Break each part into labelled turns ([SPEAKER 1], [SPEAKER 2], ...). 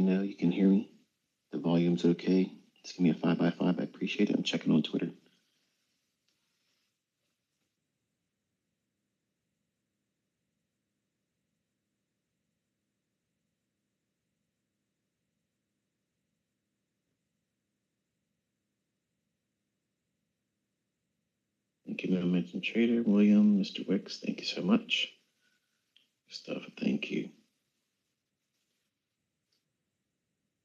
[SPEAKER 1] know you can hear me. The volume's okay. Just give me a 5x5. I appreciate it. I'm checking on Twitter. Thank you, mentioned Trader, William, Mr. Wicks. Thank you so much. Stuff. Thank you.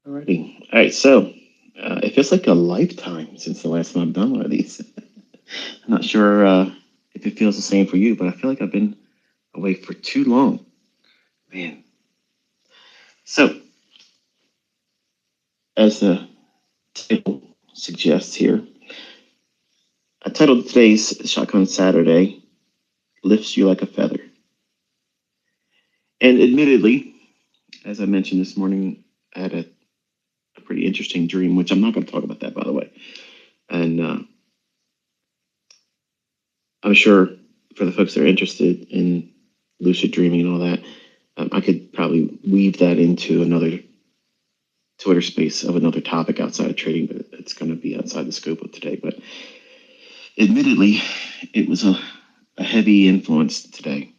[SPEAKER 1] Alrighty. All right. So it feels like a lifetime since the last time I've done one of these. I'm not sure if it feels the same for you, but I feel like I've been away for too long. Man. So, as the title suggests here, I titled today's Shotgun Saturday, Lifts You Like a Feather. And admittedly, as I mentioned this morning, I had a pretty interesting dream, which I'm not going to talk about that, by the way. And I'm sure for the folks that are interested in lucid dreaming and all that, I could probably weave that into another Twitter space of another topic outside of trading, but it's going to be outside the scope of today. But admittedly, it was a heavy influence today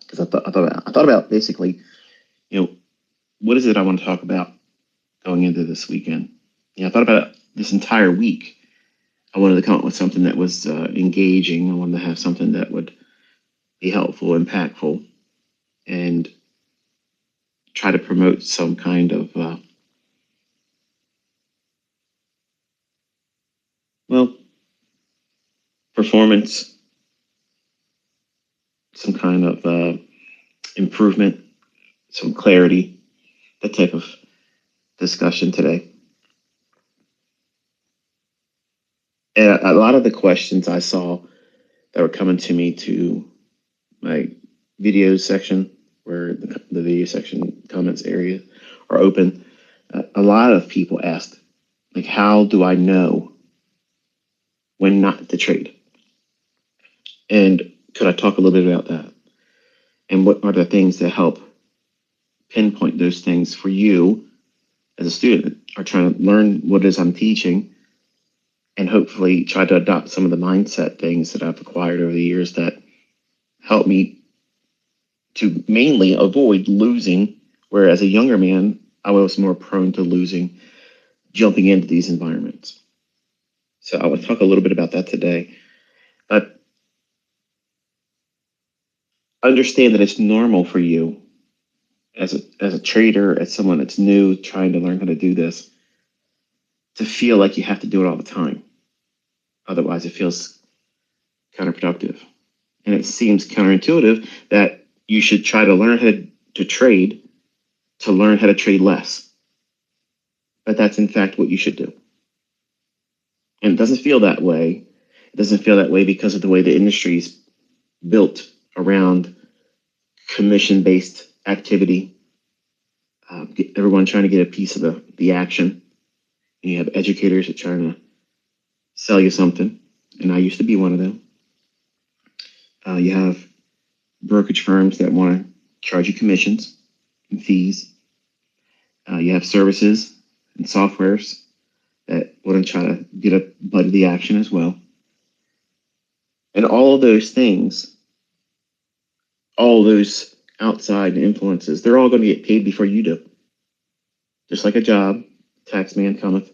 [SPEAKER 1] because I thought about basically, what is it I want to talk about going into this weekend? I thought about it this entire week. I wanted to come up with something that was engaging. I wanted to have something that would be helpful, impactful, and try to promote some kind of, performance, some kind of improvement, some clarity, that type of discussion today. And a lot of the questions I saw that were coming to me to my video section, where the video section comments area are open, a lot of people asked, like, how do I know when not to trade? And could I talk a little bit about that? And what are the things that help pinpoint those things for you as a student are trying to learn what it is I'm teaching and hopefully try to adopt some of the mindset things that I've acquired over the years that help me to mainly avoid losing, where as a younger man, I was more prone to losing, jumping into these environments. So I want to talk a little bit about that today. But understand that it's normal for you as a trader, as someone that's new, trying to learn how to do this, to feel like you have to do it all the time. Otherwise, it feels counterproductive. And it seems counterintuitive that you should try to learn how to trade to learn how to trade less. But that's in fact what you should do. And it doesn't feel that way. It doesn't feel that way because of the way the industry is built around commission-based activity. Everyone trying to get a piece of the action. And you have educators that are trying to sell you something. And I used to be one of them. You have brokerage firms that want to charge you commissions and fees. You have services and softwares that want to try to get a bite of the action as well. And all of those things, all those outside influences, they're all going to get paid before you do. Just like a job, tax man cometh.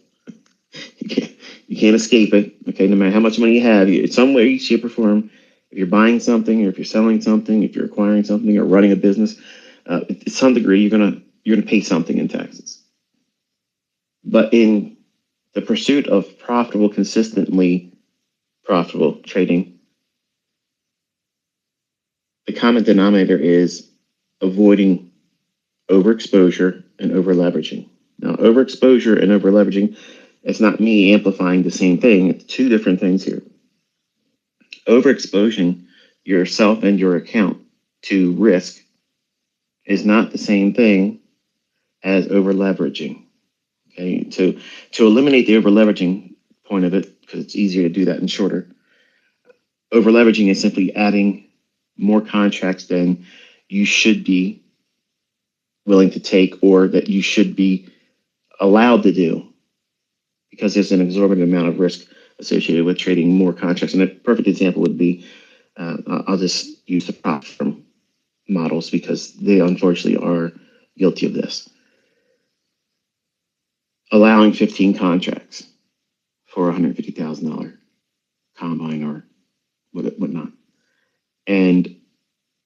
[SPEAKER 1] You can't escape it. Okay, no matter how much money you have, some way, shape, or form, if you're buying something, or if you're selling something, if you're acquiring something, or running a business, to some degree, you're gonna pay something in taxes. But in the pursuit of profitable, consistently profitable trading, the common denominator is avoiding overexposure and over-leveraging. Now, overexposure and over-leveraging, it's not me amplifying the same thing. It's two different things here. Overexposing yourself and your account to risk is not the same thing as over-leveraging. Okay, to eliminate the over-leveraging point of it, because it's easier to do that and shorter, over-leveraging is simply adding more contracts than you should be willing to take or that you should be allowed to do, because there's an exorbitant amount of risk associated with trading more contracts. And a perfect example would be, I'll just use the prop firm models because they unfortunately are guilty of this. Allowing 15 contracts for a $150,000 combine or whatnot, and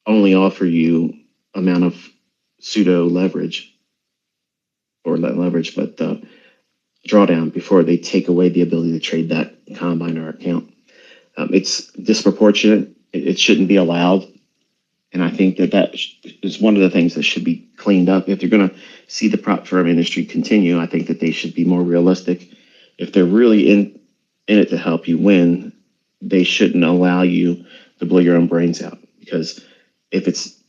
[SPEAKER 1] only offer you amount of pseudo leverage, or not leverage, but drawdown before they take away the ability to trade that combine or account. It's disproportionate. It shouldn't be allowed. And I think that is one of the things that should be cleaned up. If you're going to see the prop firm industry continue, I think that they should be more realistic. If they're really in it to help you win, they shouldn't allow you to blow your own brains out. Because if it's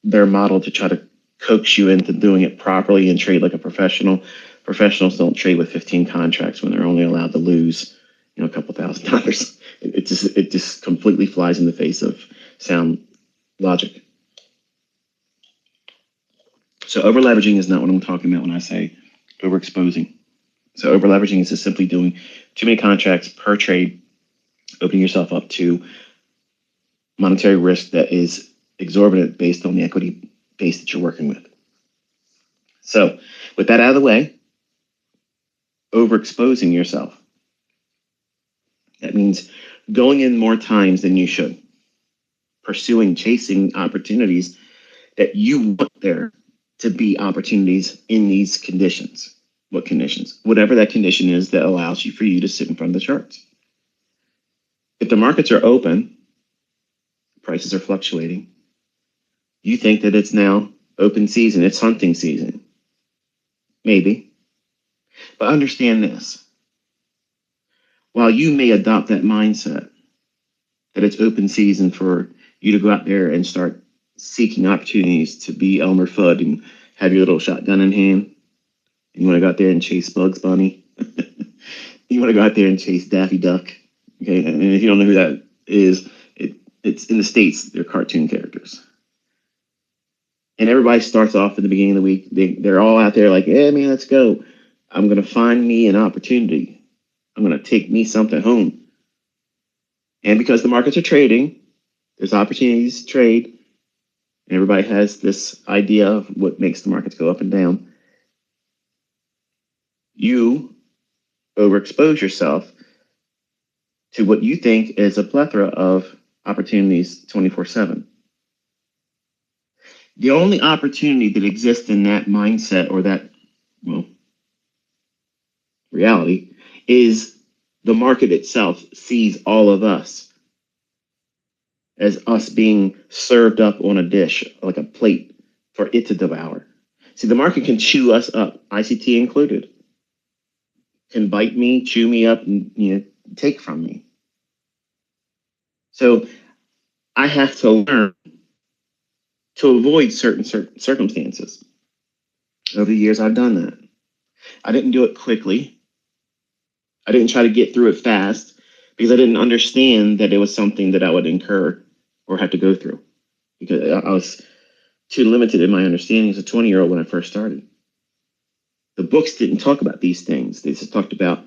[SPEAKER 1] their model to try to coax you into doing it properly and trade like a professional, professionals don't trade with 15 contracts when they're only allowed to lose, a couple $1,000. It just completely flies in the face of sound logic. So over leveraging is not what I'm talking about when I say overexposing. So over leveraging is just simply doing too many contracts per trade, opening yourself up to monetary risk that is exorbitant based on the equity base that you're working with. So with that out of the way, overexposing yourself. That means going in more times than you should, chasing opportunities that you want there to be opportunities in these conditions. What conditions? Whatever that condition is that allows for you to sit in front of the charts. If the markets are open, prices are fluctuating, you think that it's now open season, it's hunting season. Maybe. But understand this. While you may adopt that mindset that it's open season for you to go out there and start seeking opportunities to be Elmer Fudd and have your little shotgun in hand, and you want to go out there and chase Bugs Bunny, you want to go out there and chase Daffy Duck, okay? And if you don't know who that is, it's in the States, they're cartoon characters. And everybody starts off at the beginning of the week, they're all out there like, yeah, man, let's go. I'm going to find me an opportunity. I'm going to take me something home. And because the markets are trading, there's opportunities to trade. And everybody has this idea of what makes the markets go up and down. You overexpose yourself to what you think is a plethora of opportunities 24/7. The only opportunity that exists in that mindset or that, reality is the market itself sees all of us as us being served up on a dish, like a plate for it to devour. See, the market can chew us up, ICT included, can bite me, chew me up, and take from me. So I have to learn to avoid certain circumstances. Over the years, I've done that. I didn't do it quickly. I didn't try to get through it fast because I didn't understand that it was something that I would incur or have to go through, because I was too limited in my understanding as a 20-year-old when I first started. The books didn't talk about these things. They just talked about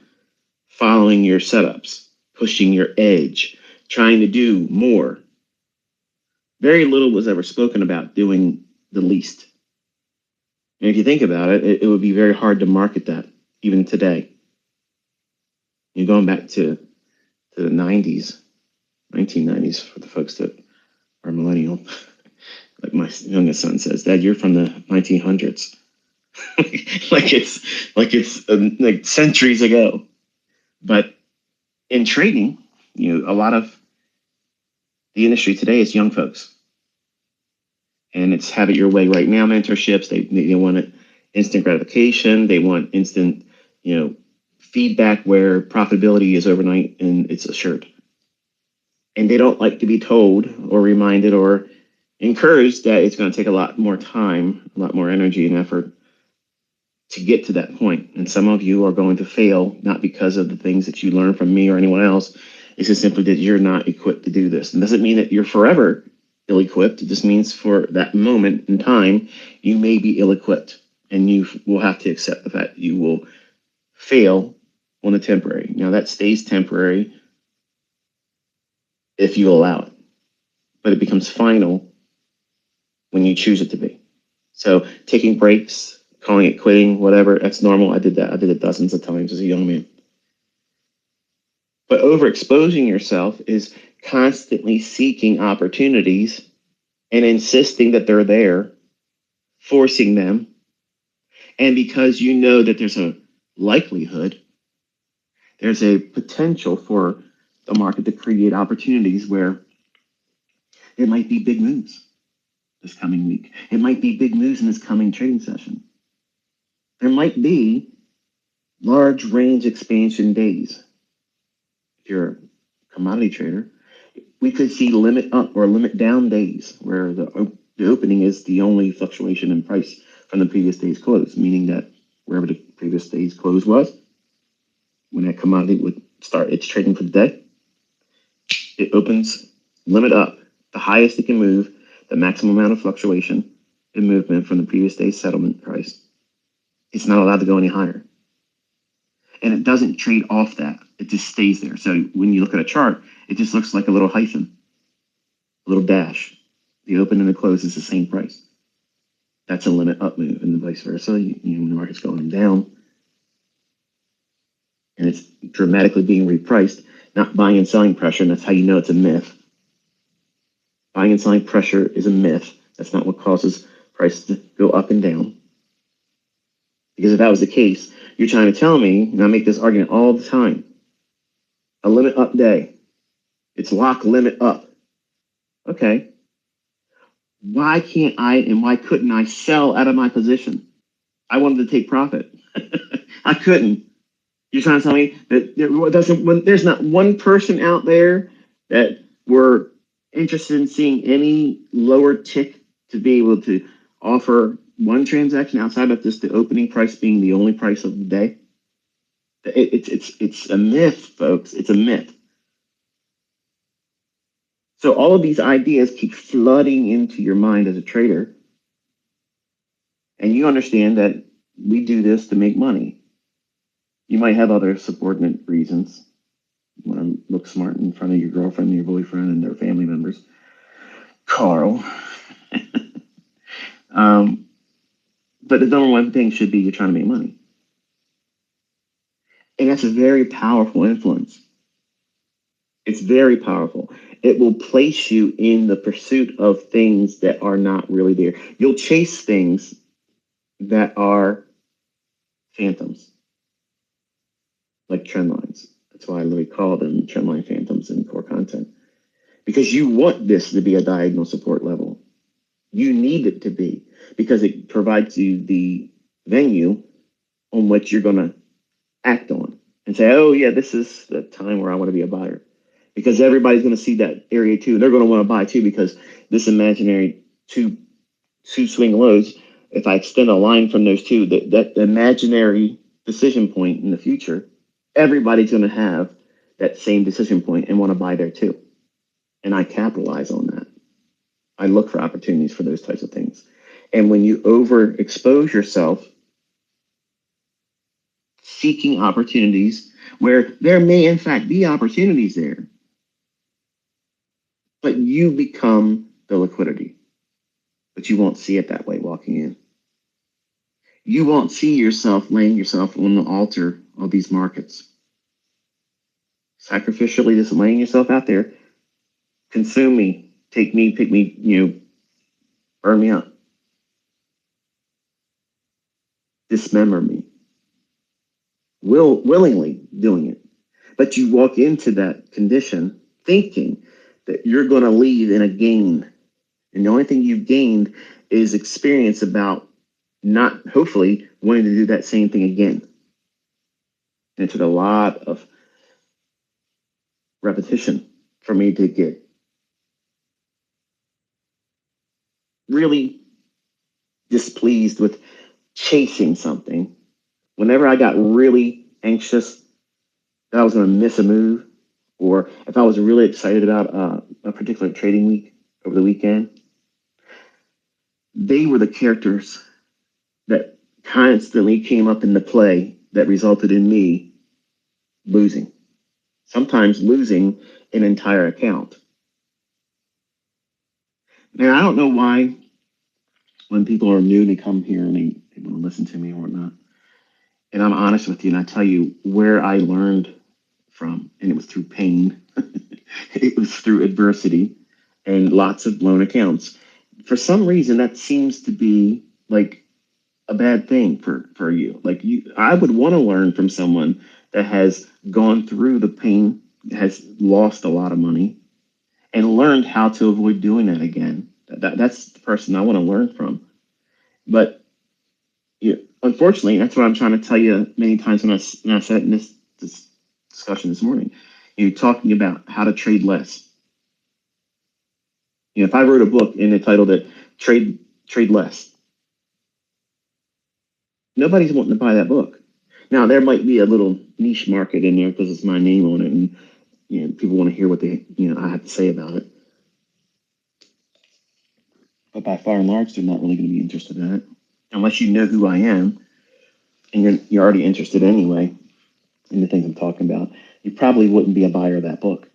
[SPEAKER 1] following your setups, pushing your edge, trying to do more. Very little was ever spoken about doing the least. And if you think about it, it would be very hard to market that even today. You're going back to the 90s, 1990s for the folks that are millennial. Like my youngest son says, Dad, you're from the 1900s. like it's centuries ago. But in trading, a lot of the industry today is young folks. And it's have it your way right now mentorships. They want it instant gratification. They want instant, feedback where profitability is overnight and it's assured. And they don't like to be told or reminded or encouraged that it's going to take a lot more time, a lot more energy and effort to get to that point. And some of you are going to fail, not because of the things that you learn from me or anyone else. It's just simply that you're not equipped to do this. And doesn't mean that you're forever ill-equipped. It just means for that moment in time, you may be ill-equipped, and you will have to accept the fact that you will fail on the temporary. Now, that stays temporary if you allow it, but it becomes final when you choose it to be. So taking breaks, calling it quitting, whatever, that's normal. I did that. I did it dozens of times as a young man. But overexposing yourself is constantly seeking opportunities and insisting that they're there, forcing them. And because you know that there's a likelihood, there's a potential for the market to create opportunities where it might be big moves this coming week. It might be big moves in this coming trading session. There might be large range expansion days. If you're a commodity trader, we could see limit up or limit down days where the opening is the only fluctuation in price from the previous day's close, meaning that wherever the previous day's close was, when that commodity would start its trading for the day, it opens limit up, the highest it can move, the maximum amount of fluctuation in movement from the previous day's settlement price. It's not allowed to go any higher. And it doesn't trade off that. It just stays there. So when you look at a chart, it just looks like a little hyphen, a little dash. The open and the close is the same price. That's a limit up move, and vice versa. When the market's going down and it's dramatically being repriced, not buying and selling pressure, and that's how you know it's a myth. Buying and selling pressure is a myth. That's not what causes prices to go up and down. Because if that was the case, you're trying to tell me, and I make this argument all the time, a limit up day. It's lock limit up. Okay. Why can't I and why couldn't I sell out of my position? I wanted to take profit. I couldn't. You're trying to tell me that there's not one person out there that were interested in seeing any lower tick to be able to offer one transaction outside of just the opening price being the only price of the day? It's a myth, folks. It's a myth. So all of these ideas keep flooding into your mind as a trader, and you understand that we do this to make money. You might have other subordinate reasons. You want to look smart in front of your girlfriend, your boyfriend, and their family members. Carl. But the number one thing should be you're trying to make money. And that's a very powerful influence. It's very powerful. It will place you in the pursuit of things that are not really there. You'll chase things that are phantoms, like trend lines. That's why I literally call them trend line phantoms in core content. Because you want this to be a diagonal support level. You need it to be, because it provides you the venue on which you're going to act on and say, oh, yeah, this is the time where I want to be a buyer. Because everybody's going to see that area too. They're going to want to buy too, because this imaginary two swing lows, if I extend a line from those two, that imaginary decision point in the future, everybody's going to have that same decision point and want to buy there too. And I capitalize on that. I look for opportunities for those types of things. And when you overexpose yourself, seeking opportunities where there may in fact be opportunities there, but you become the liquidity. But you won't see it that way walking in. You won't see yourself laying yourself on the altar of these markets. Sacrificially just laying yourself out there. Consume me, take me, pick me, burn me up. Dismember me. Willingly doing it. But you walk into that condition thinking that you're going to leave in a gain. And the only thing you've gained is experience about not, hopefully, wanting to do that same thing again. And it took a lot of repetition for me to get really displeased with chasing something. Whenever I got really anxious that I was going to miss a move, or if I was really excited about a particular trading week, over the weekend, they were the characters that constantly came up in the play that resulted in me losing, sometimes losing an entire account. And I don't know why when people are new, they come here and they want to listen to me or whatnot. And I'm honest with you and I tell you where I learned from, and it was through pain. It was through adversity and lots of blown accounts. For some reason, that seems to be like a bad thing for you. Like I would want to learn from someone that has gone through the pain, has lost a lot of money, and learned how to avoid doing that again. That's the person I want to learn from. But unfortunately, that's what I'm trying to tell you many times when I said in this discussion this morning. You're talking about how to trade less. If I wrote a book and it titled it Trade Less, nobody's wanting to buy that book. Now there might be a little niche market in there because it's my name on it, and people want to hear what I have to say about it. But by far and large, they're not really going to be interested in it unless you know who I am, and you're already interested anyway in the things I'm talking about. You probably wouldn't be a buyer of that book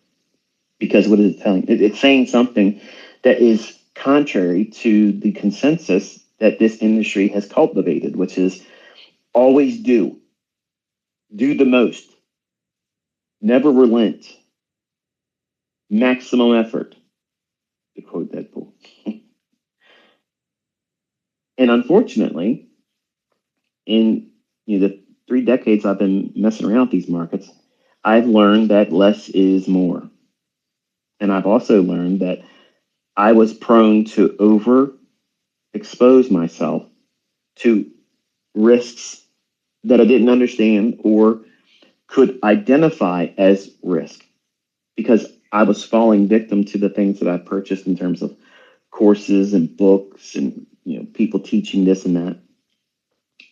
[SPEAKER 1] because what is it telling? It's saying something that is contrary to the consensus that this industry has cultivated, which is always do the most, never relent, maximum effort, to quote Deadpool. And unfortunately, in the 3 decades I've been messing around with these markets, I've learned that less is more. And I've also learned that I was prone to overexpose myself to risks that I didn't understand or could identify as risk because I was falling victim to the things that I purchased in terms of courses and books and people teaching this and that.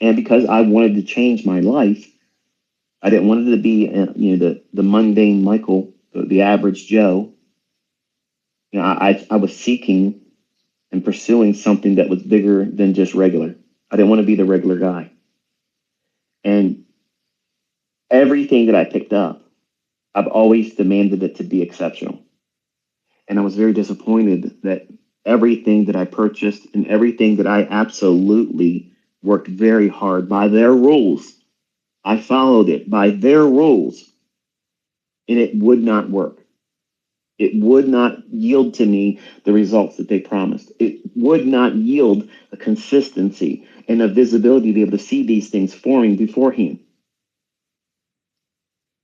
[SPEAKER 1] And because I wanted to change my life, I didn't want it to be the mundane Michael, the average Joe. I was seeking and pursuing something that was bigger than just regular. I didn't want to be the regular guy. And everything that I picked up, I've always demanded it to be exceptional. And I was very disappointed that everything that I purchased and everything that I absolutely worked very hard by their rules, I followed it by their rules, and it would not work. It would not yield to me the results that they promised. It would not yield a consistency and a visibility to be able to see these things forming beforehand.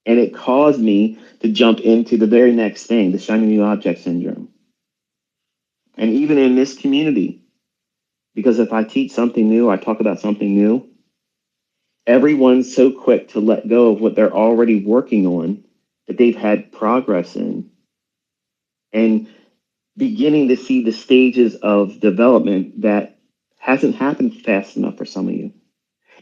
[SPEAKER 1] And it caused me to jump into the very next thing, the shiny new object syndrome. And even in this community, because if I teach something new, I talk about something new, everyone's so quick to let go of what they're already working on that they've had progress in and beginning to see the stages of development that hasn't happened fast enough for some of you.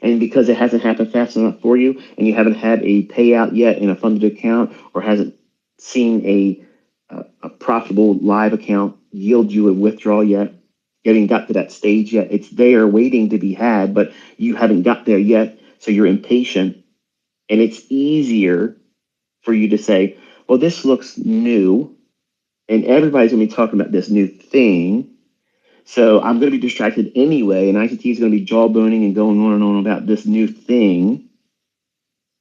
[SPEAKER 1] And because it hasn't happened fast enough for you and you haven't had a payout yet in a funded account or hasn't seen a profitable live account yield you a withdrawal yet, you haven't got to that stage yet. It's there waiting to be had, but you haven't got there yet. So you're impatient. And it's easier for you to say, well, this looks new. And everybody's going to be talking about this new thing. So I'm going to be distracted anyway. And ICT is going to be jawboning and going on and on about this new thing.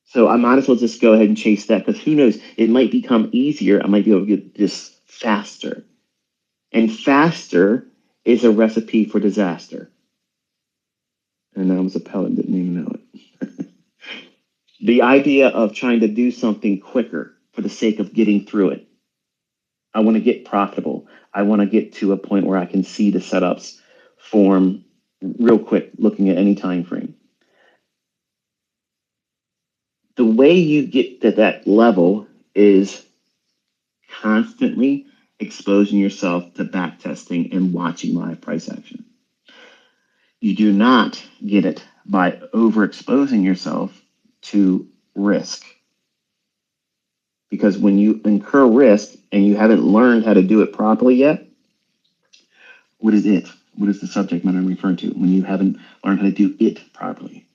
[SPEAKER 1] So I might as well just go ahead and chase that because who knows? It might become easier. I might be able to get this faster. And faster is a recipe for disaster. And I was a pellet, didn't even know it. The idea of trying to do something quicker for the sake of getting through it. I want to get profitable. I want to get to a point where I can see the setups form real quick, looking at any time frame. The way you get to that level is constantly exposing yourself to back testing and watching live price action. You do not get it by overexposing yourself to risk. Because when you incur risk and you haven't learned how to do it properly yet, What is it? What is the subject matter I'm referring to when you haven't learned how to do it properly?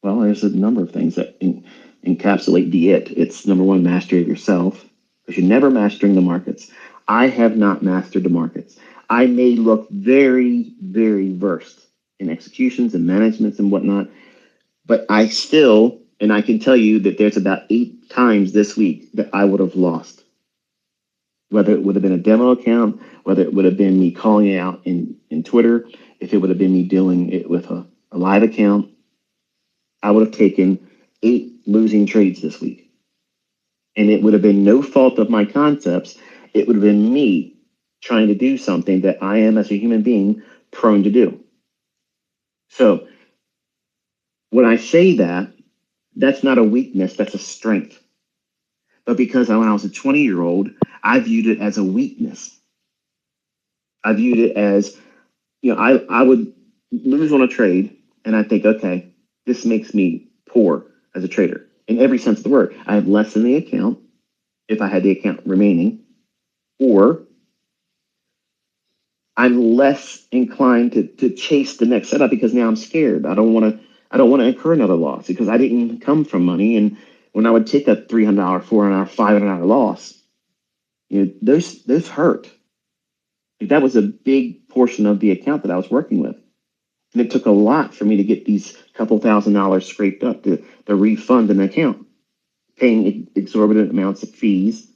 [SPEAKER 1] Well, there's a number of things that encapsulate the it. It's number one, mastery of yourself, because you're never mastering the markets. I have not mastered the markets. I may look very, very versed in executions and managements and whatnot, but I still, and I can tell you that there's about 8 times this week that I would have lost. Whether it would have been a demo account, whether it would have been me calling it out in Twitter, if it would have been me doing it with a live account, I would have taken 8 losing trades this week. And it would have been no fault of my concepts. It would have been me trying to do something that I am, as a human being, prone to do. So when I say that, that's not a weakness, that's a strength. But because when I was a 20-year-old, I viewed it as a weakness. I viewed it as, I would lose on a trade and I think, okay, this makes me poor as a trader in every sense of the word. I have less in the account if I had the account remaining, or I'm less inclined to chase the next setup because now I'm scared. I don't want to incur another loss because I didn't come from money. And when I would take a $300, $400, $500 loss, those hurt. Like, that was a big portion of the account that I was working with. And it took a lot for me to get these couple $1,000s scraped up to refund an account, paying exorbitant amounts of fees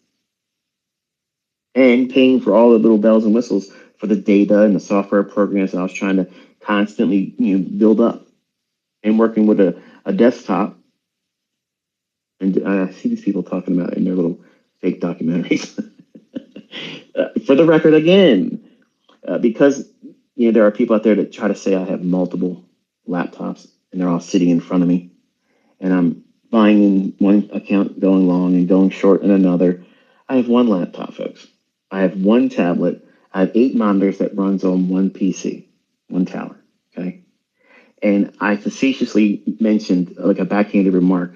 [SPEAKER 1] and paying for all the little bells and whistles for the data and the software programs that I was trying to constantly build up, and working with a desktop. And I see these people talking about it in their little fake documentaries. For the record, again, because there are people out there that try to say I have multiple laptops and they're all sitting in front of me, and I'm buying in one account, going long, and going short in another. I have one laptop, folks. I have one tablet. I have 8 monitors that runs on one PC, one tower. Okay, and I facetiously mentioned, like a backhanded remark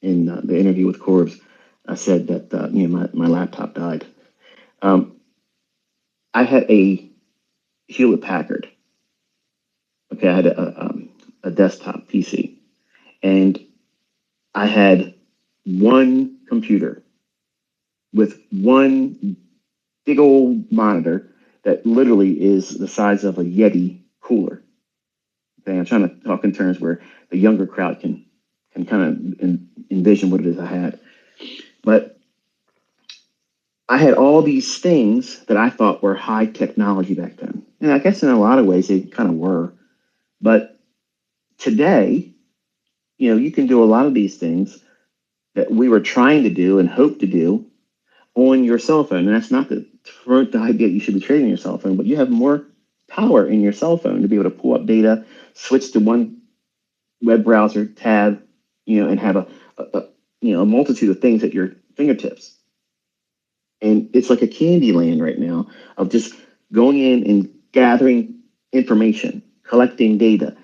[SPEAKER 1] in the interview with Corbs. I said that my laptop died. I had a Hewlett Packard. Okay, I had a desktop PC, and I had one computer with one big old monitor that literally is the size of a Yeti cooler. Okay, I'm trying to talk in terms where the younger crowd can kind of envision what it is I had. But I had all these things that I thought were high technology back then. And I guess in a lot of ways they kind of were. But today, you can do a lot of these things that we were trying to do and hope to do on your cell phone. And that's not the idea that you should be trading your cell phone, but you have more power in your cell phone to be able to pull up data, switch to one web browser tab, and have a multitude of things at your fingertips. And it's like a candy land right now of just going in and gathering information, collecting data.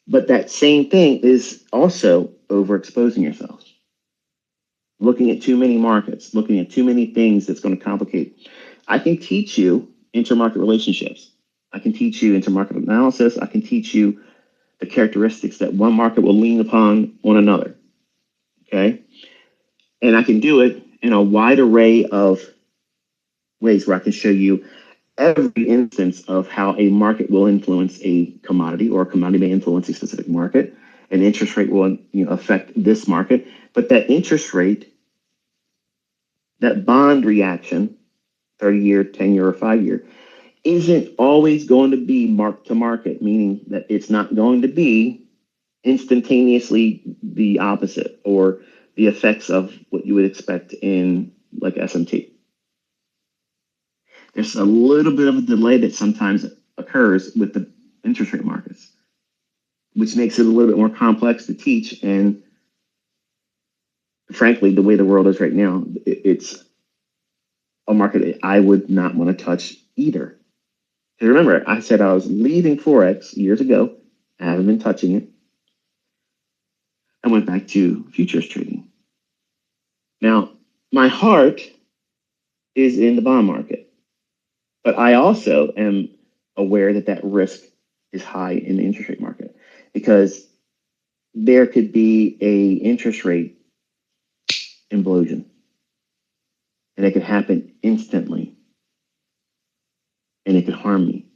[SPEAKER 1] But that same thing is also overexposing yourself. Looking at too many markets, looking at too many things that's going to complicate. I can teach you intermarket relationships. I can teach you intermarket analysis. I can teach you the characteristics that one market will lean upon on another. Okay? And I can do it in a wide array of ways where I can show you every instance of how a market will influence a commodity, or a commodity may influence a specific market. An interest rate will affect this market, but that interest rate, that bond reaction, 30-year, 10-year, or 5-year, isn't always going to be mark to market, meaning that it's not going to be instantaneously the opposite, or the effects of what you would expect in like SMT. There's a little bit of a delay that sometimes occurs with the interest rate markets, which makes it a little bit more complex to teach. And frankly, the way the world is right now, it's a market I would not want to touch either. And remember, I said I was leaving Forex years ago. I haven't been touching it. I went back to futures trading. Now, my heart is in the bond market. But I also am aware that that risk is high in the interest rate market because there could be a interest rate implosion and it could happen instantly and it could harm me.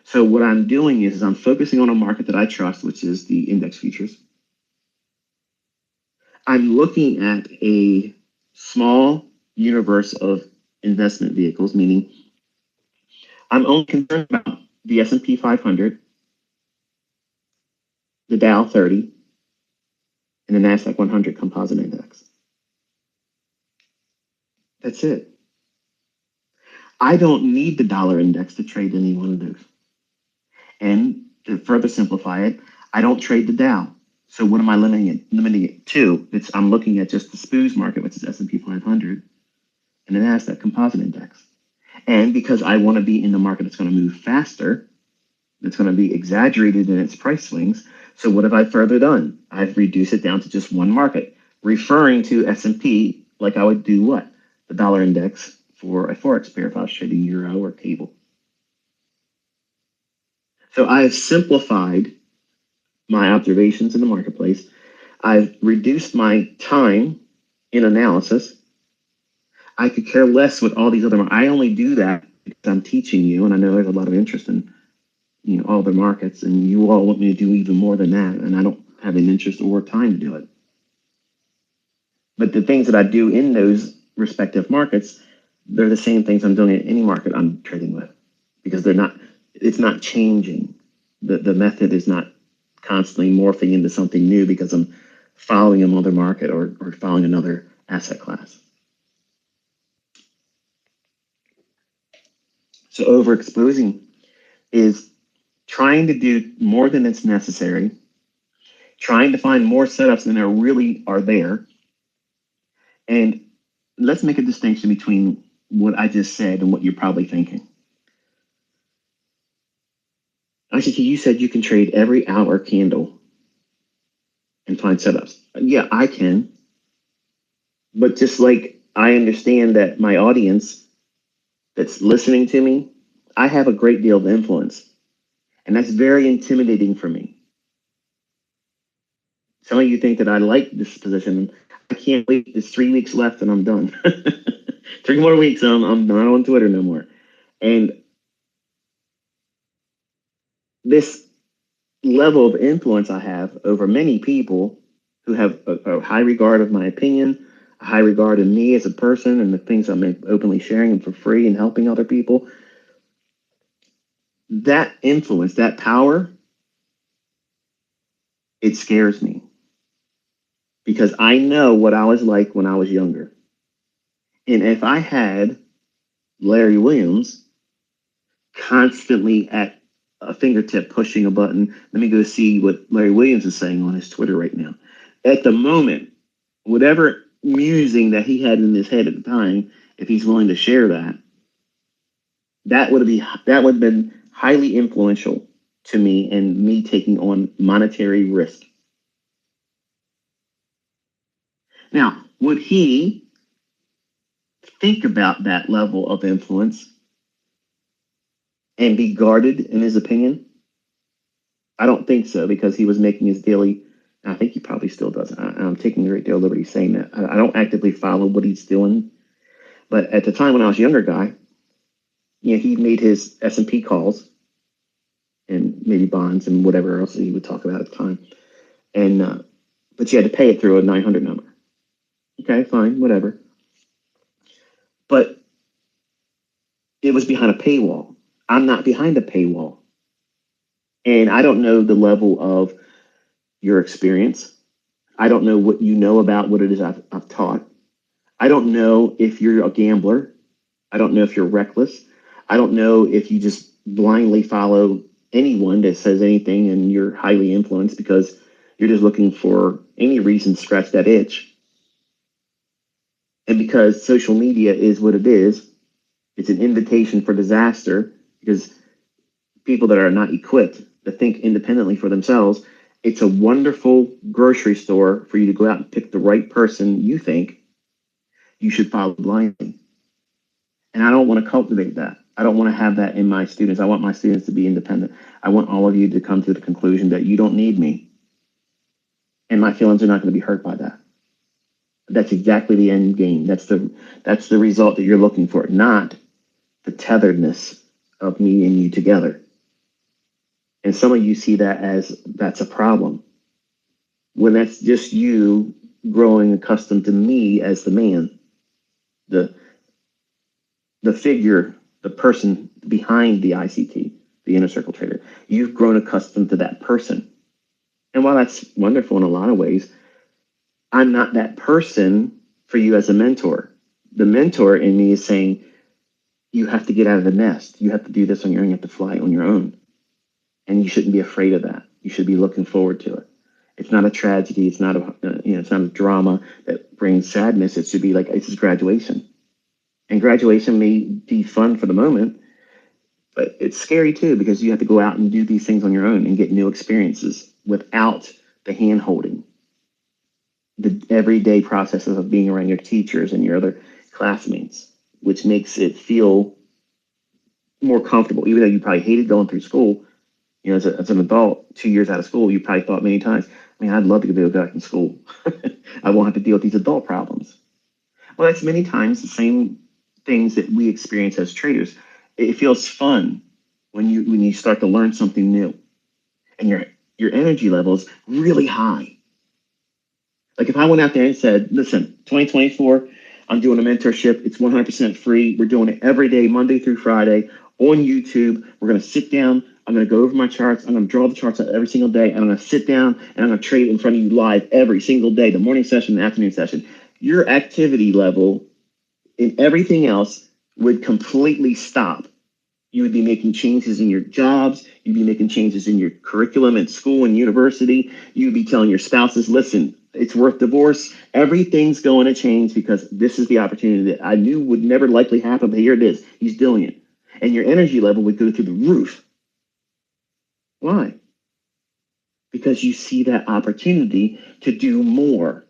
[SPEAKER 1] So what I'm doing is I'm focusing on a market that I trust, which is the index futures. I'm looking at a small universe of investment vehicles, meaning I'm only concerned about the S&P 500, the Dow 30, and the NASDAQ 100 composite index. That's it. I don't need the dollar index to trade any one of those. And to further simplify it, I don't trade the Dow. So what am I limiting it to? I'm looking at just the SPOOS market, which is S&P 500, and the NASDAQ composite index. And because I want to be in the market that's going to move faster, that's going to be exaggerated in its price swings. So what have I further done? I've reduced it down to just one market, referring to S&P like I would do what? The dollar index for a Forex pair if I was trading euro or cable. So I've simplified my observations in the marketplace. I've reduced my time in analysis. I could care less with all these other. I only do that because I'm teaching you, and I know there's a lot of interest in all the markets, and you all want me to do even more than that, and I don't have an interest or time to do it. But the things that I do in those respective markets, they're the same things I'm doing in any market I'm trading with, because it's not changing. The method is not constantly morphing into something new because I'm following another market or following another asset class. So overexposing is trying to do more than it's necessary, trying to find more setups than there really are there. And let's make a distinction between what I just said and what you're probably thinking. ICT, you said you can trade every hour candle and find setups. Yeah, I can. But just like I understand that my audience that's listening to me, I have a great deal of influence. And that's very intimidating for me. Some of you think that I like this position. I can't wait. There's 3 weeks left and I'm done. 3 more weeks and I'm not on Twitter no more. And this level of influence I have over many people who have a high regard of my opinion, a high regard of me as a person and the things I'm openly sharing for free and helping other people. That influence, that power, it scares me because I know what I was like when I was younger. And if I had Larry Williams constantly at a fingertip pushing a button, let me go see what Larry Williams is saying on his Twitter right now. At the moment, whatever musing that he had in his head at the time, if he's willing to share that, that would have been highly influential to me and me taking on monetary risk. Now, would he think about that level of influence and be guarded in his opinion? I don't think so, because he was making his daily. I think he probably still does. I'm taking a great deal of liberty saying that. I don't actively follow what he's doing, but at the time when I was a younger guy, he made his S&P calls and maybe bonds and whatever else he would talk about at the time. And but you had to pay it through a 900 number. Okay, fine, whatever. But it was behind a paywall. I'm not behind a paywall. And I don't know the level of your experience. I don't know what you know about what it is I've taught. I don't know if you're a gambler. I don't know if you're reckless. I don't know if you just blindly follow anyone that says anything and you're highly influenced because you're just looking for any reason to scratch that itch. And because social media is what it is, it's an invitation for disaster because people that are not equipped to think independently for themselves, it's a wonderful grocery store for you to go out and pick the right person you think you should follow blindly. And I don't want to cultivate that. I don't want to have that in my students. I want my students to be independent. I want all of you to come to the conclusion that you don't need me, and my feelings are not going to be hurt by that. That's exactly the end game. That's the result that you're looking for, not the tetheredness of me and you together. And some of you see that as that's a problem, when that's just you growing accustomed to me as the man, the the figure, the person behind the ICT, the inner circle trader. You've grown accustomed to that person. And while that's wonderful in a lot of ways, I'm not that person for you as a mentor. The mentor in me is saying, you have to get out of the nest. You have to do this on your own. You have to fly on your own. And you shouldn't be afraid of that. You should be looking forward to it. It's not a tragedy. It's not it's not a drama that brings sadness. It should be like, this is graduation. And graduation may be fun for the moment, but it's scary too, because you have to go out and do these things on your own and get new experiences without the hand holding, the everyday processes of being around your teachers and your other classmates, which makes it feel more comfortable. Even though you probably hated going through school, as an adult, 2 years out of school, you probably thought many times, I'd love to go back in school. I won't have to deal with these adult problems. Well, that's many times the same things that we experience as traders. It feels fun when you start to learn something new, and your energy level is really high. Like if I went out there and said, listen, 2024, I'm doing a mentorship. It's 100% free. We're doing it every day, Monday through Friday on YouTube. We're going to sit down. I'm going to go over my charts. I'm going to draw the charts out every single day. And I'm going to sit down and I'm going to trade in front of you live every single day, the morning session, the afternoon session. Your activity level and everything else would completely stop. You would be making changes in your jobs. You'd be making changes in your curriculum at school and university. You'd be telling your spouses, listen, it's worth divorce. Everything's going to change because this is the opportunity that I knew would never likely happen, but here it is. He's doing it. And your energy level would go through the roof. Why? Because you see that opportunity to do more.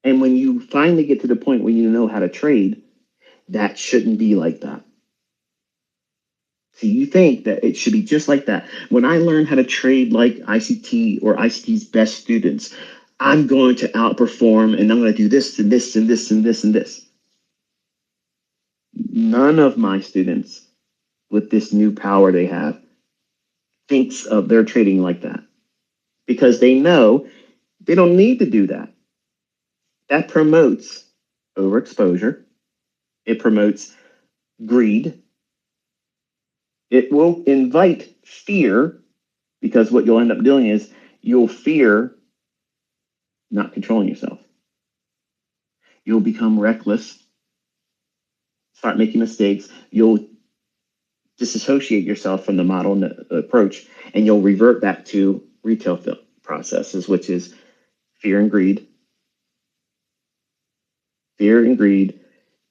[SPEAKER 1] And when you finally get to the point where you know how to trade, that shouldn't be like that. See, you think that it should be just like that. When I learn how to trade like ICT or ICT's best students, I'm going to outperform and I'm going to do this and this and this and this and this. None of my students with this new power they have thinks of their trading like that, because they know they don't need to do that. That promotes overexposure. It promotes greed. It will invite fear, because what you'll end up doing is you'll fear not controlling yourself. You'll become reckless, start making mistakes. You'll disassociate yourself from the model and the approach, and you'll revert back to retail processes, which is fear and greed,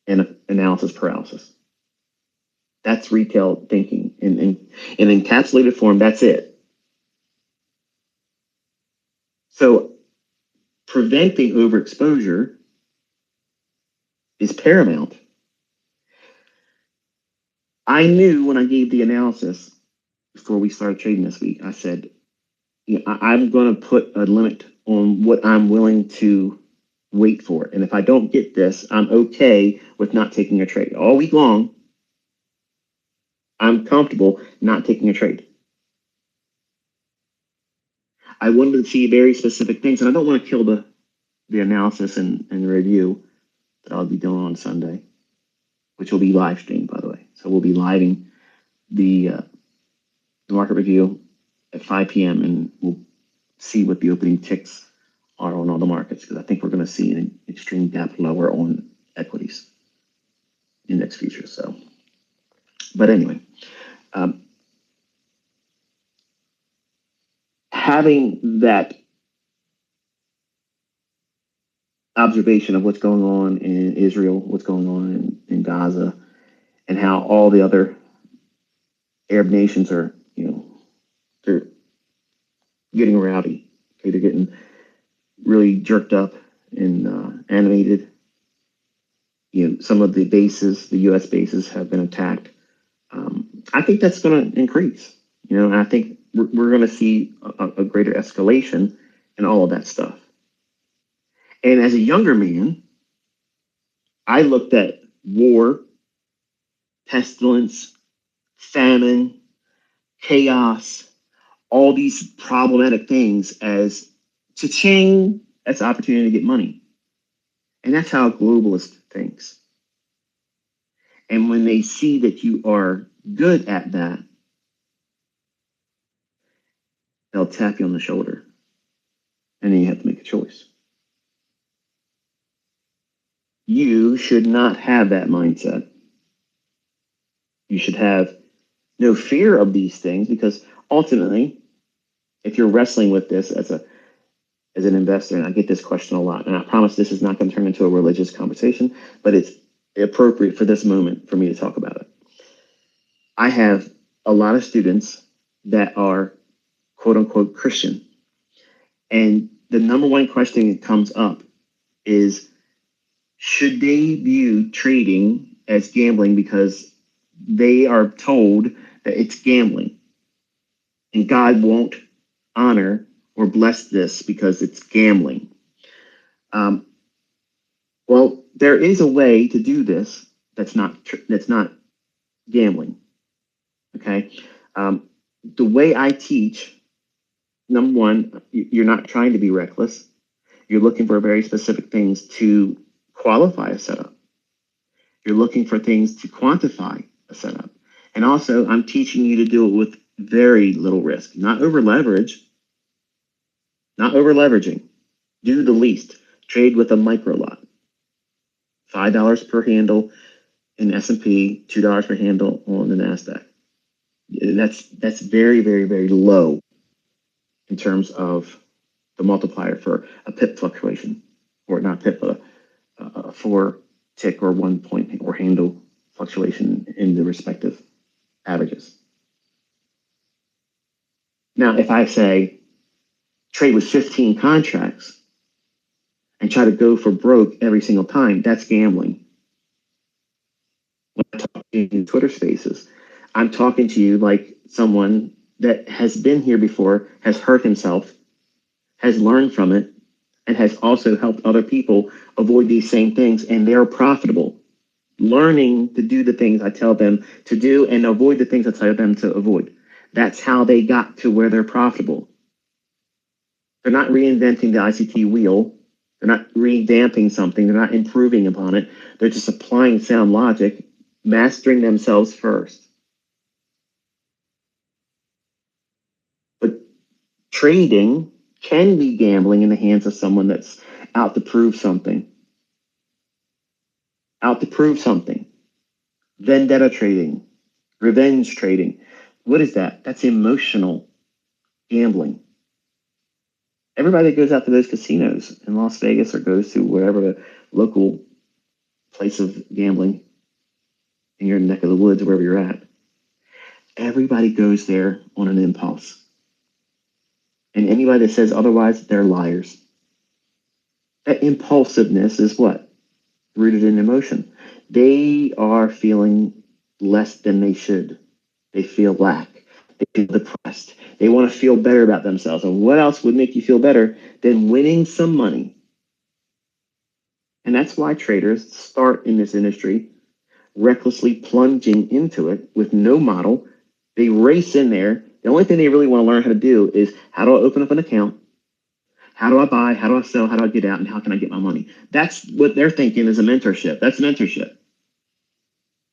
[SPEAKER 1] and analysis paralysis. That's retail thinking. In encapsulated form, that's it. So preventing overexposure is paramount. I knew when I gave the analysis before we started trading this week, I said, I'm going to put a limit on what I'm willing to wait for. And if I don't get this, I'm okay with not taking a trade. All week long, I'm comfortable not taking a trade. I wanted to see very specific things, and I don't want to kill the analysis and review that I'll be doing on Sunday, which will be live streamed, by the way. So we'll be living the market review at 5 p.m. and we'll see what the opening ticks are on all the markets, because I think we're going to see an extreme gap lower on equities, index futures. So, but anyway, having that observation of what's going on in Israel, what's going on in Gaza, and how all the other Arab nations are, they're getting rowdy. Okay, they're getting really jerked up and animated. some of the bases, the U.S. bases, have been attacked. I think that's going to increase. And I think we're going to see a greater escalation in all of that stuff. And as a younger man, I looked at war, pestilence, famine, chaos, all these problematic things as cha-ching, that's an opportunity to get money. And that's how a globalist thinks. And when they see that you are good at that, they'll tap you on the shoulder. And then you have to make a choice. You should not have that mindset. You should have no fear of these things, because ultimately, if you're wrestling with this as an investor, and I get this question a lot, and I promise this is not going to turn into a religious conversation, but it's appropriate for this moment for me to talk about it. I have a lot of students that are quote unquote Christian. And the number one question that comes up is, should they view trading as gambling because they are told that it's gambling and God won't honor or bless this because it's gambling? Well, there is a way to do this that's not gambling. Okay, the way I teach, number one, you're not trying to be reckless. You're looking for very specific things to qualify a setup. You're looking for things to quantify a setup. And also, I'm teaching you to do it with very little risk, not over leverage, not over leveraging. Do the least. Trade with a micro lot. $5 per handle in S&P, $2 per handle on the NASDAQ. That's very, very, very low in terms of the multiplier for a pip fluctuation, or not pip, but a 4 tick or 1 point or handle fluctuation in the respective averages. Now, if I say trade with 15 contracts and try to go for broke every single time, that's gambling. When I talk in Twitter spaces, I'm talking to you like someone that has been here before, has hurt himself, has learned from it, and has also helped other people avoid these same things, and they're profitable. Learning to do the things I tell them to do and avoid the things I tell them to avoid. That's how they got to where they're profitable. They're not reinventing the ICT wheel. They're not revamping something. They're not improving upon it. They're just applying sound logic, mastering themselves first. But trading can be gambling in the hands of someone that's out to prove something. Out to prove something. Vendetta trading, revenge trading. What is that? That's emotional gambling. Everybody that goes out to those casinos in Las Vegas or goes to wherever the local place of gambling in your neck of the woods, wherever you're at, everybody goes there on an impulse. And anybody that says otherwise, they're liars. That impulsiveness is what? Rooted in emotion. They are feeling less than they should. They feel lack. They feel depressed. They want to feel better about themselves. And what else would make you feel better than winning some money? And that's why traders start in this industry recklessly plunging into it with no model. They race in there. The only thing they really want to learn how to do is, how do I open up an account? How do I buy? How do I sell? How do I get out? And how can I get my money? That's what they're thinking is a mentorship. That's mentorship.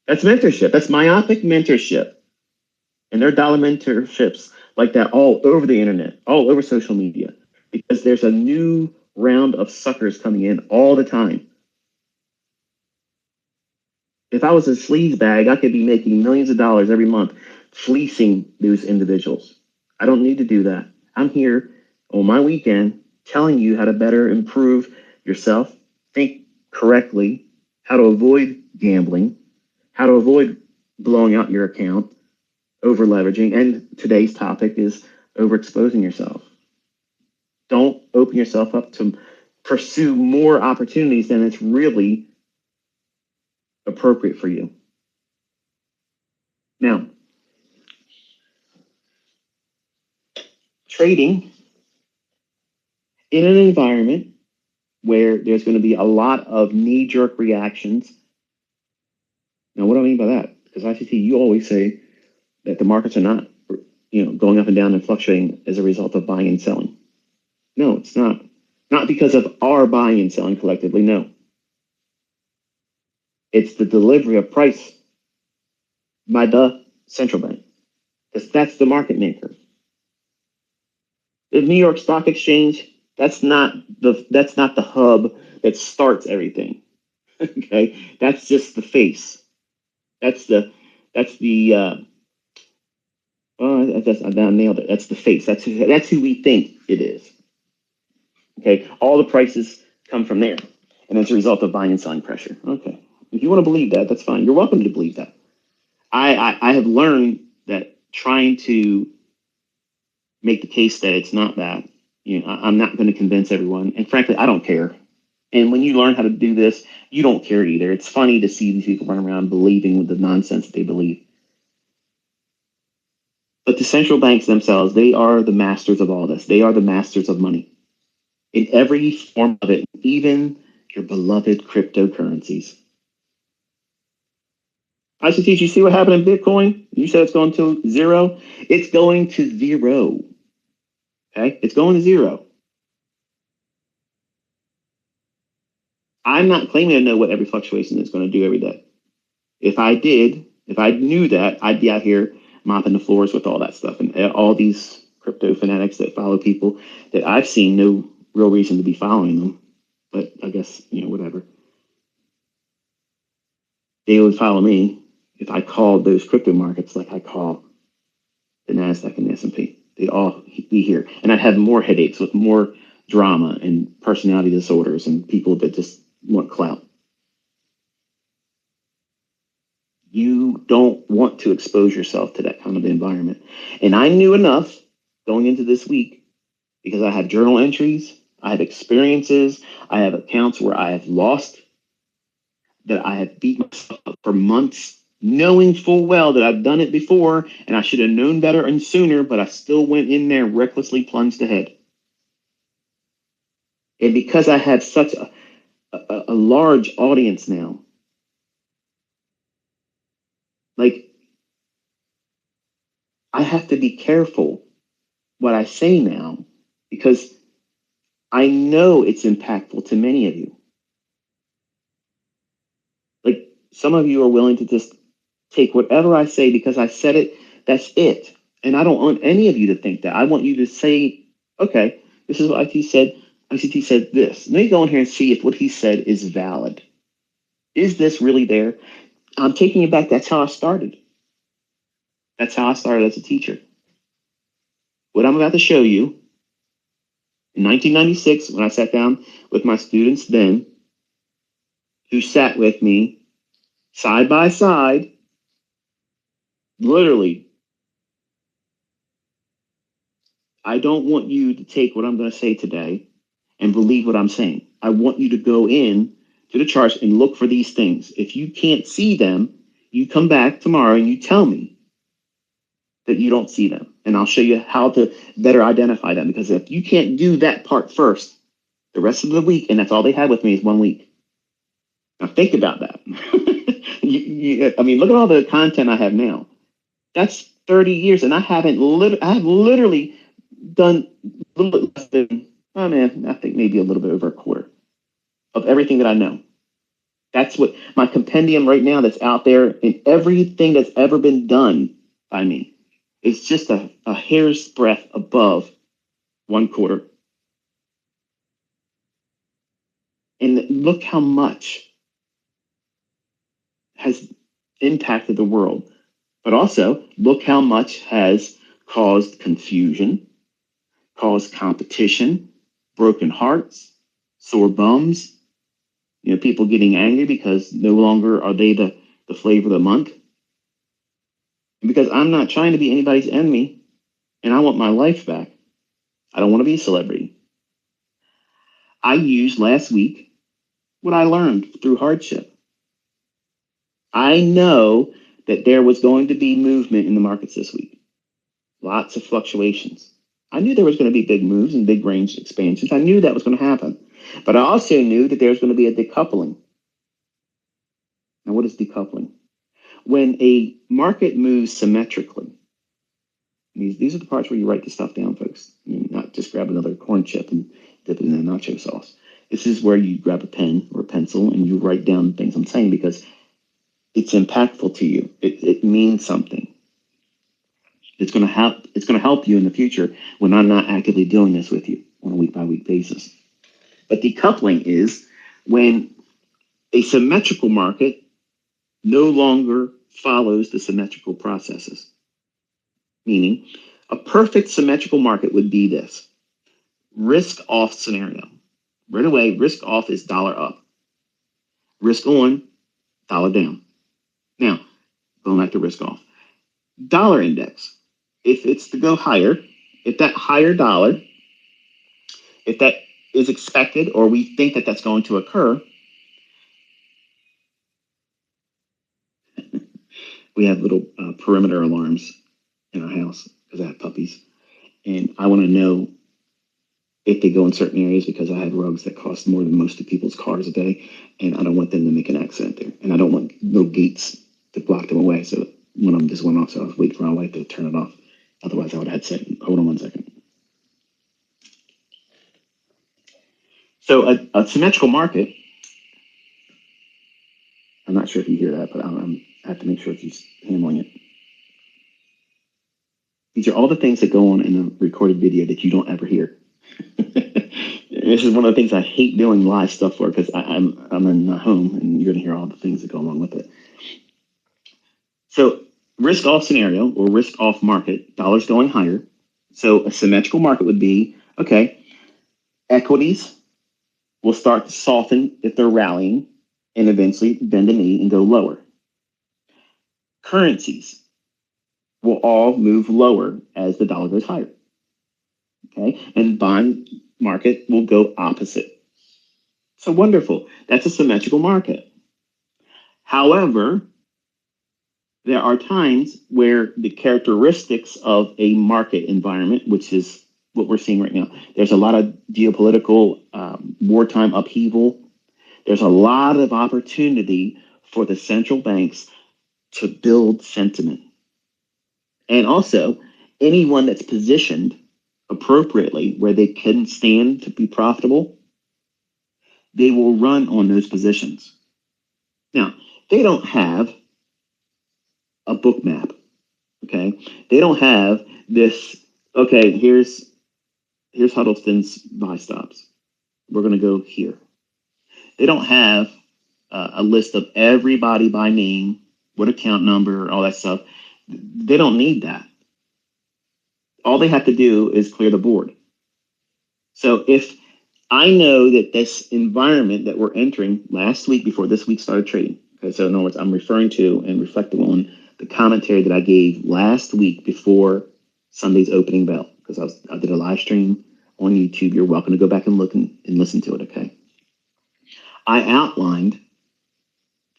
[SPEAKER 1] That's mentorship. That's myopic mentorship. And there are dollar mentorships like that all over the internet, all over social media, because there's a new round of suckers coming in all the time. If I was a sleaze bag, I could be making millions of dollars every month fleecing those individuals. I don't need to do that. I'm here on my weekend telling you how to better improve yourself, think correctly, how to avoid gambling, how to avoid blowing out your account, over leveraging, and today's topic is overexposing yourself. Don't open yourself up to pursue more opportunities than it's really appropriate for you. Now, trading in an environment where there's going to be a lot of knee-jerk reactions. Now, what do I mean by that? Because ICT, you always say that the markets are not, going up and down and fluctuating as a result of buying and selling. No, it's not. Not because of our buying and selling collectively, no. It's the delivery of price by the central bank. Because that's the market maker. The New York Stock Exchange, that's not the hub that starts everything. Okay, that's just the face. I nailed it. That's the face. That's who we think it is. Okay, all the prices come from there, and it's a result of buying and selling pressure. Okay, if you want to believe that, that's fine. You're welcome to believe that. I have learned that trying to make the case that it's not that, I'm not going to convince everyone, and frankly, I don't care. And when you learn how to do this, you don't care either. It's funny to see these people run around believing with the nonsense that they believe. But the central banks themselves, they are the masters of all this. They are the masters of money in every form of it, even your beloved cryptocurrencies. ICT, you see what happened in Bitcoin? You said it's going to zero. It's going to zero. Okay, it's going to zero. I'm not claiming to know what every fluctuation is going to do every day. If I knew that, I'd be out here mopping the floors with all that stuff. And all these crypto fanatics that follow people that I've seen no real reason to be following them. But I guess, whatever. They would follow me if I called those crypto markets like I call the NASDAQ and the S&P. They'd all be here. And I'd have more headaches with more drama and personality disorders and people that just want clout. You don't want to expose yourself to that kind of environment. And I knew enough going into this week because I have journal entries, I have experiences, I have accounts where I have lost, that I have beat myself up for months, knowing full well that I've done it before and I should have known better and sooner, but I still went in there and recklessly plunged ahead. And because I have such a large audience now, like, I have to be careful what I say now because I know it's impactful to many of you. Like, some of you are willing to just take whatever I say because I said it, that's it. And I don't want any of you to think that. I want you to say, okay, this is what ICT said this. Let me go in here and see if what he said is valid. Is this really there? I'm taking it back. That's how I started. That's how I started as a teacher. What I'm about to show you, in 1996, when I sat down with my students then, who sat with me side by side, literally, I don't want you to take what I'm going to say today and believe what I'm saying. I want you to go in to the charts and look for these things. If you can't see them, you come back tomorrow and you tell me that you don't see them. And I'll show you how to better identify them. Because if you can't do that part first, the rest of the week, and that's all they had with me is 1 week. Now think about that. I mean, look at all the content I have now. That's 30 years, and I have literally done a little bit less than, I think maybe a little bit over a quarter of everything that I know. That's what my compendium right now that's out there, and everything that's ever been done by me is just a hair's breadth above 1/4. And look how much has impacted the world. But also, look how much has caused confusion, caused competition, broken hearts, sore bums, people getting angry because no longer are they the flavor of the month. And because I'm not trying to be anybody's enemy, and I want my life back. I don't want to be a celebrity. I used last week what I learned through hardship. I know that there was going to be movement in the markets this week. Lots of fluctuations. I knew there was going to be big moves and big range expansions. I knew that was going to happen. But I also knew that there was going to be a decoupling. Now, what is decoupling? When a market moves symmetrically, these are the parts where you write the stuff down, folks. Not just grab another corn chip and dip it in a nacho sauce. This is where you grab a pen or a pencil and you write down things I'm saying because it's impactful to you. It means something. It's going to help. It's going to help you in the future when I'm not actively doing this with you on a week by week basis. But decoupling is when a symmetrical market no longer follows the symmetrical processes. Meaning, a perfect symmetrical market would be this risk off scenario. Right away, risk off is dollar up. Risk on, dollar down. Now, going back to risk off. Dollar index. If it's to go higher, if that higher dollar, if that is expected or we think that that's going to occur, we have little perimeter alarms in our house because I have puppies. And I want to know if they go in certain areas because I have rugs that cost more than most of people's cars a day. And I don't want them to make an accident there. And I don't want little gates to block them away. So one of them just went off. So I was waiting for my wife to turn it off. Otherwise, I would have said, hold on 1 second. So a symmetrical market, I'm not sure if you hear that, but I have to make sure she's handling it. These are all the things that go on in a recorded video that you don't ever hear. This is one of the things I hate doing live stuff for because I'm in my home and you're going to hear all the things that go along with it. So risk off scenario or risk off market, dollars going higher. So a symmetrical market would be, okay, equities will start to soften if they're rallying and eventually bend the knee and go lower. Currencies will all move lower as the dollar goes higher. Okay, and bond market will go opposite. So wonderful. That's a symmetrical market. However, there are times where the characteristics of a market environment, which is what we're seeing right now, there's a lot of geopolitical wartime upheaval. There's a lot of opportunity for the central banks to build sentiment. And also, anyone that's positioned appropriately where they can stand to be profitable, they will run on those positions. Now, they don't have a book map, okay? They don't have this, okay, here's Huddleston's buy stops. We're going to go here. They don't have a list of everybody by name, what account number, all that stuff. They don't need that. All they have to do is clear the board. So if I know that this environment that we're entering last week before this week started trading, okay, so in other words, I'm referring to and reflecting on the commentary that I gave last week before Sunday's opening bell, because I did a live stream on YouTube. You're welcome to go back and look and listen to it, okay? I outlined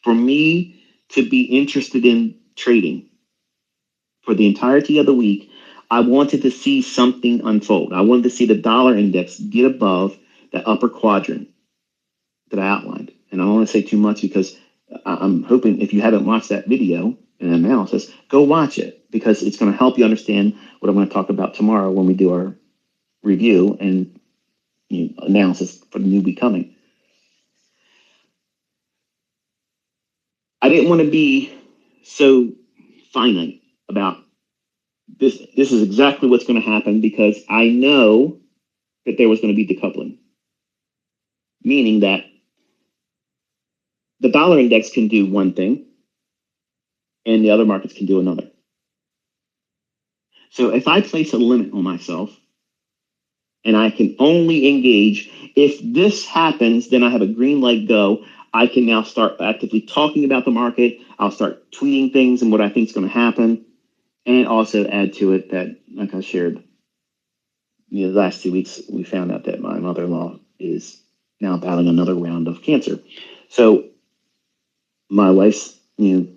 [SPEAKER 1] for me to be interested in trading for the entirety of the week, I wanted to see something unfold. I wanted to see the dollar index get above the upper quadrant that I outlined. And I don't want to say too much because I'm hoping if you haven't watched that video and analysis, go watch it because it's going to help you understand what I'm going to talk about tomorrow when we do our review and analysis for the new week coming. I didn't want to be so finite about this. This is exactly what's going to happen because I know that there was going to be decoupling, meaning that the dollar index can do one thing and the other markets can do another. So if I place a limit on myself and I can only engage, if this happens, then I have a green light go. I can now start actively talking about the market. I'll start tweeting things and what I think is going to happen. And also add to it that, like I shared, the last 2 weeks, we found out that my mother-in-law is now battling another round of cancer. So my wife's you know,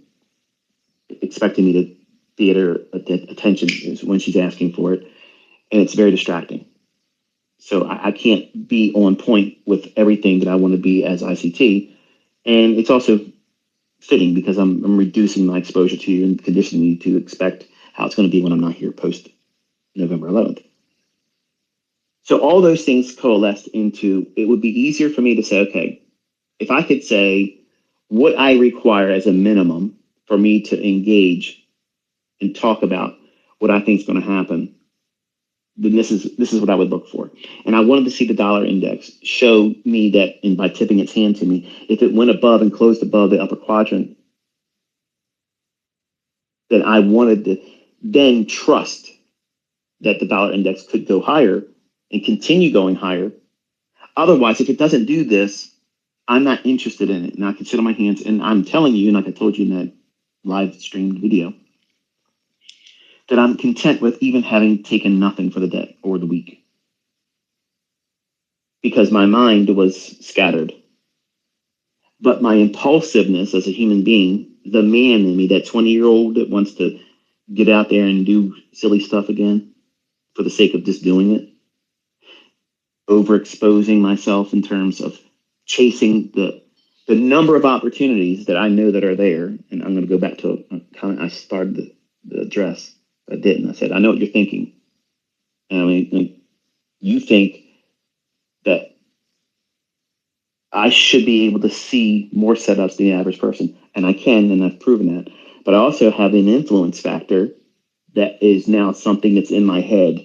[SPEAKER 1] expecting me to be at her attention when she's asking for it, and it's very distracting. So I can't be on point with everything that I want to be as ICT, and it's also fitting because I'm reducing my exposure to you and conditioning you to expect how it's going to be when I'm not here post November 11th. So all those things coalesced into, it would be easier for me to say, okay, if I could say what I require as a minimum for me to engage and talk about what I think is going to happen, then this is what I would look for. And I wanted to see the dollar index show me that, and by tipping its hand to me, if it went above and closed above the upper quadrant, then I wanted to then trust that the dollar index could go higher and continue going higher. Otherwise, if it doesn't do this, I'm not interested in it. And I can sit on my hands, and I'm telling you, like I told you in that live streamed video, that I'm content with even having taken nothing for the day or the week, because my mind was scattered. But my impulsiveness as a human being, the man in me, that 20-year-old that wants to get out there and do silly stuff again for the sake of just doing it, overexposing myself in terms of chasing the number of opportunities that I know that are there. And I'm going to go back to a comment I started the address. I didn't. I said, I know what you're thinking. And I mean, like, you think that I should be able to see more setups than the average person. And I can, and I've proven that. But I also have an influence factor that is now something that's in my head.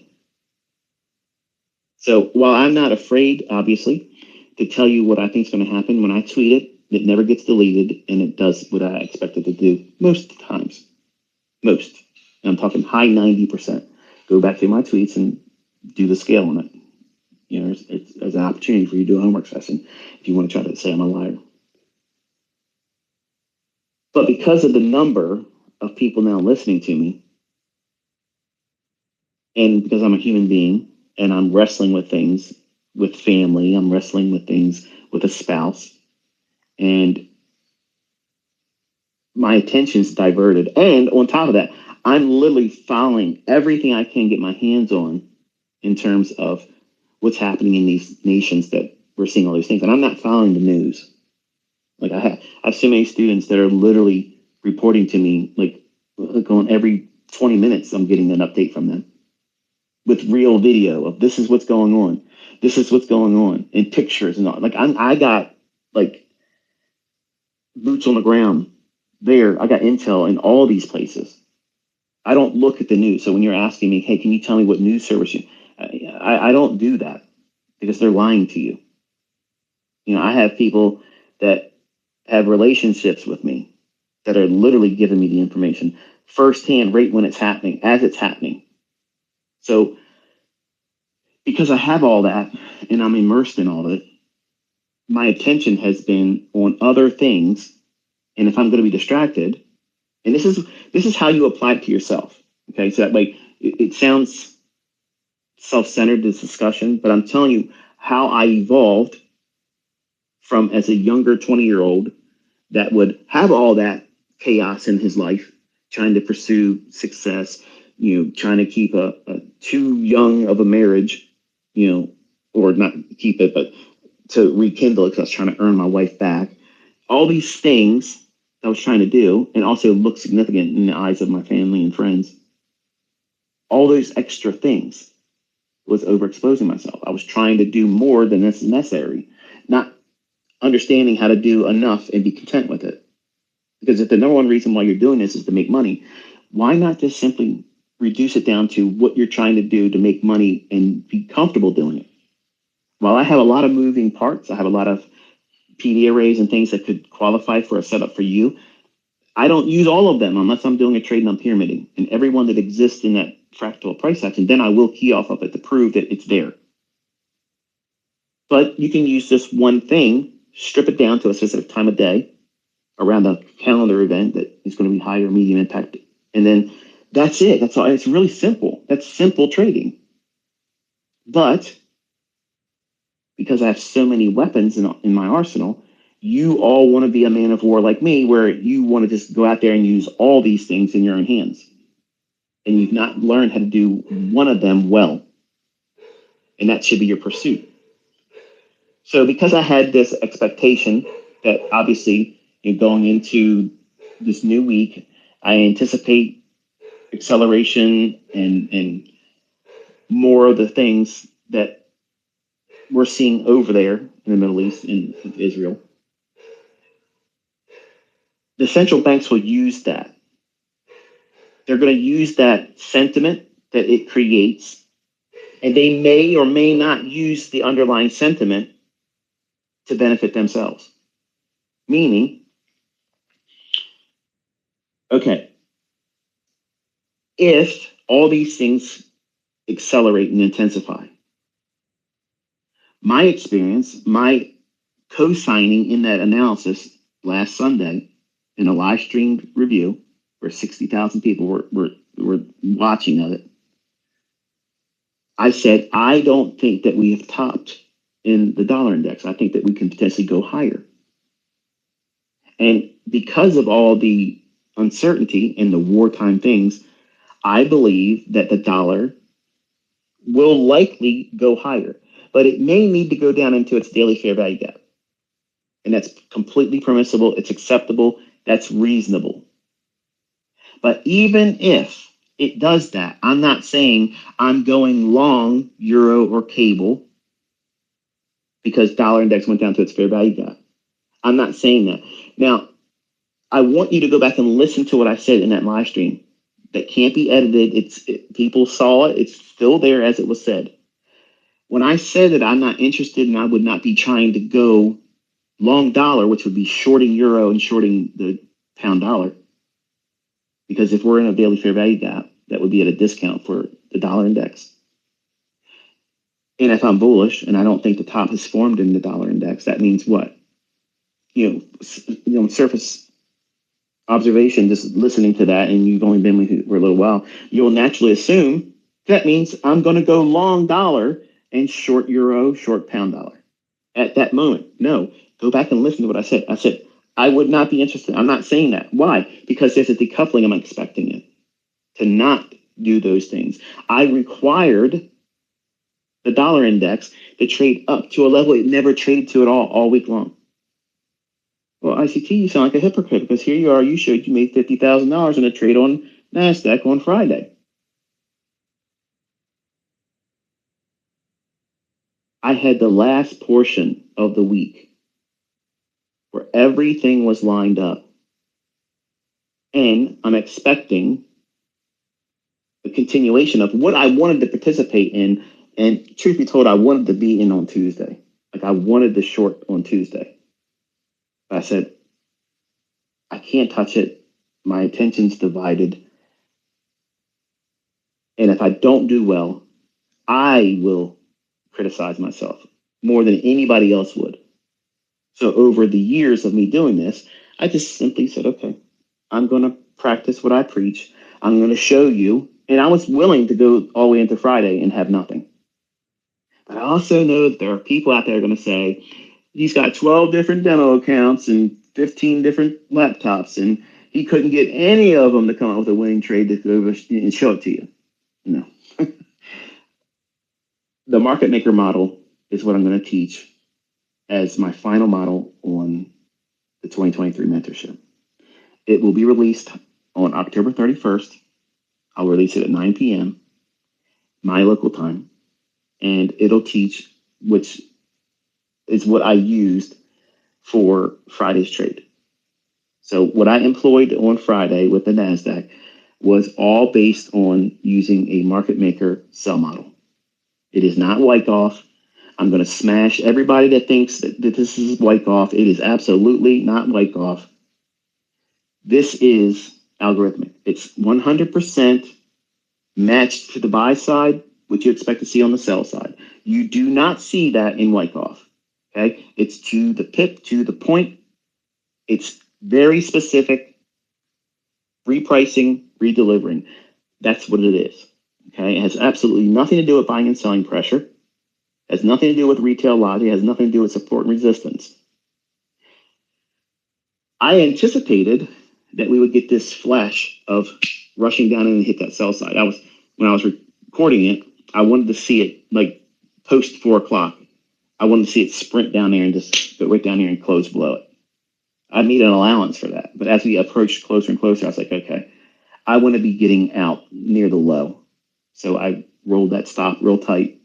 [SPEAKER 1] So while I'm not afraid, obviously, to tell you what I think is going to happen, when I tweet it, it never gets deleted, and it does what I expect it to do most times. Most. And I'm talking high 90%. Go back through my tweets and do the scale on it. You know, it's an opportunity for you to do a homework session if you want to try to say I'm a liar. But because of the number of people now listening to me, and because I'm a human being and I'm wrestling with things with family, I'm wrestling with things with a spouse, and my attention's diverted. And on top of that, I'm literally following everything I can get my hands on in terms of what's happening in these nations that we're seeing all these things. And I'm not following the news. Like I have so many students that are literally reporting to me, like on every 20 minutes, I'm getting an update from them with real video of this is what's going on. This is what's going on, and pictures and all. Like I got like boots on the ground there. I got intel in all these places. I don't look at the news. So when you're asking me, hey, can you tell me what news service you, I don't do that because they're lying to you. You know, I have people that have relationships with me that are literally giving me the information firsthand right when it's happening, as it's happening. So because I have all that and I'm immersed in all of it, my attention has been on other things. And if I'm going to be distracted, and this is how you apply it to yourself. Okay, so that way it sounds self-centered, this discussion, but I'm telling you how I evolved from as a younger 20-year-old that would have all that chaos in his life, trying to pursue success, you know, trying to keep a too young of a marriage, you know, or not keep it, but to rekindle it because I was trying to earn my wife back. All these things I was trying to do, and also look significant in the eyes of my family and friends. All those extra things was overexposing myself. I was trying to do more than is necessary, not understanding how to do enough and be content with it. Because if the number one reason why you're doing this is to make money, why not just simply reduce it down to what you're trying to do to make money and be comfortable doing it? While I have a lot of moving parts, I have a lot of PD arrays and things that could qualify for a setup for you. I don't use all of them unless I'm doing a trade and I'm pyramiding. And everyone that exists in that fractal price action, then I will key off of it to prove that it's there. But you can use this one thing, strip it down to a specific time of day around a calendar event that is going to be high or medium impact. And then that's it. That's all. It's really simple. That's simple trading. But because I have so many weapons in my arsenal, You all want to be a man of war like me, where you want to just go out there and use all these things in your own hands. And you've not learned how to do one of them well. And that should be your pursuit. So because I had this expectation that obviously going into this new week, I anticipate acceleration and more of the things that we're seeing over there in the Middle East, in Israel. The central banks will use that. They're going to use that sentiment that it creates, and they may or may not use the underlying sentiment to benefit themselves. Meaning, okay, if all these things accelerate and intensify, my experience, my co-signing in that analysis last Sunday in a live streamed review where 60,000 people were watching of it, I said, I don't think that we have topped in the dollar index. I think that we can potentially go higher. And because of all the uncertainty and the wartime things, I believe that the dollar will likely go higher, but it may need to go down into its daily fair value gap. And that's completely permissible. It's acceptable. That's reasonable. But even if it does that, I'm not saying I'm going long euro or cable because dollar index went down to its fair value gap. I'm not saying that. Now, I want you to go back and listen to what I said in that live stream. That can't be edited. People saw it. It's still there as it was said. When I said that I'm not interested and I would not be trying to go long dollar, which would be shorting euro and shorting the pound dollar, because if we're in a daily fair value gap, that would be at a discount for the dollar index. And if I'm bullish and I don't think the top has formed in the dollar index, that means what? Surface observation, just listening to that, and you've only been with it for a little while, you'll naturally assume that means I'm going to go long dollar and short euro, short pound dollar. At that moment, no. Go back and listen to what I said. I said, I would not be interested. I'm not saying that. Why? Because there's a decoupling. I'm expecting it to not do those things. I required the dollar index to trade up to a level it never traded to at all week long. Well, ICT, you sound like a hypocrite because here you are. You showed you made $50,000 in a trade on NASDAQ on Friday. I had the last portion of the week where everything was lined up. And I'm expecting a continuation of what I wanted to participate in. And truth be told, I wanted to be in on Tuesday. Like I wanted the short on Tuesday. But I said, I can't touch it. My attention's divided. And if I don't do well, I will criticize myself more than anybody else would. So over the years of me doing this, I just simply said, okay, I'm going to practice what I preach. I'm going to show you. And I was willing to go all the way into Friday and have nothing. But I also know that there are people out there going to say, he's got 12 different demo accounts and 15 different laptops, and he couldn't get any of them to come up with a winning trade to go and show it to you. No. The market maker model is what I'm going to teach as my final model on the 2023 mentorship. It will be released on October 31st. I'll release it at 9 p.m. my local time, and it'll teach, which is what I used for Friday's trade. So what I employed on Friday with the NASDAQ was all based on using a market maker sell model. It is not Wyckoff. I'm going to smash everybody that thinks that this is Wyckoff. It is absolutely not Wyckoff. This is algorithmic. It's 100% matched to the buy side, which you expect to see on the sell side. You do not see that in Wyckoff. Okay, it's to the pip, to the point. It's very specific. Repricing, redelivering. That's what it is. Okay, it has absolutely nothing to do with buying and selling pressure. It has nothing to do with retail logic. It has nothing to do with support and resistance. I anticipated that we would get this flash of rushing down in and hit that sell side. When I was recording it, I wanted to see it like post 4 o'clock. I wanted to see it sprint down there and just go right down there and close below it. I made an allowance for that. But as we approached closer and closer, I was like, okay, I want to be getting out near the low. So I rolled that stop real tight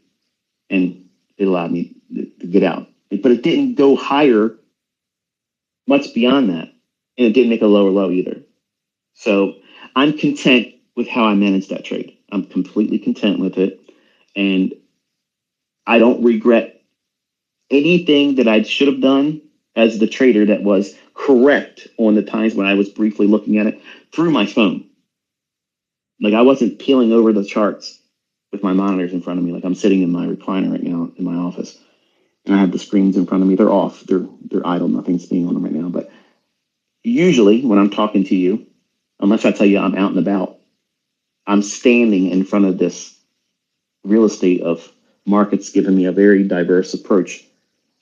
[SPEAKER 1] and it allowed me to get out. But it didn't go higher much beyond that. And it didn't make a lower low either. So I'm content with how I managed that trade. I'm completely content with it. And I don't regret anything that I should have done as the trader that was correct on the times when I was briefly looking at it through my phone. Like I wasn't peeling over the charts with my monitors in front of me. Like I'm sitting in my recliner right now in my office and I have the screens in front of me. They're off. They're idle. Nothing's being on them right now. But usually when I'm talking to you, unless I tell you I'm out and about, I'm standing in front of this real estate of markets giving me a very diverse approach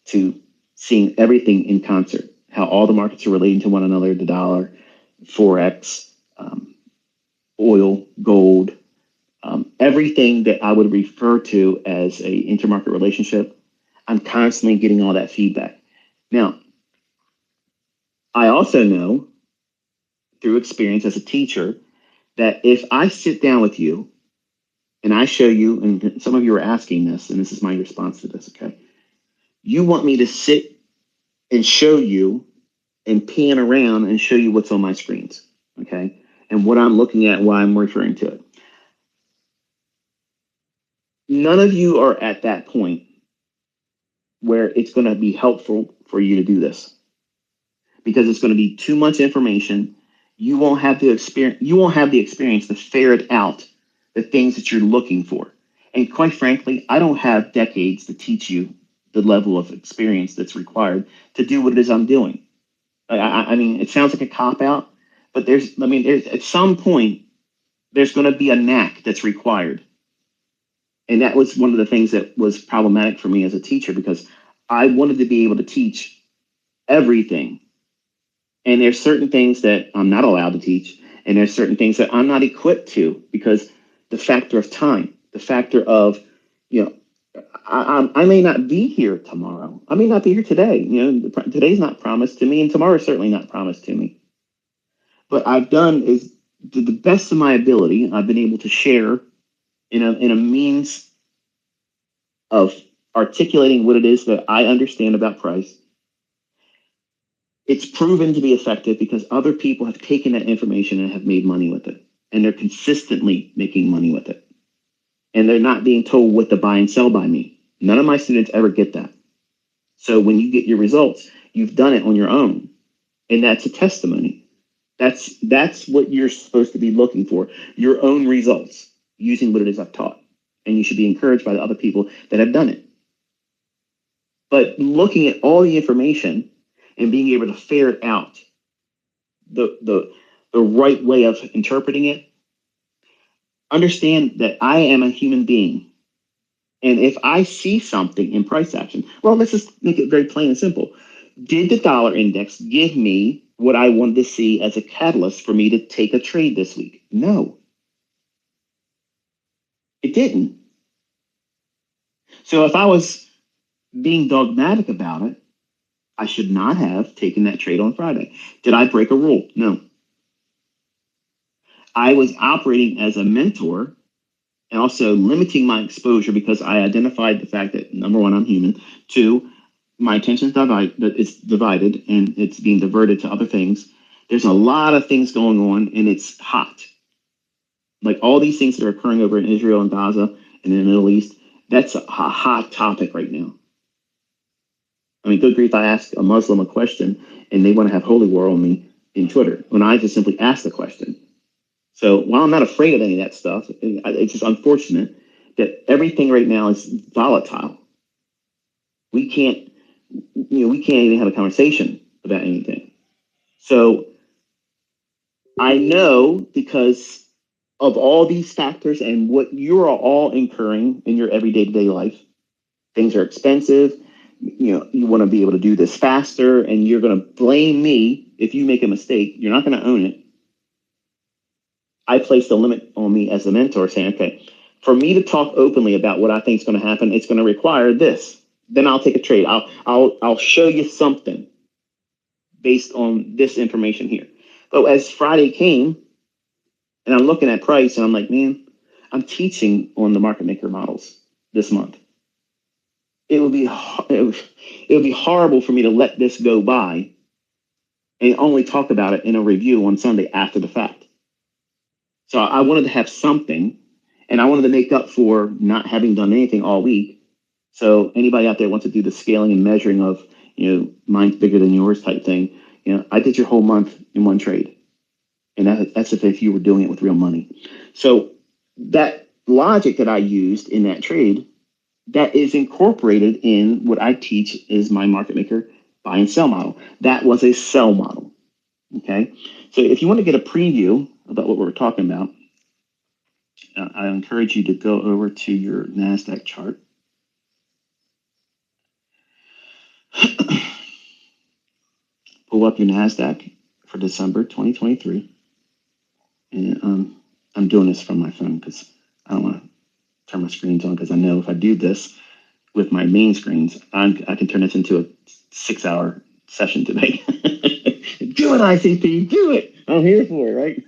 [SPEAKER 1] to seeing everything in concert, how all the markets are relating to one another, the dollar, Forex, oil, gold, everything that I would refer to as a intermarket relationship. I'm constantly getting all that feedback. Now, I also know through experience as a teacher that if I sit down with you and I show you, and some of you are asking this, and this is my response to this, okay? You want me to sit and show you and pan around and show you what's on my screens, okay? And what I'm looking at, why I'm referring to it. None of you are at that point where it's going to be helpful for you to do this because it's going to be too much information. You won't have the experience. You won't have the experience to ferret out the things that you're looking for. And quite frankly, I don't have decades to teach you the level of experience that's required to do what it is I'm doing. I mean, it sounds like a cop out, but there's at some point, there's going to be a knack that's required. And that was one of the things that was problematic for me as a teacher because I wanted to be able to teach everything. And there's certain things that I'm not allowed to teach. And there's certain things that I'm not equipped to because the factor of time, the factor of, I may not be here tomorrow. I may not be here today. Today's not promised to me and tomorrow's certainly not promised to me. What I've done is to the best of my ability, I've been able to share in a means of articulating what it is that I understand about price. It's proven to be effective because other people have taken that information and have made money with it. And they're consistently making money with it. And they're not being told what to buy and sell by me. None of my students ever get that. So when you get your results, you've done it on your own. And that's a testimony. That's what you're supposed to be looking for, your own results, using what it is I've taught. And you should be encouraged by the other people that have done it. But looking at all the information and being able to ferret out the right way of interpreting it, understand that I am a human being. And if I see something in price action, well, let's just make it very plain and simple. Did the dollar index give me what I wanted to see as a catalyst for me to take a trade this week? No, it didn't. So if I was being dogmatic about it, I should not have taken that trade on Friday. Did I break a rule? No. I was operating as a mentor and also limiting my exposure because I identified the fact that, number one, I'm human. Two, my attention is divided and it's being diverted to other things. There's a lot of things going on and it's hot. Like all these things that are occurring over in Israel and Gaza and in the Middle East, that's a hot topic right now. I mean, good grief, I ask a Muslim a question and they want to have holy war on me in Twitter when I just simply ask the question. So while I'm not afraid of any of that stuff, it's just unfortunate that everything right now is volatile. We can't even have a conversation about anything. So I know because of all these factors and what you are all incurring in your everyday life, things are expensive. You want to be able to do this faster and you're going to blame me if you make a mistake, you're not going to own it. I placed a limit on me as a mentor saying, okay, for me to talk openly about what I think is going to happen, it's going to require this. Then I'll take a trade. I'll show you something based on this information here. But as Friday came and I'm looking at price and I'm like, man, I'm teaching on the market maker models this month. It would be horrible for me to let this go by and only talk about it in a review on Sunday after the fact. So I wanted to have something, and I wanted to make up for not having done anything all week. So anybody out there wants to do the scaling and measuring of, mine's bigger than yours type thing, I did your whole month in one trade. And that's if you were doing it with real money. So that logic that I used in that trade, that is incorporated in what I teach is my market maker buy and sell model. That was a sell model. Okay. So if you want to get a preview about what we're talking about, I encourage you to go over to your NASDAQ chart. Pull up your NASDAQ for December 2023. And I'm doing this from my phone because I don't want to turn my screens on, because I know if I do this with my main screens, I can turn this into a 6-hour session today. Do it, ICT, do it. I'm here for it, right?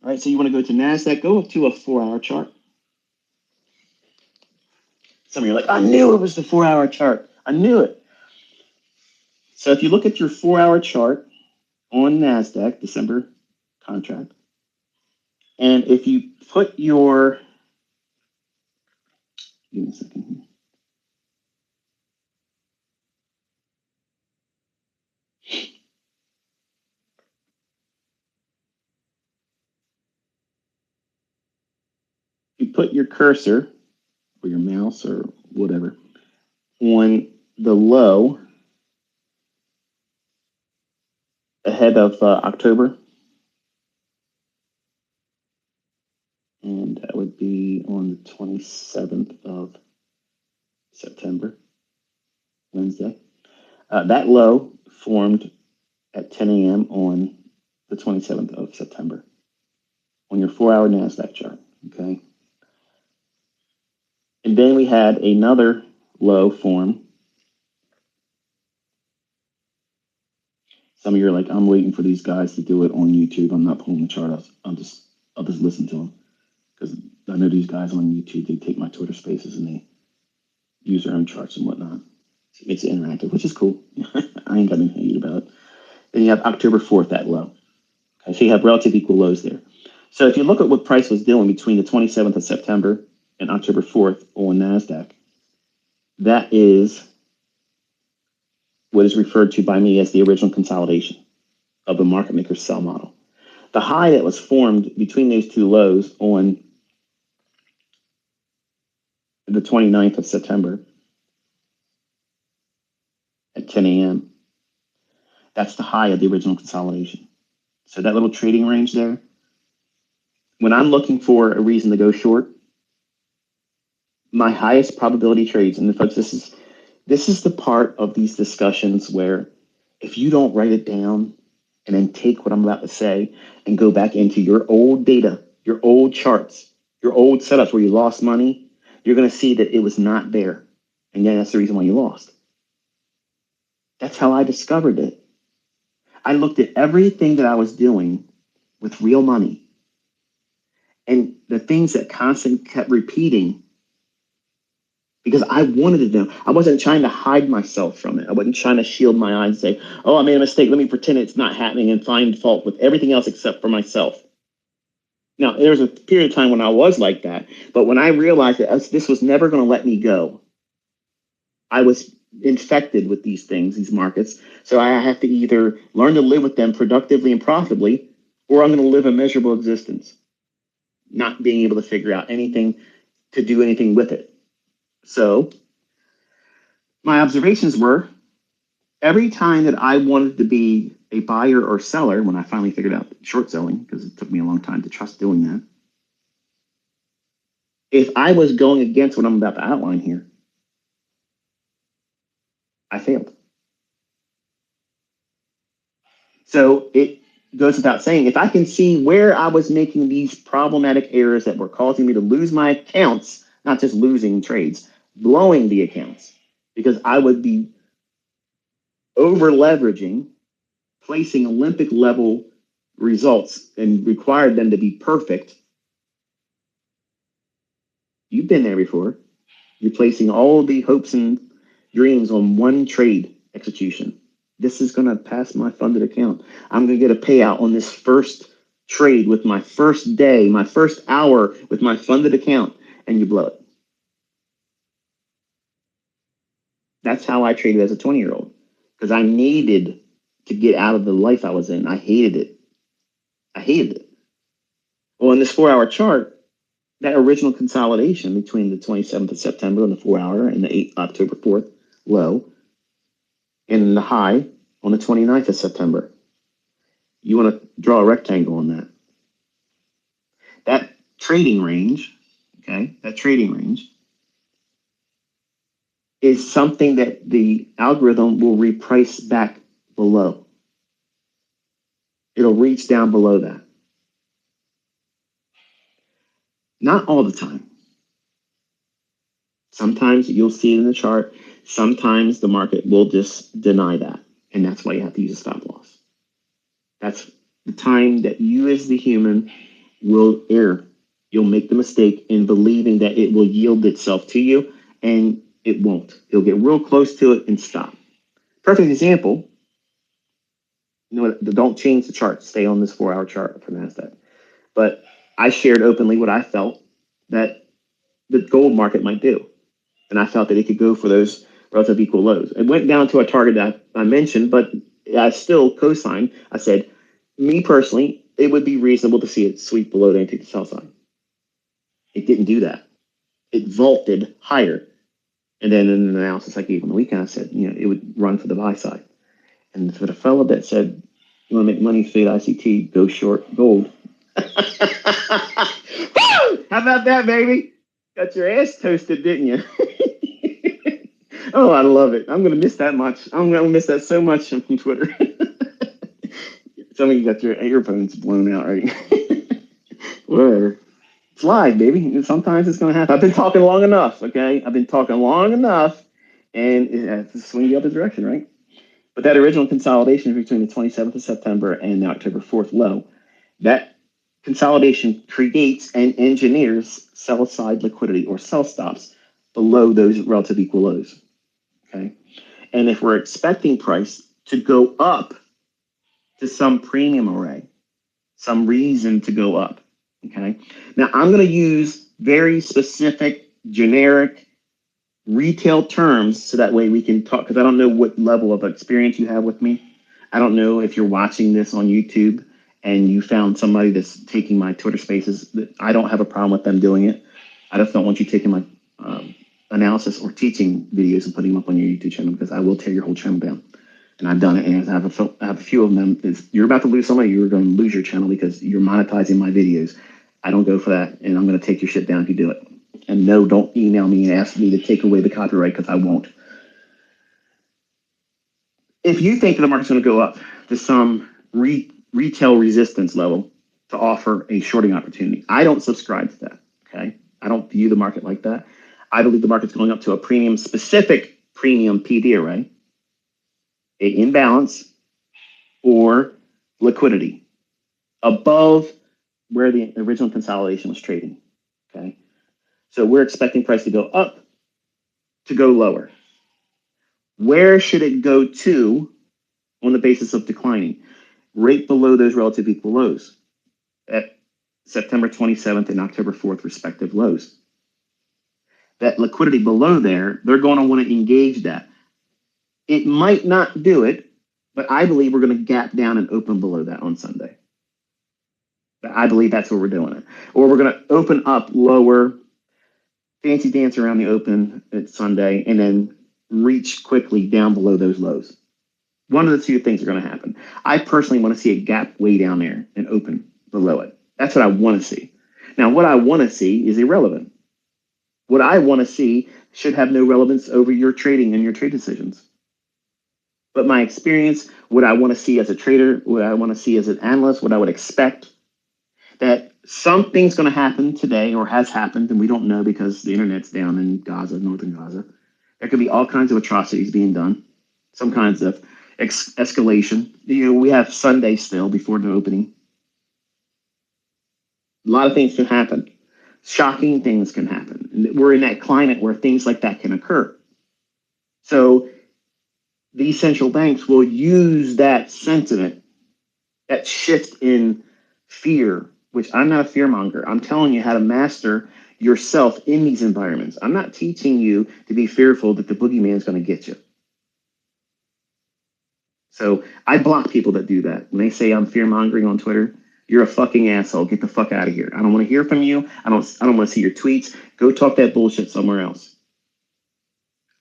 [SPEAKER 1] All right, so you want to go to NASDAQ, go up to a 4-hour chart. Some of you are like, I knew it was the 4-hour chart. I knew it. So if you look at your 4-hour chart on NASDAQ, December contract, and if you put your, give me a second here. You put your cursor or your mouse or whatever on the low ahead of October, and that would be on the 27th of September, Wednesday. That low formed at 10 a.m. on the 27th of September on your 4-hour NASDAQ chart, okay? And then we had another low form. Some of you are like, I'm waiting for these guys to do it on YouTube. I'm not pulling the chart up. I'll just listen to them, because I know these guys on YouTube, they take my Twitter spaces and they use their own charts and whatnot. So it makes it interactive, which is cool. I ain't got anything to hate about it. Then you have October 4th, that low. Okay, so you have relative equal lows there. So if you look at what price was doing between the 27th of September and October 4th on NASDAQ, that is what is referred to by me as the original consolidation of the market maker sell model. The high that was formed between those two lows on the 29th of September at 10 a.m., that's the high of the original consolidation. So that little trading range there, when I'm looking for a reason to go short, my highest probability trades, and folks, this is the part of these discussions where if you don't write it down and then take what I'm about to say and go back into your old data, your old charts, your old setups where you lost money, you're going to see that it was not there. And then that's the reason why you lost. That's how I discovered it. I looked at everything that I was doing with real money, and the things that constantly kept repeating, because I wanted to know. I wasn't trying to hide myself from it. I wasn't trying to shield my eyes and say, oh, I made a mistake. Let me pretend it's not happening and find fault with everything else except for myself. Now, there was a period of time when I was like that, but when I realized that this was never going to let me go, I was infected with these things, these markets. So I have to either learn to live with them productively and profitably, or I'm going to live a miserable existence, not being able to figure out anything to do anything with it. So my observations were, every time that I wanted to be a buyer or seller, when I finally figured out short selling, because it took me a long time to trust doing that, if I was going against what I'm about to outline here, I failed. So it goes without saying, if I can see where I was making these problematic errors that were causing me to lose my accounts, not just losing trades, blowing the accounts, because I would be over leveraging, placing Olympic level results and required them to be perfect. You've been there before. You're placing all the hopes and dreams on one trade execution. This is going to pass my funded account. I'm going to get a payout on this first trade with my first day, my first hour with my funded account, and you blow it. That's how I traded as a 20-year-old because I needed to get out of the life I was in. I hated it. I hated it. Well, in this 4-hour chart, that original consolidation between the 27th of September and the 4-hour and the October 4th low and the high on the 29th of September. You want to draw a rectangle on that. That trading range, okay, that trading range is something that the algorithm will reprice back below. It'll reach down below that. Not all the time. Sometimes you'll see it in the chart. Sometimes the market will just deny that. And that's why you have to use a stop loss. That's the time that you as the human will err. You'll make the mistake in believing that it will yield itself to you, and it won't. It'll get real close to it and stop. Perfect example, don't change the chart. Stay on this 4-hour chart for NASDAQ. But I shared openly what I felt that the gold market might do. And I felt that it could go for those relative equal lows. It went down to a target that I mentioned, but I still co-signed. I said, me personally, it would be reasonable to see it sweep below to take the sell side. It didn't do that. It vaulted higher. And then in an analysis I gave on the weekend, I said, it would run for the buy side. And for the fellow that said, you want to make money, fade ICT, go short gold. How about that, baby? Got your ass toasted, didn't you? Oh, I love it. I'm going to miss that much. I'm going to miss that so much from Twitter. Some of you got your earphones blown out, right? Whatever. It's live, baby. Sometimes it's going to happen. I've been talking long enough, okay? I've been talking long enough, and it has to swing the other direction, right? But that original consolidation between the 27th of September and the October 4th low, that consolidation creates and engineers sell-side liquidity or sell stops below those relative equal lows. Okay, and if we're expecting price to go up to some premium array, some reason to go up, okay? Now I'm going to use very specific, generic, retail terms so that way we can talk, because I don't know what level of experience you have with me. I don't know if you're watching this on YouTube and you found somebody that's taking my Twitter spaces. I don't have a problem with them doing it. I just don't want you taking my analysis or teaching videos and putting them up on your YouTube channel, because I will tear your whole channel down. And I've done it, and I have a few of them. You're about to lose somebody, you're going to lose your channel because you're monetizing my videos. I don't go for that, and I'm going to take your shit down if you do it. And no, don't email me and ask me to take away the copyright, because I won't. If you think the market's going to go up to some retail resistance level to offer a shorting opportunity, I don't subscribe to that, okay? I don't view the market like that. I believe the market's going up to a premium, specific premium PD array, a imbalance, or liquidity above where the original consolidation was trading, okay? So we're expecting price to go up, to go lower. Where should it go to on the basis of declining? Right below those relative equal lows at September 27th and October 4th respective lows. That liquidity below there, they're going to want to engage that. It might not do it, but I believe we're going to gap down and open below that on Sunday. But I believe that's where we're doing it. Or we're going to open up lower, fancy dance around the open at Sunday, and then reach quickly down below those lows. One of the two things are going to happen. I personally want to see a gap way down there and open below it. That's what I want to see. Now, what I want to see is irrelevant. What I want to see should have no relevance over your trading and your trade decisions. But my experience, what I want to see as a trader, what I want to see as an analyst, what I would expect, that something's going to happen today or has happened, and we don't know because the internet's down in Gaza, northern Gaza. There could be all kinds of atrocities being done, some kinds of escalation. We have Sunday still before the opening. A lot of things can happen. Shocking things can happen. And we're in that climate where things like that can occur. So these central banks will use that sentiment, that shift in fear, which I'm not a fear monger. I'm telling you how to master yourself in these environments. I'm not teaching you to be fearful that the boogeyman is going to get you. So I block people that do that. When they say I'm fear mongering on Twitter, you're a fucking asshole. Get the fuck out of here. I don't want to hear from you. I don't want to see your tweets. Go talk that bullshit somewhere else.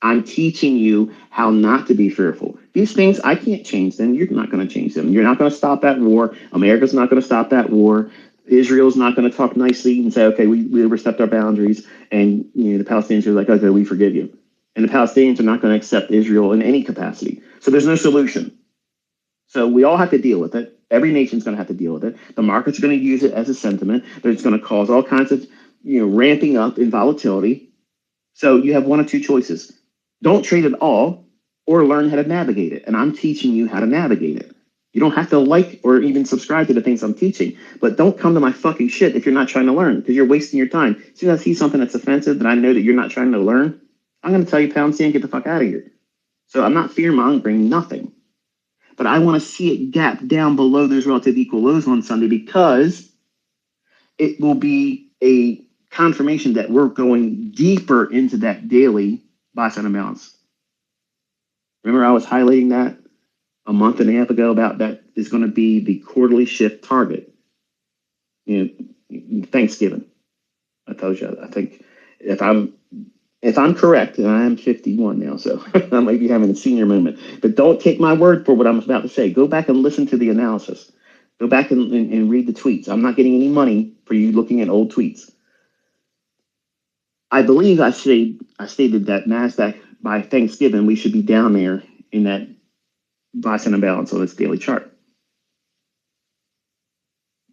[SPEAKER 1] I'm teaching you how not to be fearful. These things, I can't change them. You're not going to change them. You're not going to stop that war. America's not going to stop that war. Israel's not going to talk nicely and say, okay, we overstepped our boundaries. And the Palestinians are like, okay, we forgive you. And the Palestinians are not going to accept Israel in any capacity. So there's no solution. So we all have to deal with it. Every nation's going to have to deal with it. The markets are going to use it as a sentiment. It's going to cause all kinds of ramping up in volatility. So you have one of two choices. Don't trade at all or learn how to navigate it. And I'm teaching you how to navigate it. You don't have to like or even subscribe to the things I'm teaching, but don't come to my fucking shit if you're not trying to learn, because you're wasting your time. As soon as I see something that's offensive that I know that you're not trying to learn, I'm going to tell you pound sand, get the fuck out of here. So I'm not fear mongering, nothing. But I want to see it gap down below those relative equal lows on Sunday, because it will be a confirmation that we're going deeper into that daily buy side imbalance. Remember, I was highlighting that a month and a half ago about that is going to be the quarterly shift target. Thanksgiving. I told you. I think if I'm correct, and I am 51 now, so I might be having a senior moment. But don't take my word for what I'm about to say. Go back and listen to the analysis. Go back and read the tweets. I'm not getting any money for you looking at old tweets. I believe I stated that NASDAQ by Thanksgiving, we should be down there in that buy side imbalance on this daily chart.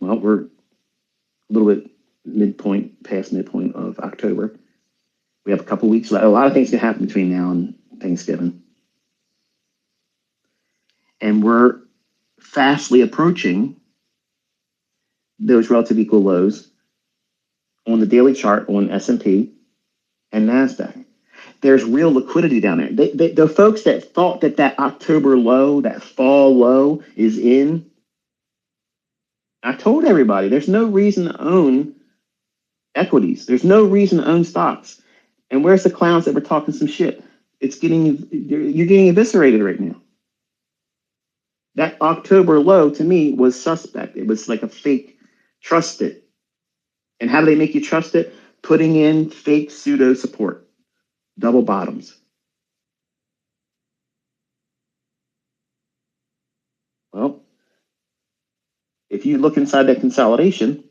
[SPEAKER 1] Well, we're a little bit past midpoint of October. We have a couple weeks left. A lot of things can happen between now and Thanksgiving. And we're fastly approaching those relative equal lows on the daily chart on S&P and NASDAQ. There's real liquidity down there. The folks that thought that October low, that fall low is in, I told everybody there's no reason to own equities. There's no reason to own stocks. And where's the clowns that were talking some shit? You're getting eviscerated right now. That October low to me was suspect. It was like a fake trust it. And how do they make you trust it? Putting in fake pseudo support, double bottoms. Well, if you look inside that consolidation,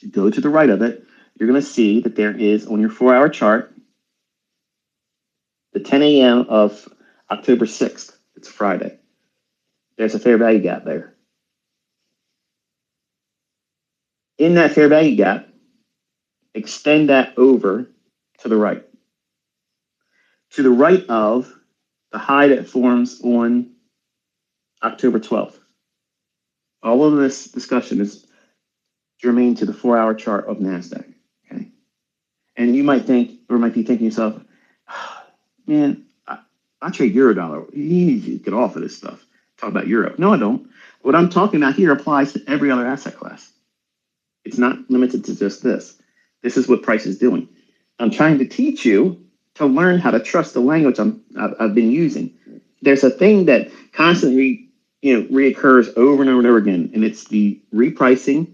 [SPEAKER 1] go to the right of it, you're going to see that there is on your 4-hour chart, the 10 a.m. of October 6th. It's Friday. There's a fair value gap there. In that fair value gap, extend that over to the right. To the right of the high that forms on October 12th. All of this discussion is germane to the 4-hour chart of NASDAQ. Okay. And you might think, or might be thinking to yourself, man, I trade Eurodollar. You need to get off of this stuff. Talk about Euro. No, I don't. What I'm talking about here applies to every other asset class. It's not limited to just this. This is what price is doing. I'm trying to teach you to learn how to trust the language I've been using. There's a thing that constantly reoccurs over and over and over again, and it's the repricing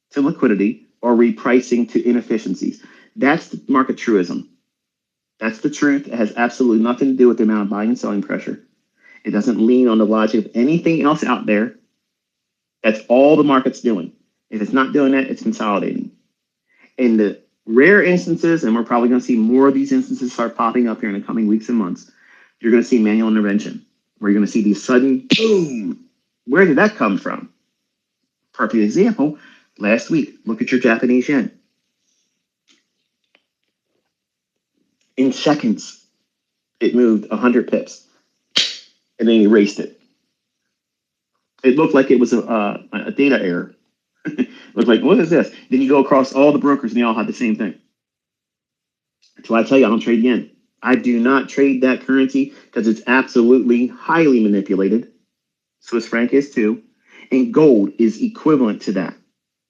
[SPEAKER 1] to liquidity or repricing to inefficiencies. That's the market truism. That's the truth. It has absolutely nothing to do with the amount of buying and selling pressure. It doesn't lean on the logic of anything else out there. That's all the market's doing. If it's not doing that, it's consolidating. In the rare instances, and we're probably going to see more of these instances start popping up here in the coming weeks and months, you're going to see manual intervention. where you're going to see these sudden boom. Where did that come from? Perfect example. Last week, look at your Japanese yen. In seconds, it moved 100 pips and then erased it. It looked like it was a data error. It looked like, what is this? Then you go across all the brokers and they all had the same thing. So I tell you, I don't trade yen. I do not trade that currency because it's absolutely highly manipulated. Swiss franc is too. And gold is equivalent to that.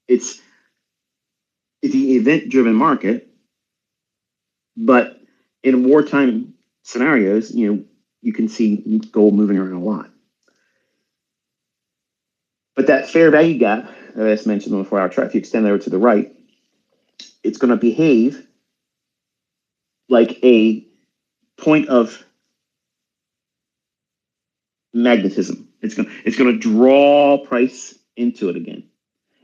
[SPEAKER 1] It's the event-driven market, but in wartime scenarios, you can see gold moving around a lot. But that fair value gap that I just mentioned on the 4-hour chart, if you extend that over to the right, it's going to behave like a point of magnetism. It's going to draw price into it again.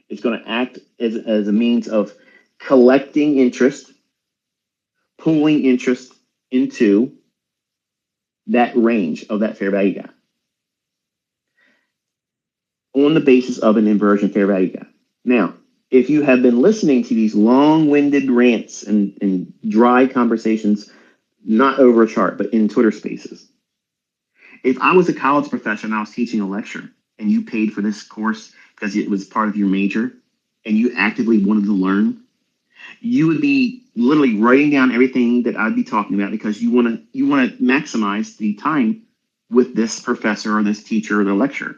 [SPEAKER 1] It's going to act as a means of collecting interest, pulling interest into that range of that fair value gap on the basis of an inversion fair value gap. Now, if you have been listening to these long-winded rants and dry conversations, not over a chart, but in Twitter spaces, if I was a college professor and I was teaching a lecture and you paid for this course because it was part of your major and you actively wanted to learn, you would be literally writing down everything that I'd be talking about because you want to maximize the time with this professor or this teacher or the lecturer.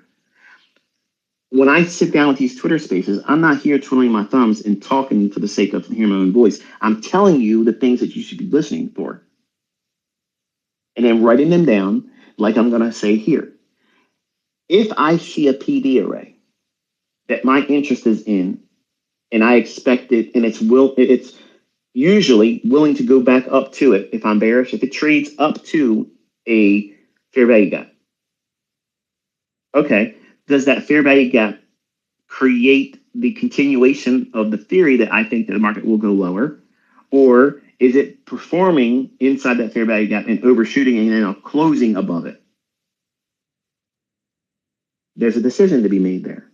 [SPEAKER 1] When I sit down with these Twitter spaces, I'm not here twiddling my thumbs and talking for the sake of hearing my own voice. I'm telling you the things that you should be listening for and then writing them down like I'm going to say here. If I see a PD array that my interest is in and I expect it and it's usually willing to go back up to it if I'm bearish, if it trades up to a fair value gap. Okay, does that fair value gap create the continuation of the theory that I think that the market will go lower? Or is it performing inside that fair value gap and overshooting and then closing above it? There's a decision to be made there.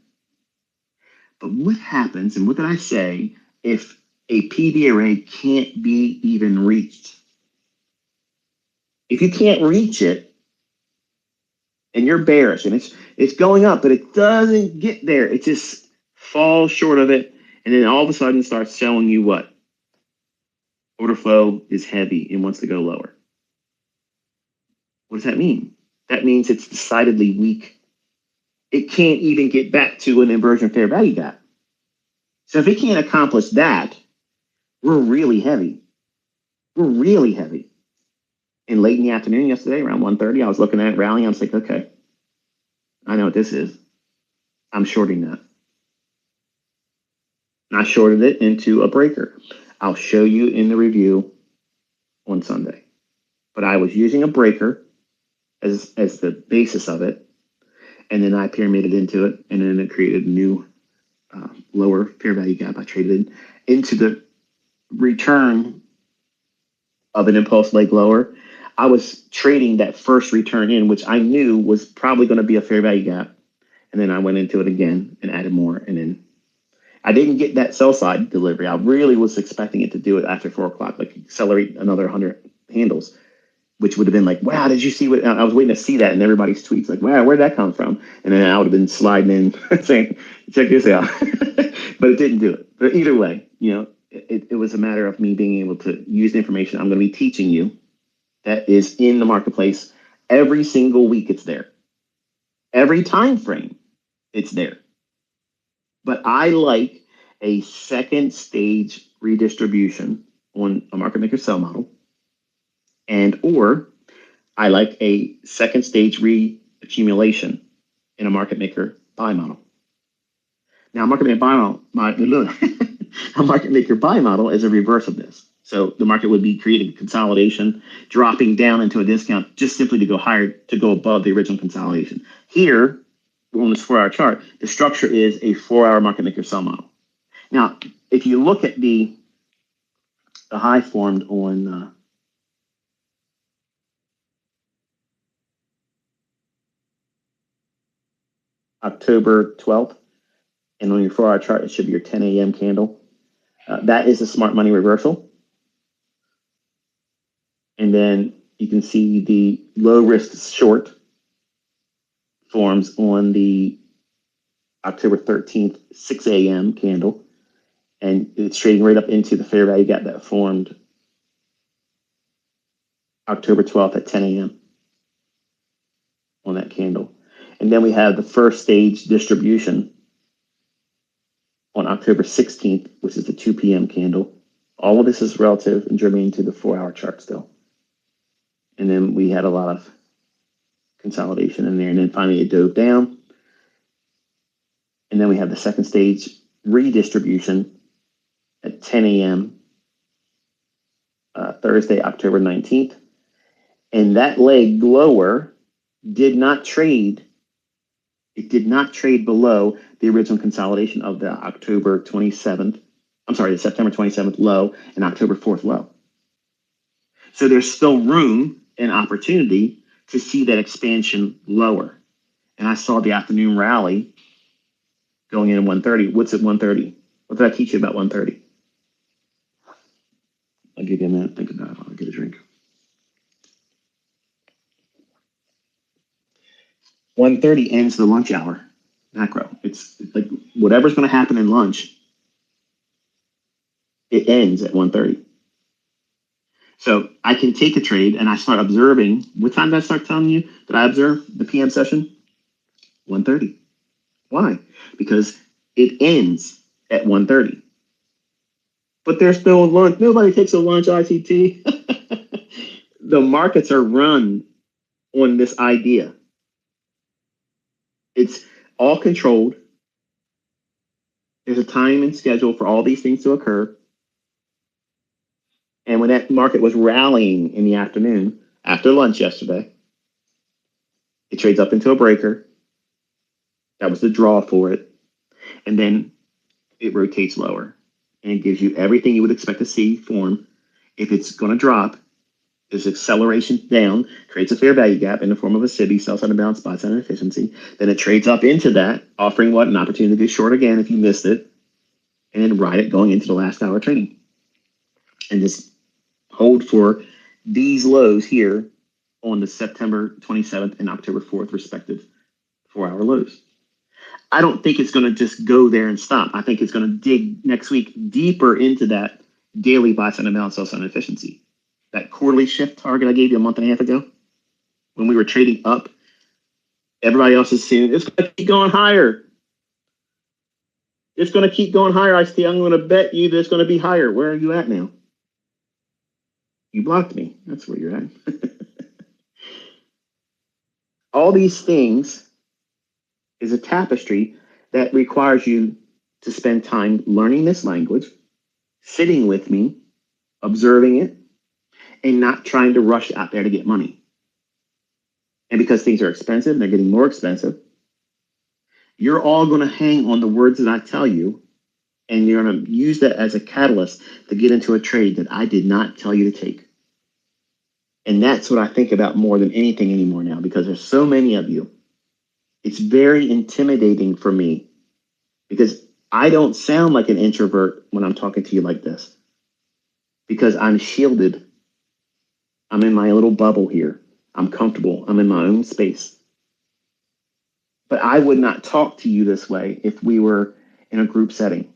[SPEAKER 1] But what happens, and what did I say, if a PD array can't be even reached? If you can't reach it, and you're bearish, and it's going up, but it doesn't get there, it just falls short of it, and then all of a sudden starts showing you what? Order flow is heavy and wants to go lower. What does that mean? That means it's decidedly weak. It can't even get back to an inversion fair value gap. So if it can't accomplish that, we're really heavy. We're really heavy. And late in the afternoon yesterday, around 1:30, I was looking at it rallying. I was like, okay, I know what this is. I'm shorting that. And I shorted it into a breaker. I'll show you in the review on Sunday. But I was using a breaker as the basis of it. And then I pyramided into it. And then it created a new lower fair value gap. I traded into the return of an impulse leg lower. I was trading that first return in, which I knew was probably going to be a fair value gap. And then I went into it again and added more. And then I didn't get that sell side delivery. I really was expecting it to do it after 4 o'clock, like accelerate another 100 handles, which would have been like, wow, did you see what? I was waiting to see that in everybody's tweets, like, wow, where'd that come from? And then I would have been sliding in saying, check this out. But it didn't do it. But either way, it was a matter of me being able to use the information I'm going to be teaching you that is in the marketplace. Every single week it's there. Every time frame it's there. But I like a second stage redistribution on a market maker sell model, or I like a second stage reaccumulation in a market maker buy model. Now, a market maker buy model, a market maker buy model is a reverse of this. So the market would be creating consolidation, dropping down into a discount just simply to go higher, to go above the original consolidation. Here, on this 4-hour chart, the structure is a 4-hour market maker sell model. Now, if you look at the high formed on October 12th. And on your 4-hour chart, it should be your 10 a.m. candle. That is a smart money reversal. And then you can see the low risk short forms on the October 13th, 6 a.m. candle. And it's trading right up into the fair value gap that formed October 12th at 10 a.m. on that candle. And then we have the first stage distribution on October 16th, which is the 2 p.m. candle. All of this is relative and germane to the 4-hour chart still. And then we had a lot of consolidation in there. And then finally it dove down. And then we have the second stage redistribution at 10 a.m. Thursday, October 19th. And that leg lower did not trade. It did not trade below the original consolidation of the October 27th. I'm sorry, the September 27th low and October 4th low. So there's still room and opportunity to see that expansion lower. And I saw the afternoon rally going in at 130. What's at 130? What did I teach you about 130? I'll give you a minute. Think about it. I'll get a drink. 1:30 ends the lunch hour macro. It's like whatever's going to happen in lunch, it ends at 1:30. So I can take a trade and I start observing. What time did I start telling you that I observe the PM session? 1:30. Why? Because it ends at 1:30. But there's still a lunch. Nobody takes a lunch, ICT. The markets are run on this idea. It's all controlled. There's a time and schedule for all these things to occur. And when that market was rallying in the afternoon, after lunch yesterday, it trades up into a breaker. That was the draw for it. And then it rotates lower. And it gives you everything you would expect to see form. If it's going to drop, there's acceleration down, creates a fair value gap in the form of a SIBI, sell side imbalance, buy side inefficiency. Then it trades up into that, offering what? An opportunity to get short again if you missed it, and then ride it going into the last hour trading. And just hold for these lows here on the September 27th and October 4th respective 4-hour lows. I don't think it's going to just go there and stop. I think it's going to dig next week deeper into that daily buy side imbalance, sell side inefficiency. That quarterly shift target I gave you a month and a half ago, when we were trading up, everybody else is saying it's going to keep going higher. It's going to keep going higher. I'm going to bet you that it's going to be higher. Where are you at now? You blocked me. That's where you're at. All these things is a tapestry that requires you to spend time learning this language, sitting with me, observing it, and not trying to rush out there to get money. And because things are expensive, they're getting more expensive, you're all going to hang on the words that I tell you, and you're going to use that as a catalyst to get into a trade that I did not tell you to take. And that's what I think about more than anything anymore now, because there's so many of you. It's very intimidating for me because I don't sound like an introvert when I'm talking to you like this, because I'm shielded. I'm in my little bubble here. I'm comfortable. I'm in my own space. But I would not talk to you this way if we were in a group setting.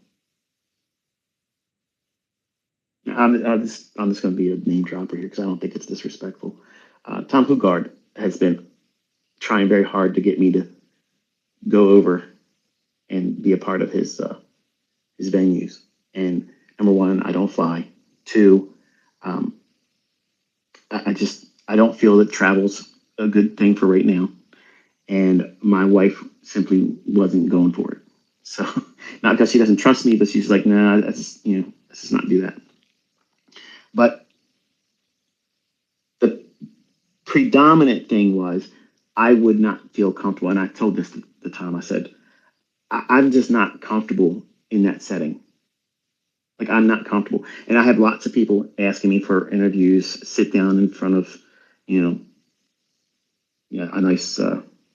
[SPEAKER 1] I'm just going to be a name dropper here because I don't think it's disrespectful. Tom Hugard has been trying very hard to get me to go over and be a part of his venues. And number one, I don't fly. Two, I don't feel that travel's a good thing for right now. And my wife simply wasn't going for it. So not because she doesn't trust me, but she's like, nah, let's just not do that. But the predominant thing was I would not feel comfortable. And I told this at the time. I said, I'm just not comfortable in that setting. Like, I'm not comfortable. And I have lots of people asking me for interviews, sit down in front of, a nice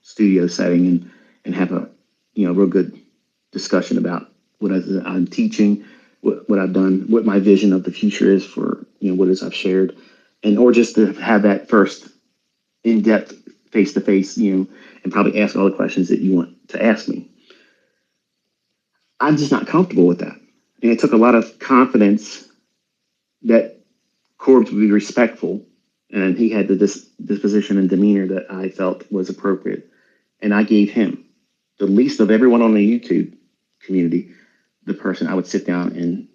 [SPEAKER 1] studio setting and have a real good discussion about what I'm teaching, what I've done, what my vision of the future is for, what it is I've shared, or just to have that first in-depth face-to-face, and probably ask all the questions that you want to ask me. I'm just not comfortable with that. And it took a lot of confidence that Corbs would be respectful, and he had the disposition and demeanor that I felt was appropriate. And I gave him, the least of everyone on the YouTube community, the person I would sit down and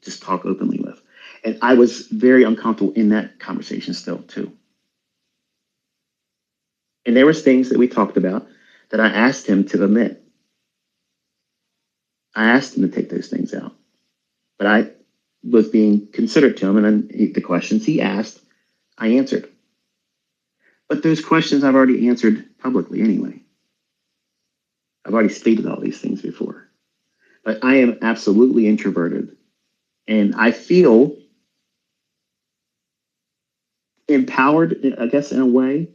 [SPEAKER 1] just talk openly with. And I was very uncomfortable in that conversation still, too. And there was things that we talked about that I asked him to omit. I asked him to take those things out. But I was being considerate to him, and then the questions he asked, I answered. But those questions I've already answered publicly anyway. I've already stated all these things before. But I am absolutely introverted. And I feel empowered, I guess, in a way,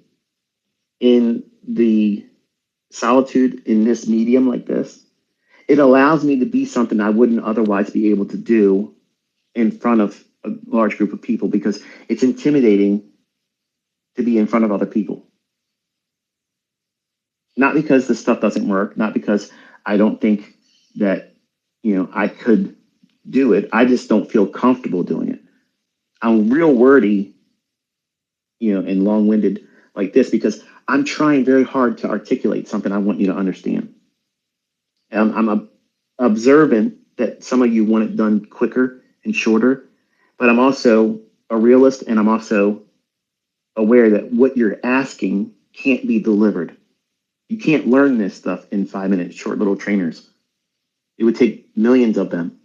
[SPEAKER 1] in the solitude in this medium like this. It allows me to be something I wouldn't otherwise be able to do in front of a large group of people, because it's intimidating to be in front of other people. Not because the stuff doesn't work, not because I don't think that, I could do it. I just don't feel comfortable doing it. I'm real wordy, and long-winded like this because I'm trying very hard to articulate something I want you to understand. And I'm observant that some of you want it done quicker and shorter, but I'm also a realist, and I'm also aware that what you're asking can't be delivered. You can't learn this stuff in 5 minutes, short little trainers. It would take millions of them.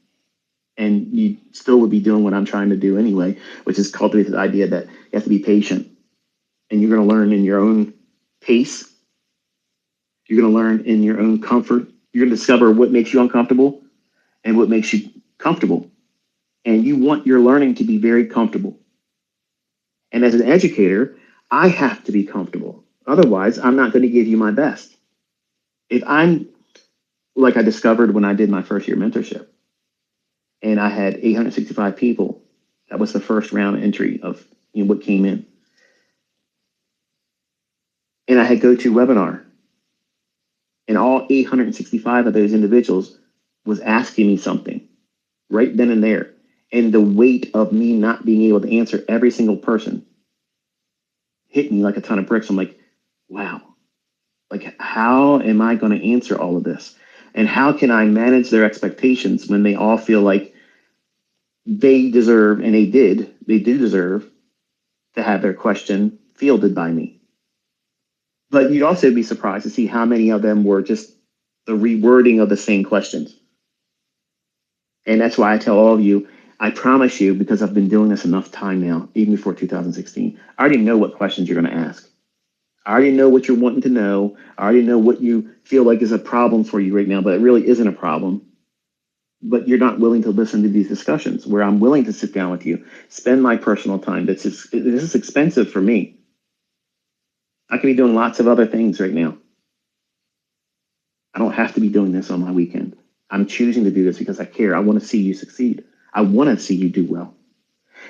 [SPEAKER 1] And you still would be doing what I'm trying to do anyway, which is cultivate the idea that you have to be patient. And you're going to learn in your own pace. You're going to learn in your own comfort. You're going to discover what makes you uncomfortable and what makes you comfortable. And you want your learning to be very comfortable. And as an educator, I have to be comfortable. Otherwise, I'm not going to give you my best. If I'm, like I discovered when I did my first year mentorship, and I had 865 people, that was the first round entry of what came in. And I had GoToWebinar, and all 865 of those individuals was asking me something right then and there. And the weight of me not being able to answer every single person hit me like a ton of bricks. I'm like, wow, like how am I going to answer all of this? And how can I manage their expectations when they all feel like they deserve, and they do deserve to have their question fielded by me? But you'd also be surprised to see how many of them were just the rewording of the same questions. And that's why I tell all of you, I promise you, because I've been doing this enough time now, even before 2016, I already know what questions you're going to ask. I already know what you're wanting to know. I already know what you feel like is a problem for you right now, but it really isn't a problem. But you're not willing to listen to these discussions where I'm willing to sit down with you, spend my personal time. This is expensive for me. I could be doing lots of other things right now. I don't have to be doing this on my weekend. I'm choosing to do this because I care. I want to see you succeed. I want to see you do well.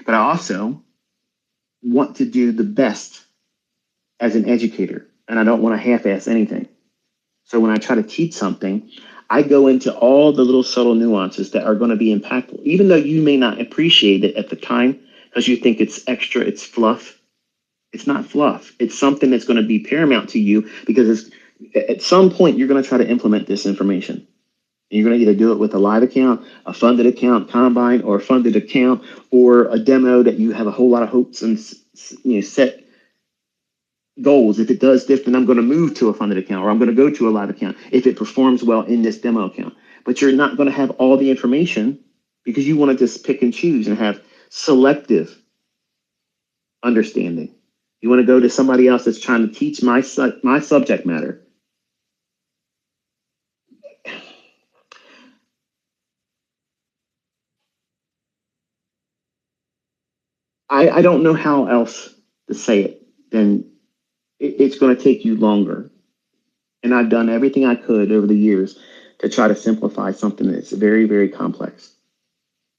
[SPEAKER 1] But I also want to do the best as an educator, and I don't want to half-ass anything. So when I try to teach something, I go into all the little subtle nuances that are going to be impactful, even though you may not appreciate it at the time because you think it's extra, it's fluff. It's not fluff. It's something that's going to be paramount to you because at some point you're going to try to implement this information. You're going to either do it with a live account, a funded account, Combine, or a funded account, or a demo that you have a whole lot of hopes and set goals. If it does this, then I'm going to move to a funded account, or I'm going to go to a live account if it performs well in this demo account. But you're not going to have all the information because you want to just pick and choose and have selective understanding. You want to go to somebody else that's trying to teach my subject matter. I don't know how else to say it than it's going to take you longer. And I've done everything I could over the years to try to simplify something that's very, very complex.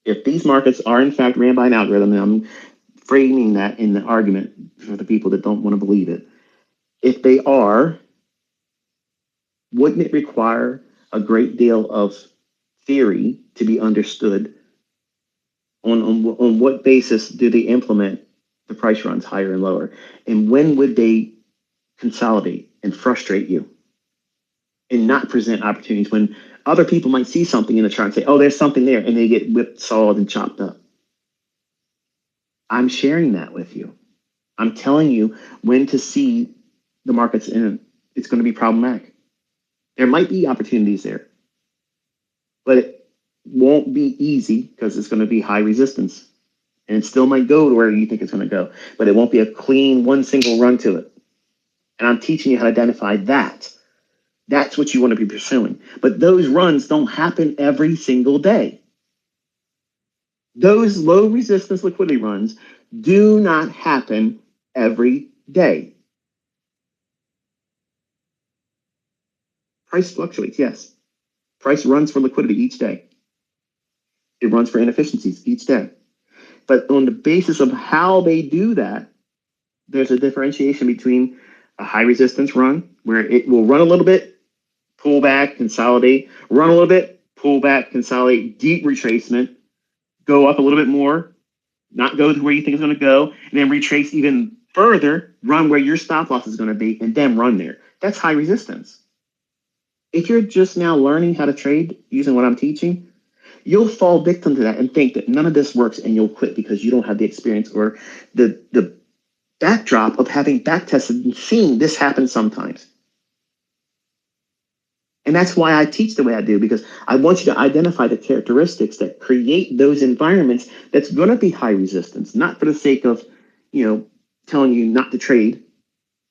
[SPEAKER 1] If these markets are in fact ran by an algorithm, and I'm framing that in the argument for the people that don't want to believe it, if they are, wouldn't it require a great deal of theory to be understood? On what basis do they implement the price runs higher and lower? And when would they consolidate and frustrate you and not present opportunities when other people might see something in the chart and say, oh, there's something there, and they get whipped, sawed, and chopped up? I'm sharing that with you. I'm telling you when to see the markets in. It's going to be problematic. There might be opportunities there, but it won't be easy because it's going to be high resistance. And it still might go to where you think it's going to go, but it won't be a clean one single run to it. And I'm teaching you how to identify that. That's what you want to be pursuing. But those runs don't happen every single day. Those low resistance liquidity runs do not happen every day. Price fluctuates, yes. Price runs for liquidity each day. It runs for inefficiencies each day. But on the basis of how they do that, there's a differentiation between a high resistance run, where it will run a little bit, pull back, consolidate, run a little bit, pull back, consolidate, deep retracement, go up a little bit more, not go to where you think it's going to go, and then retrace even further, run where your stop loss is going to be, and then run there. That's high resistance. If you're just now learning how to trade using what I'm teaching, you'll fall victim to that and think that none of this works, and you'll quit because you don't have the experience or the backdrop of having back tested and seen this happen sometimes. And that's why I teach the way I do, because I want you to identify the characteristics that create those environments that's going to be high resistance, not for the sake of, telling you not to trade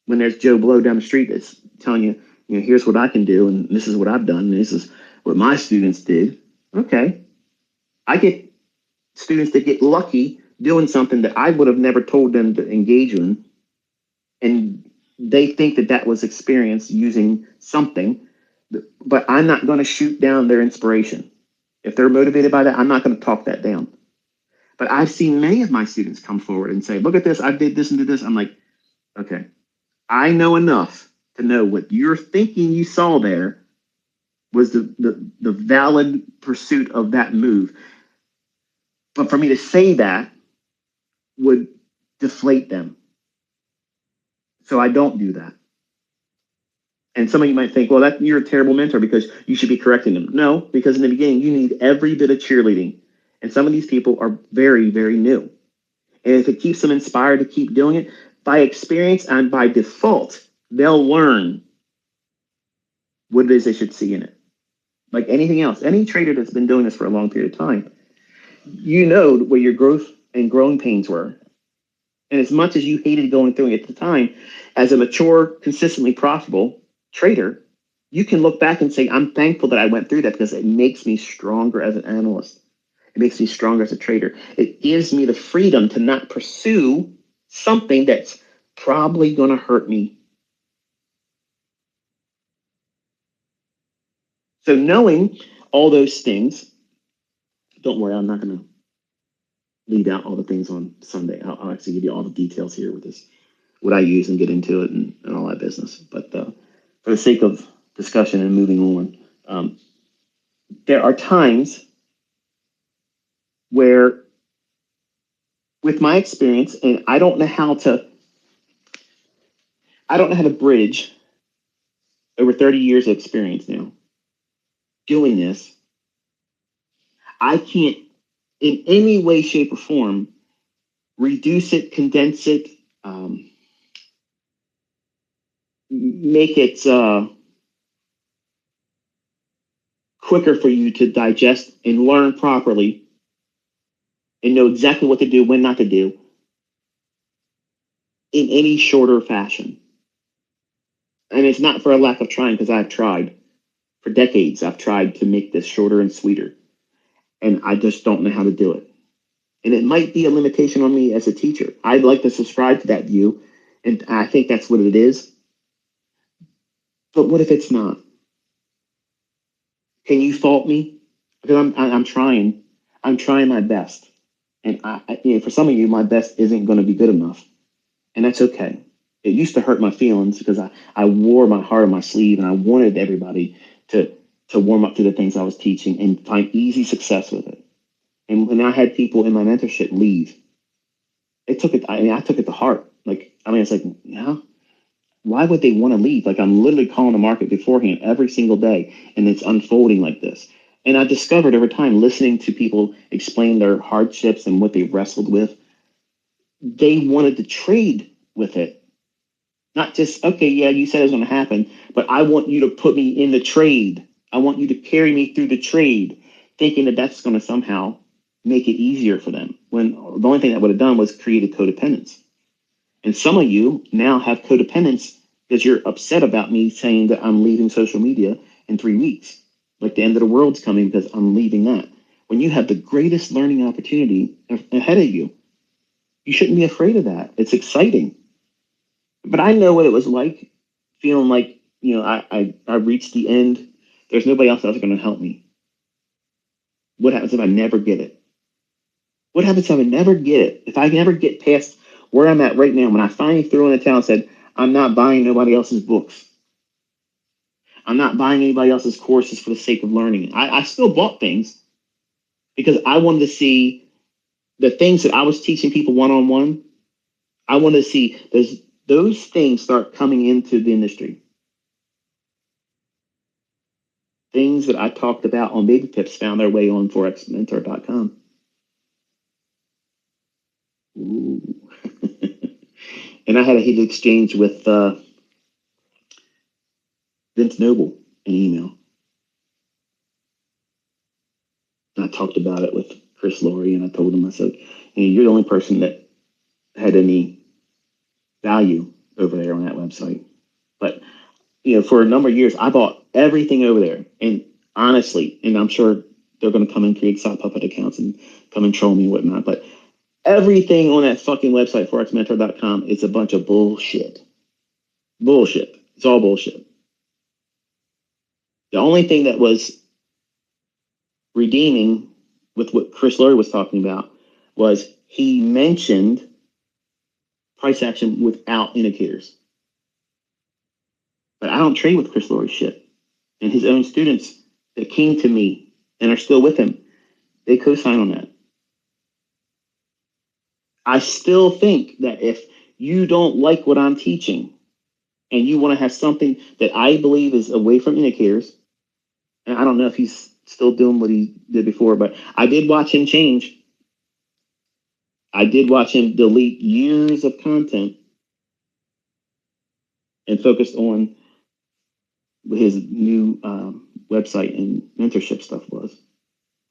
[SPEAKER 1] when there's Joe Blow down the street that's telling you, here's what I can do, and this is what I've done, and this is what my students did. Okay. I get students that get lucky doing something that I would have never told them to engage in, and they think that that was experience using something, but I'm not going to shoot down their inspiration. If they're motivated by that, I'm not going to talk that down. But I've seen many of my students come forward and say, look at this, I did this and did this. I'm like, okay, I know enough to know what you're thinking you saw there was the valid pursuit of that move. But for me to say that would deflate them. So I don't do that. And some of you might think, well, you're a terrible mentor because you should be correcting them. No, because in the beginning, you need every bit of cheerleading. And some of these people are very, very new. And if it keeps them inspired to keep doing it, by experience and by default, they'll learn what it is they should see in it. Like anything else, any trader that's been doing this for a long period of time, you know what your growth and growing pains were. And as much as you hated going through it at the time, as a mature, consistently profitable trader, you can look back and say, I'm thankful that I went through that because it makes me stronger as an analyst. It makes me stronger as a trader. It gives me the freedom to not pursue something that's probably going to hurt me. So knowing all those things, don't worry, I'm not going to lead out all the things on Sunday. I'll actually give you all the details here with this, what I use, and get into it and all that business. But for the sake of discussion and moving on, there are times where, with my experience, and I don't know how to bridge over 30 years of experience now doing this. I can't in any way, shape, or form reduce it, condense it, make it quicker for you to digest and learn properly and know exactly what to do, when not to do, in any shorter fashion. And it's not for a lack of trying, because I've tried for decades. I've tried to make this shorter and sweeter, and I just don't know how to do it. And it might be a limitation on me as a teacher. I'd like to subscribe to that view, and I think that's what it is. But what if it's not? Can you fault me? Because I'm trying. I'm trying my best. And for some of you, my best isn't going to be good enough. And that's okay. It used to hurt my feelings because I wore my heart on my sleeve and I wanted everybody to, to warm up to the things I was teaching and find easy success with it. And when I had people in my mentorship leave, it took it, I took it to heart. It's like, yeah, why would they want to leave? Like, I'm literally calling the market beforehand every single day, and it's unfolding like this. And I discovered over time, listening to people explain their hardships and what they wrestled with, they wanted to trade with it. Not just, okay, yeah, you said it was going to happen, but I want you to put me in the trade. I want you to carry me through the trade, thinking that that's going to somehow make it easier for them. When the only thing that would have done was created codependence. And some of you now have codependence because you're upset about me saying that I'm leaving social media in 3 weeks. Like the end of the world's coming because I'm leaving that. When you have the greatest learning opportunity ahead of you, you shouldn't be afraid of that. It's exciting. But I know what it was like, feeling like, I reached the end. There's nobody else that's going to help me. What happens if I never get it? What happens if I never get it? If I never get past where I'm at right now, when I finally threw in the towel and said, I'm not buying nobody else's books. I'm not buying anybody else's courses for the sake of learning. I still bought things because I wanted to see the things that I was teaching people one-on-one. I wanted to see those things start coming into the industry. Things that I talked about on Baby Tips found their way on forexmentor.com. Ooh. And I had a heated exchange with Vince Noble in email. And I talked about it with Chris Laurie, and I told him, I said, you're the only person that had any value over there on that website. But, for a number of years, I bought everything over there. And honestly, and I'm sure they're going to come and create sock puppet accounts and come and troll me and whatnot. But everything on that fucking website, forexmentor.com, is a bunch of bullshit. Bullshit. It's all bullshit. The only thing that was redeeming with what Chris Laurie was talking about was he mentioned price action without indicators. But I don't trade with Chris Laurie's shit. And his own students that came to me and are still with him, they co-sign on that. I still think that if you don't like what I'm teaching and you want to have something that I believe is away from indicators, and I don't know if he's still doing what he did before, but I did watch him change. I did watch him delete years of content and focused on what his new website and mentorship stuff was,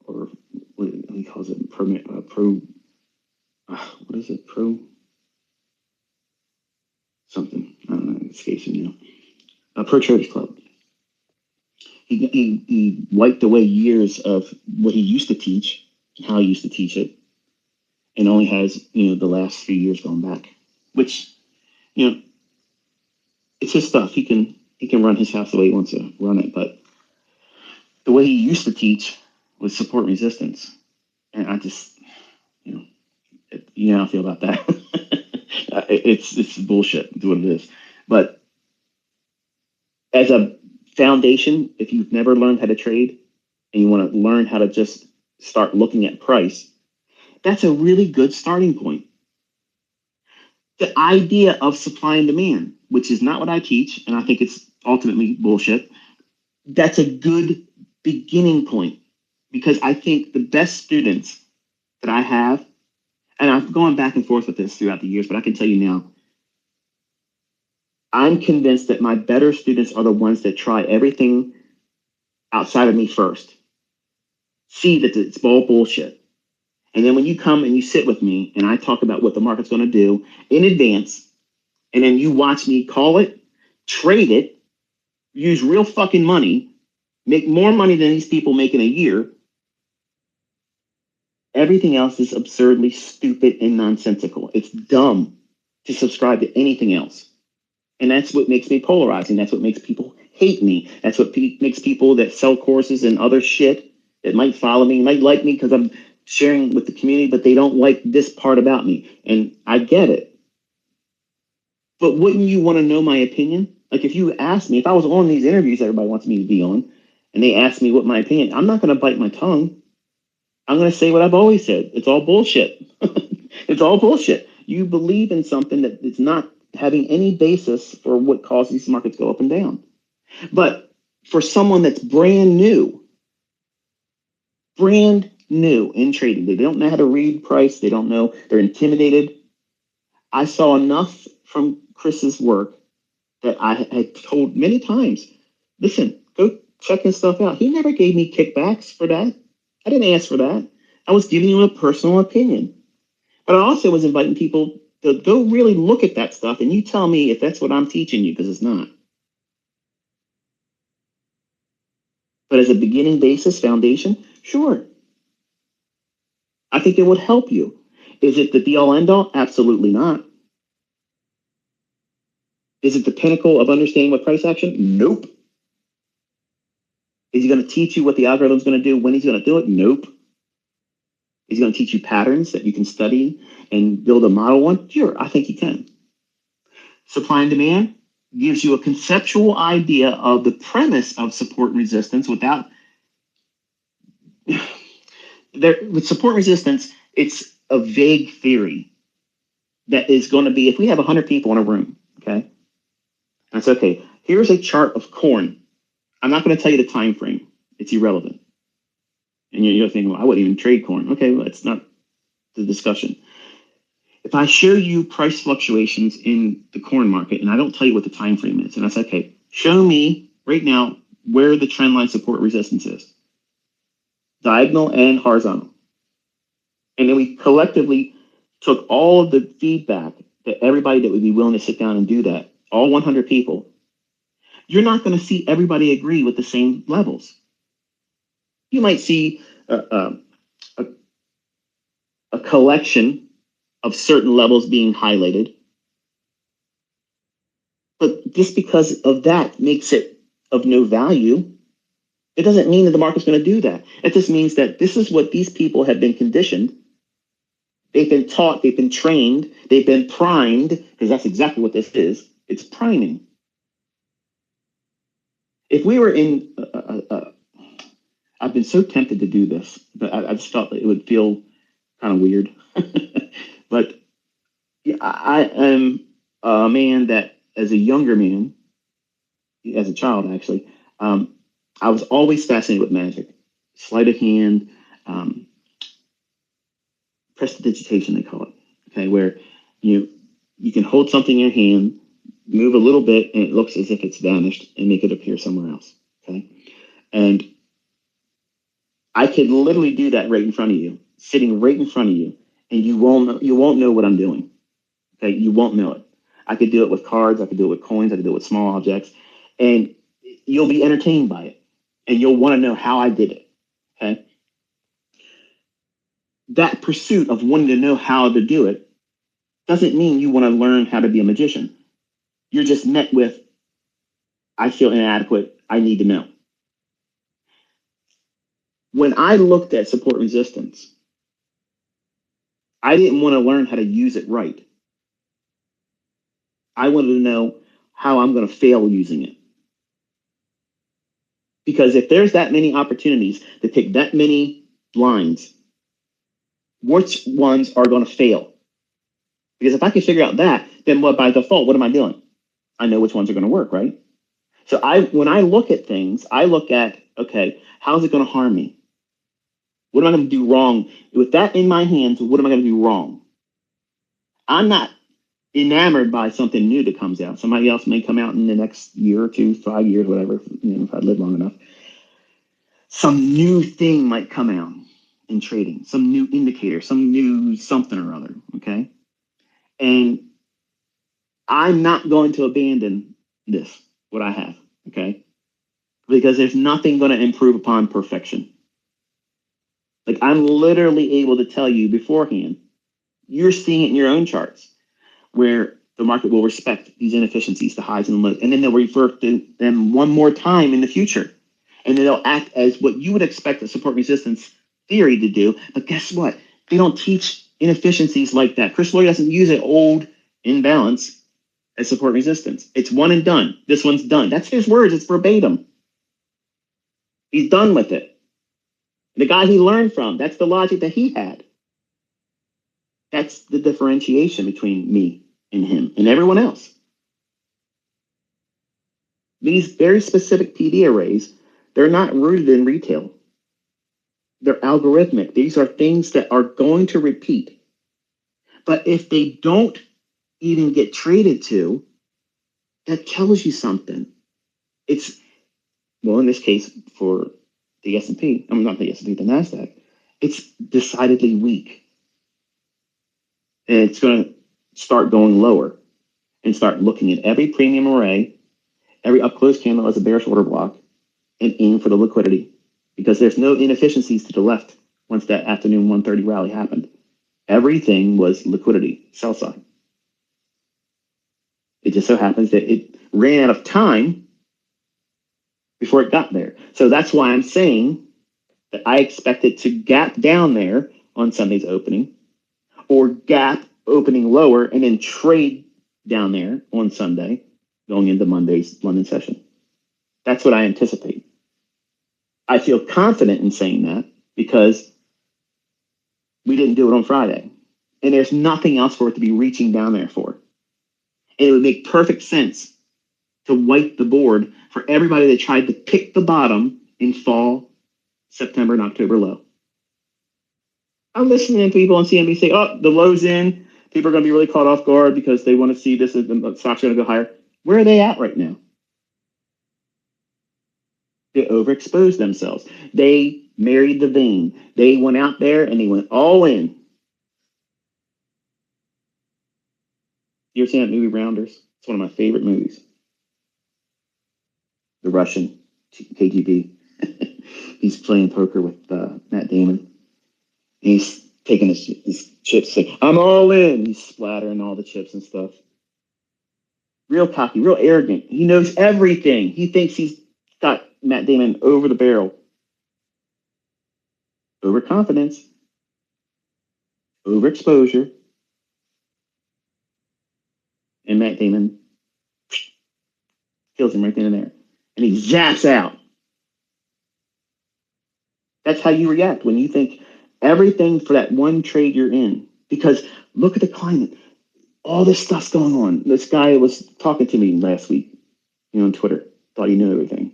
[SPEAKER 1] or what he calls it, what is it, pro something, I don't know, it escapes me now. Pro Traders Club. He wiped away years of what he used to teach, how he used to teach it, and only has, the last few years gone back, which, it's his stuff. He can run his house the way he wants to run it, but the way he used to teach was support resistance. And I just, how I feel about that. It's bullshit. It's what it is. But as a foundation, if you've never learned how to trade and you want to learn how to just start looking at price, that's a really good starting point. The idea of supply and demand, which is not what I teach, and I think it's ultimately bullshit, that's a good beginning point, because I think the best students that I have, and I've gone back and forth with this throughout the years, but I can tell you now, I'm convinced that my better students are the ones that try everything outside of me first. See that it's all bullshit. And then when you come and you sit with me and I talk about what the market's going to do in advance, and then you watch me call it, trade it, use real fucking money, make more money than these people make in a year, everything else is absurdly stupid and nonsensical. It's dumb to subscribe to anything else. And that's what makes me polarizing. That's what makes people hate me. That's what makes people that sell courses and other shit that might follow me, might like me because I'm sharing with the community, but they don't like this part about me. And I get it. But wouldn't you want to know my opinion? Like if you asked me, if I was on these interviews everybody wants me to be on, and they asked me what my opinion, I'm not going to bite my tongue. I'm going to say what I've always said. It's all bullshit. It's all bullshit. You believe in something that is not having any basis for what causes these markets go up and down. But for someone that's brand new in trading, they don't know how to read price. They don't know. They're intimidated. I saw enough from Chris's work that I had told many times, listen, go check his stuff out. He never gave me kickbacks for that. I didn't ask for that. I was giving you a personal opinion. But I also was inviting people to go really look at that stuff, and you tell me if that's what I'm teaching you, because it's not. But as a beginning basis foundation, sure. I think it would help you. Is it the be-all end-all? Absolutely not. Is it the pinnacle of understanding what price action? Nope. Is he going to teach you what the algorithm is going to do, when he's going to do it? Nope. Is he going to teach you patterns that you can study and build a model on? Sure, I think he can. Supply and demand gives you a conceptual idea of the premise of support and resistance without with support and resistance, it's a vague theory that is going to be, if we have 100 people in a room, okay, that's okay. Here's a chart of corn. I'm not going to tell you the time frame. It's irrelevant. And you're thinking, well, I wouldn't even trade corn. Okay, well, it's not the discussion. If I show you price fluctuations in the corn market and I don't tell you what the time frame is, and I say, okay, show me right now where the trend line support resistance is, diagonal and horizontal. And then we collectively took all of the feedback that everybody that would be willing to sit down and do that, all 100 people, you're not going to see everybody agree with the same levels. You might see a collection of certain levels being highlighted, but just because of that makes it of no value. It doesn't mean that the market's going to do that. It just means that this is what these people have been conditioned. They've been taught, they've been trained, they've been primed, because that's exactly what this is. It's priming. If we were in, I've been so tempted to do this, but I just felt that it would feel kind of weird. But yeah, I am a man that, as a younger man, as a child actually, I was always fascinated with magic. Sleight of hand, prestidigitation, they call it. Okay, where you can hold something in your hand, move a little bit, and it looks as if it's vanished, and make it appear somewhere else. Okay, and I could literally do that right in front of you, sitting right in front of you, and you won't know what I'm doing. Okay, you won't know it. I could do it with cards, I could do it with coins, I could do it with small objects, and you'll be entertained by it, and you'll want to know how I did it. Okay, that pursuit of wanting to know how to do it doesn't mean you want to learn how to be a magician. You're just met with, I feel inadequate, I need to know. When I looked at support resistance, I didn't want to learn how to use it right. I wanted to know how I'm going to fail using it. Because if there's that many opportunities to pick that many lines, which ones are going to fail? Because if I can figure out that, then what by default, what am I doing? I know which ones are going to work, right? So when I look at things, I look at, okay, how's it going to harm me? What am I going to do wrong? With that in my hands, what am I going to do wrong? I'm not enamored by something new that comes out. Somebody else may come out in the next year or two, 5 years, whatever, if I live long enough. Some new thing might come out in trading, some new indicator, some new something or other, okay? And I'm not going to abandon this, what I have, okay? Because there's nothing going to improve upon perfection. Like I'm literally able to tell you beforehand, you're seeing it in your own charts, where The market will respect these inefficiencies, the highs and the lows, and then they'll revert to them one more time in the future. And then they'll act as what you would expect a support resistance theory to do. But guess what? They don't teach inefficiencies like that. Chris Lloyd doesn't use an old imbalance as support resistance. It's one and done. This one's done. That's his words. It's verbatim. He's done with it. The guy he learned from, that's the logic that he had. That's the differentiation between me and him and everyone else. These very specific PD arrays, they're not rooted in retail. They're algorithmic. These are things that are going to repeat. But if they don't even get traded to, that tells you something. It's, well, in this case, for the S&P, I'm not the S&P, the NASDAQ, it's decidedly weak. And it's going to start going lower and start looking at every premium array, every up close candle as a bearish order block, and aim for the liquidity, because there's no inefficiencies to the left once that afternoon 1:30 rally happened. Everything was liquidity, sell side. It just so happens that it ran out of time before it got there. So that's why I'm saying that I expect it to gap down there on Sunday's opening, or gap opening lower and then trade down there on Sunday going into Monday's London session. That's what I anticipate. I feel confident in saying that because we didn't do it on Friday. And there's nothing else for it to be reaching down there for. And it would make perfect sense to wipe the board for everybody that tried to pick the bottom in fall, September, and October low. I'm listening to people on CNBC say, oh, the low's in. People are going to be really caught off guard because they want to see this, the stock's going to go higher. Where are they at right now? They overexposed themselves. They married the vein. They went out there and they went all in. You ever seen that movie Rounders? It's one of my favorite movies. The Russian KGB. He's playing poker with Matt Damon. He's taking his chips, saying, I'm all in. He's splattering all the chips and stuff. Real cocky, real arrogant. He knows everything. He thinks he's got Matt Damon over the barrel. Overconfidence, overexposure, and Matt Damon kills him right then and there. And he zaps out. That's how you react when you think everything for that one trade you're in. Because look at the climate. All this stuff's going on. This guy was talking to me last week, on Twitter. Thought he knew everything.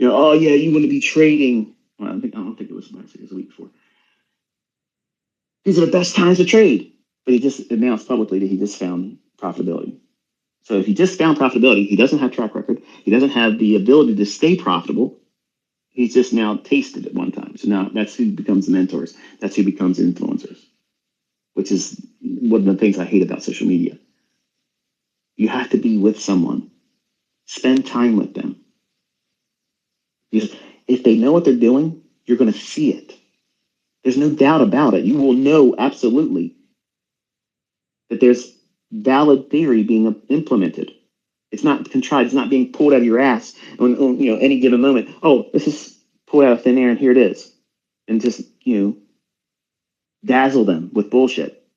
[SPEAKER 1] Oh yeah, you want to be trading. Well, I don't think it was last week. It was the week before. These are the best times to trade. But he just announced publicly that he just found profitability. So if he just found profitability, he doesn't have track record. He doesn't have the ability to stay profitable. He's just now tasted it one time. So now that's who becomes mentors. That's who becomes influencers, which is one of the things I hate about social media. You have to be with someone. Spend time with them. Because if they know what they're doing, you're going to see it. There's no doubt about it. You will know absolutely that there's valid theory being implemented. It's not contrived. It's not being pulled out of your ass on any given moment. Oh, this is pulled out of thin air and here it is. And just, dazzle them with bullshit.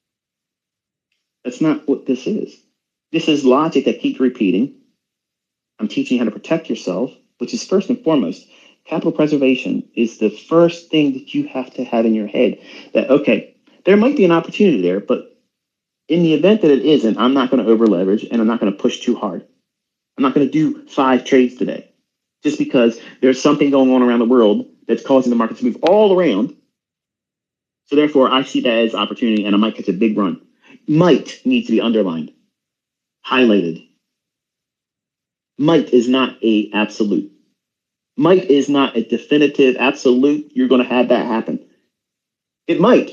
[SPEAKER 1] That's not what this is. This is logic that keeps repeating. I'm teaching you how to protect yourself, which is first and foremost. Capital preservation is the first thing that you have to have in your head. That, okay, there might be an opportunity there, but in the event that it isn't, I'm not going to over leverage and I'm not going to push too hard. I'm not going to do 5 trades today just because there's something going on around the world that's causing the market to move all around. So therefore, I see that as opportunity and I might catch a big run. Might needs to be underlined, highlighted. Might is not a absolute. Might is not a definitive absolute. You're going to have that happen. It might.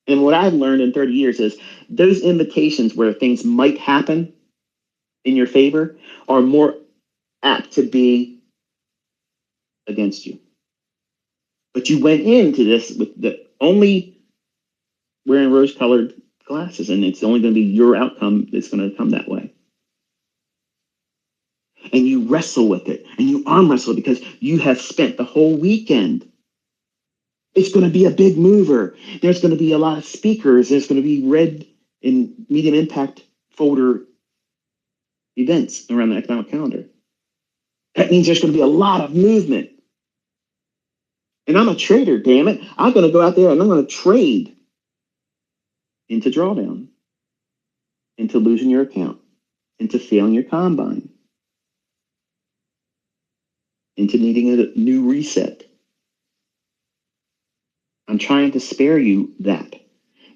[SPEAKER 1] And what I've learned in 30 years is those invitations where things might happen in your favor are more apt to be against you. But you went into this with the only wearing rose-colored glasses, and it's only going to be your outcome that's going to come that way. And you wrestle with it, and you arm wrestle because you have spent the whole weekend. It's going to be a big mover. There's going to be a lot of speakers. There's going to be red and medium impact folder events around the economic calendar. That means there's going to be a lot of movement. And I'm a trader, damn it. I'm going to go out there and I'm going to trade into drawdown, into losing your account, into failing your combine, into needing a new reset. I'm trying to spare you that,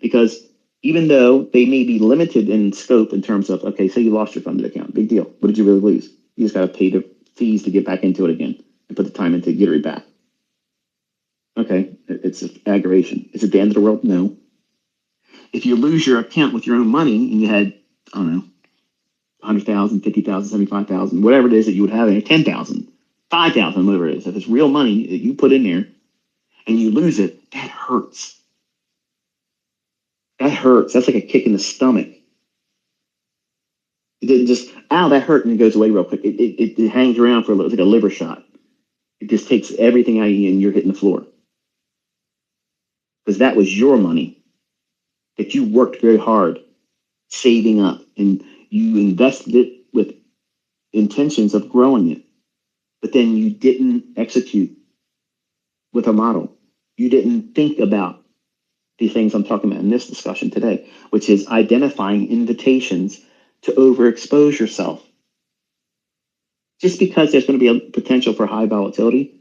[SPEAKER 1] because even though they may be limited in scope in terms of, okay, say you lost your funded account, big deal. What did you really lose? You just got to pay the fees to get back into it again and put the time in to get it back. Okay, it's an aggravation. Is it the end of the world? No. If you lose your account with your own money and you had, I don't know, 100,000, 50,000, 75,000, whatever it is that you would have in there, 10,000, 5,000, whatever it is, if it's real money that you put in there and you lose it, that hurts. That hurts. That's like a kick in the stomach. It just, ow, that hurt, and it goes away real quick. It hangs around for a little, it's like a liver shot. It just takes everything out of you and you're hitting the floor. Because that was your money that you worked very hard saving up, and you invested it with intentions of growing it. But then you didn't execute with a model. You didn't think about the things I'm talking about in this discussion today, which is identifying invitations to overexpose yourself. Just because there's going to be a potential for high volatility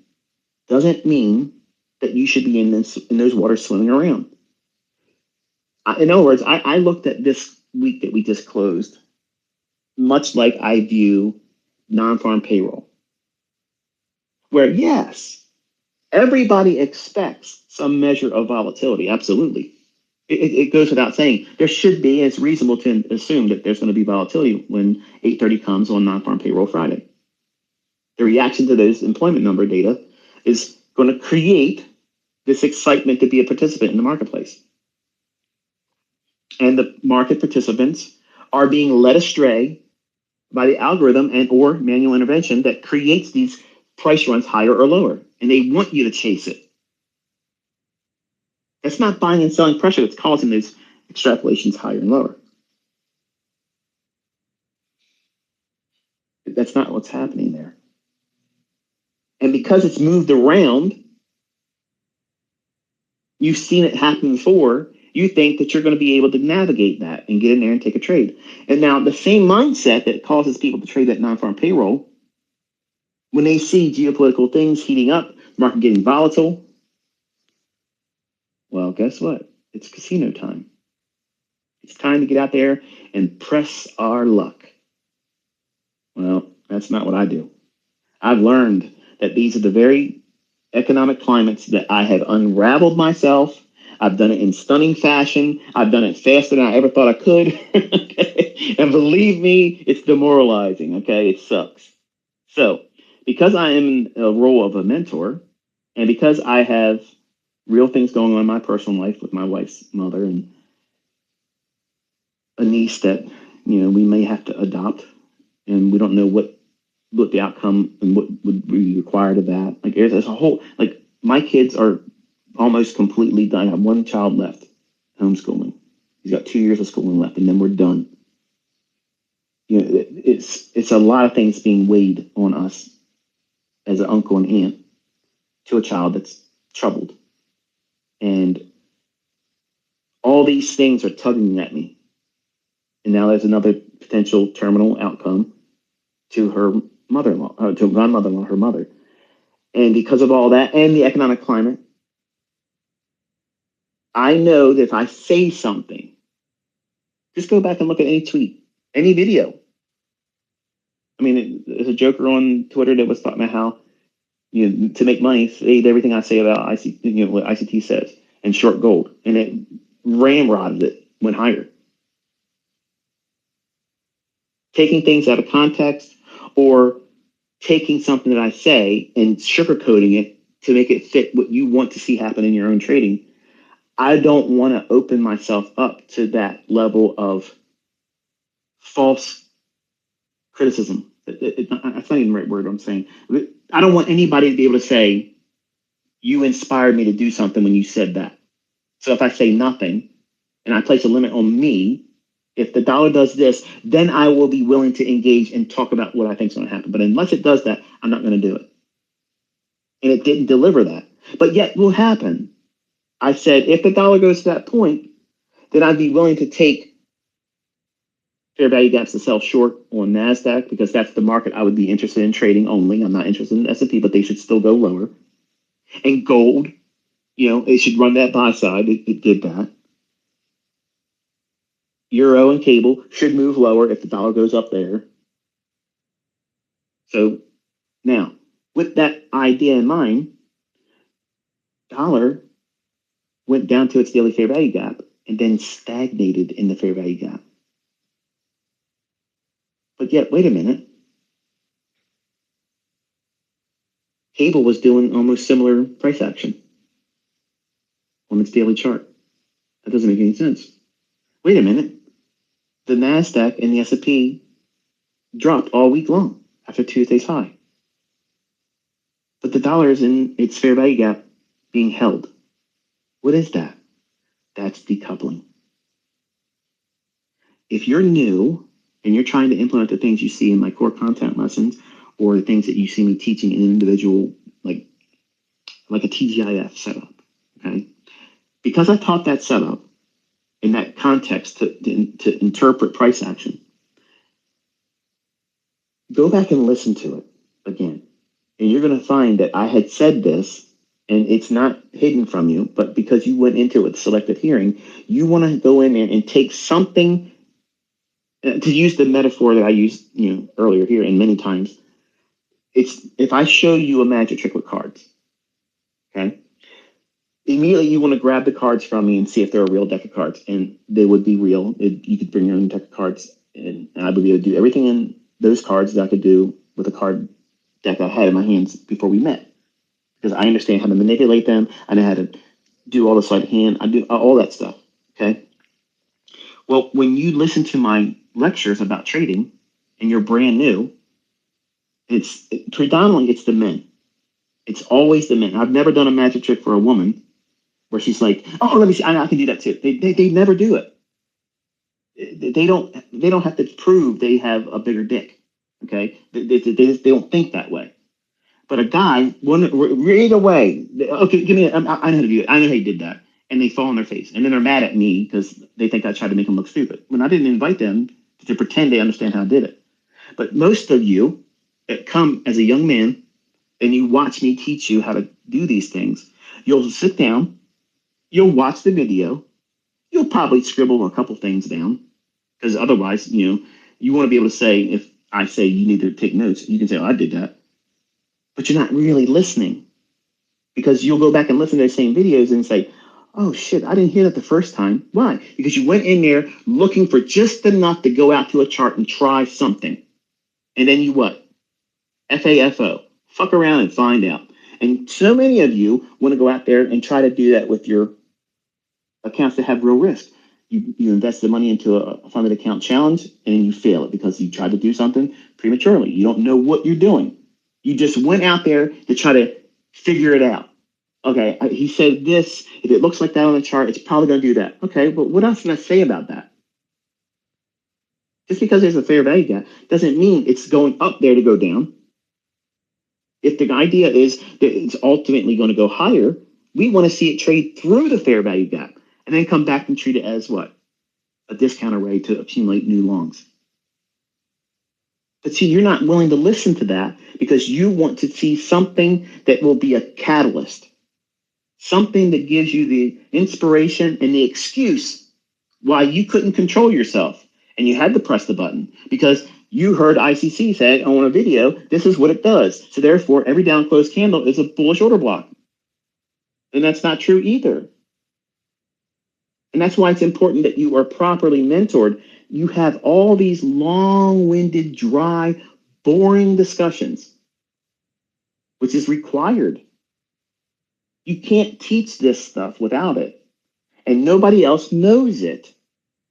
[SPEAKER 1] doesn't mean that you should be in those waters swimming around. In other words, I looked at this week that we just closed much like I view non-farm payroll, where yes, everybody expects some measure of volatility. Absolutely. It goes without saying. There should be, it's reasonable to assume that there's going to be volatility when 8:30 comes on non-farm payroll Friday. The reaction to those employment number data is going to create this excitement to be a participant in the marketplace. And the market participants are being led astray by the algorithm and or manual intervention that creates these price runs higher or lower. And they want you to chase it. That's not buying and selling pressure that's causing those extrapolations higher and lower. That's not what's happening there. And because it's moved around, you've seen it happen before, you think that you're going to be able to navigate that and get in there and take a trade. And now the same mindset that causes people to trade that non-farm payroll, when they see geopolitical things heating up, market getting volatile, well, guess what? It's casino time. It's time to get out there and press our luck. Well, that's not what I do. I've learned that these are the very economic climates that I have unraveled myself. I've done it in stunning fashion. I've done it faster than I ever thought I could. Okay? And believe me, it's demoralizing. Okay, it sucks. So, because I am in a role of a mentor, and because I have real things going on in my personal life with my wife's mother and a niece that we may have to adopt, and we don't know what the outcome and what would be required of that. Like there's a whole, like my kids are almost completely done. I have one child left homeschooling. He's got 2 years of schooling left, and then we're done. It's a lot of things being weighed on us as an uncle and aunt to a child that's troubled, and all these things are tugging at me. And now there's another potential terminal outcome to her mother-in-law, to my mother-in-law, her mother. And because of all that and the economic climate, I know that if I say something, just go back and look at any tweet, any video. I mean, there's a joker on Twitter that was talking about how, to make money, say everything I say about ICT, what ICT says, and short gold. And it ramrodded it, went higher. Taking things out of context or taking something that I say and sugarcoating it to make it fit what you want to see happen in your own trading. I don't want to open myself up to that level of false criticism. That's not even the right word I'm saying. I don't want anybody to be able to say, you inspired me to do something when you said that. So if I say nothing and I place a limit on me, if the dollar does this, then I will be willing to engage and talk about what I think is going to happen. But unless it does that, I'm not going to do it. And it didn't deliver that. But yet will happen. I said, if the dollar goes to that point, then I'd be willing to take fair value gaps to sell short on NASDAQ because that's the market I would be interested in trading only. I'm not interested in S&P, but they should still go lower. And gold, it should run that buy side. It did that. Euro and cable should move lower if the dollar goes up there. So now, with that idea in mind, dollar went down to its daily fair value gap and then stagnated in the fair value gap. But yet, wait a minute. Cable was doing almost similar price action on its daily chart. That doesn't make any sense. Wait a minute. The NASDAQ and the S&P dropped all week long after Tuesday's high. But the dollar is in its fair value gap being held. What is that? That's decoupling. If you're new and you're trying to implement the things you see in my core content lessons or the things that you see me teaching in an individual, like a TGIF setup, okay? Because I taught that setup in that context to interpret price action, go back and listen to it again. And you're going to find that I had said this, and it's not hidden from you, but because you went into it with selective hearing, you want to go in there and take something, to use the metaphor that I used earlier here and many times. It's if I show you a magic trick with cards, okay? Immediately you want to grab the cards from me and see if they're a real deck of cards, and they would be real. You could bring your own deck of cards, and I would be able to do everything in those cards that I could do with a card deck I had in my hands before we met, because I understand how to manipulate them. I know how to do all the sleight of hand. I do all that stuff, okay? Well, when you listen to my lectures about trading and you're brand new, predominantly it's the men. It's always the men. I've never done a magic trick for a woman where she's like, "Oh, let me see, I can do that too." They never do it. They don't have to prove they have a bigger dick. Okay, they don't think that way. But a guy, right away, okay, give me. I know how to do it. I know how you did that, and they fall on their face, and then they're mad at me because they think I tried to make them look stupid when I didn't invite them to pretend they understand how I did it. But most of you that come as a young man and you watch me teach you how to do these things, you'll sit down, you'll watch the video, you'll probably scribble a couple things down because otherwise, you want to be able to say, if I say you need to take notes, you can say, "Oh, I did that." But you're not really listening because you'll go back and listen to the same videos and say, "Oh shit, I didn't hear that the first time." Why? Because you went in there looking for just enough to go out to a chart and try something. And then you what? FAFO. Fuck around and find out. And so many of you want to go out there and try to do that with your accounts that have real risk. You invest the money into a funded account challenge and then you fail it because you tried to do something prematurely. You don't know what you're doing. You just went out there to try to figure it out. Okay, he said this. If it looks like that on the chart, it's probably going to do that. Okay, but what else can I say about that? Just because there's a fair value gap doesn't mean it's going up there to go down. If the idea is that it's ultimately going to go higher, we want to see it trade through the fair value gap and then come back and treat it as what? A discount array to accumulate new longs. But see, you're not willing to listen to that because you want to see something that will be a catalyst, something that gives you the inspiration and the excuse why you couldn't control yourself and you had to press the button because you heard ICT say on a video, this is what it does. So therefore, every down closed candle is a bullish order block. And that's not true either. And that's why it's important that you are properly mentored. You have all these long-winded, dry, boring discussions, which is required. You can't teach this stuff without it. and nobody else knows it.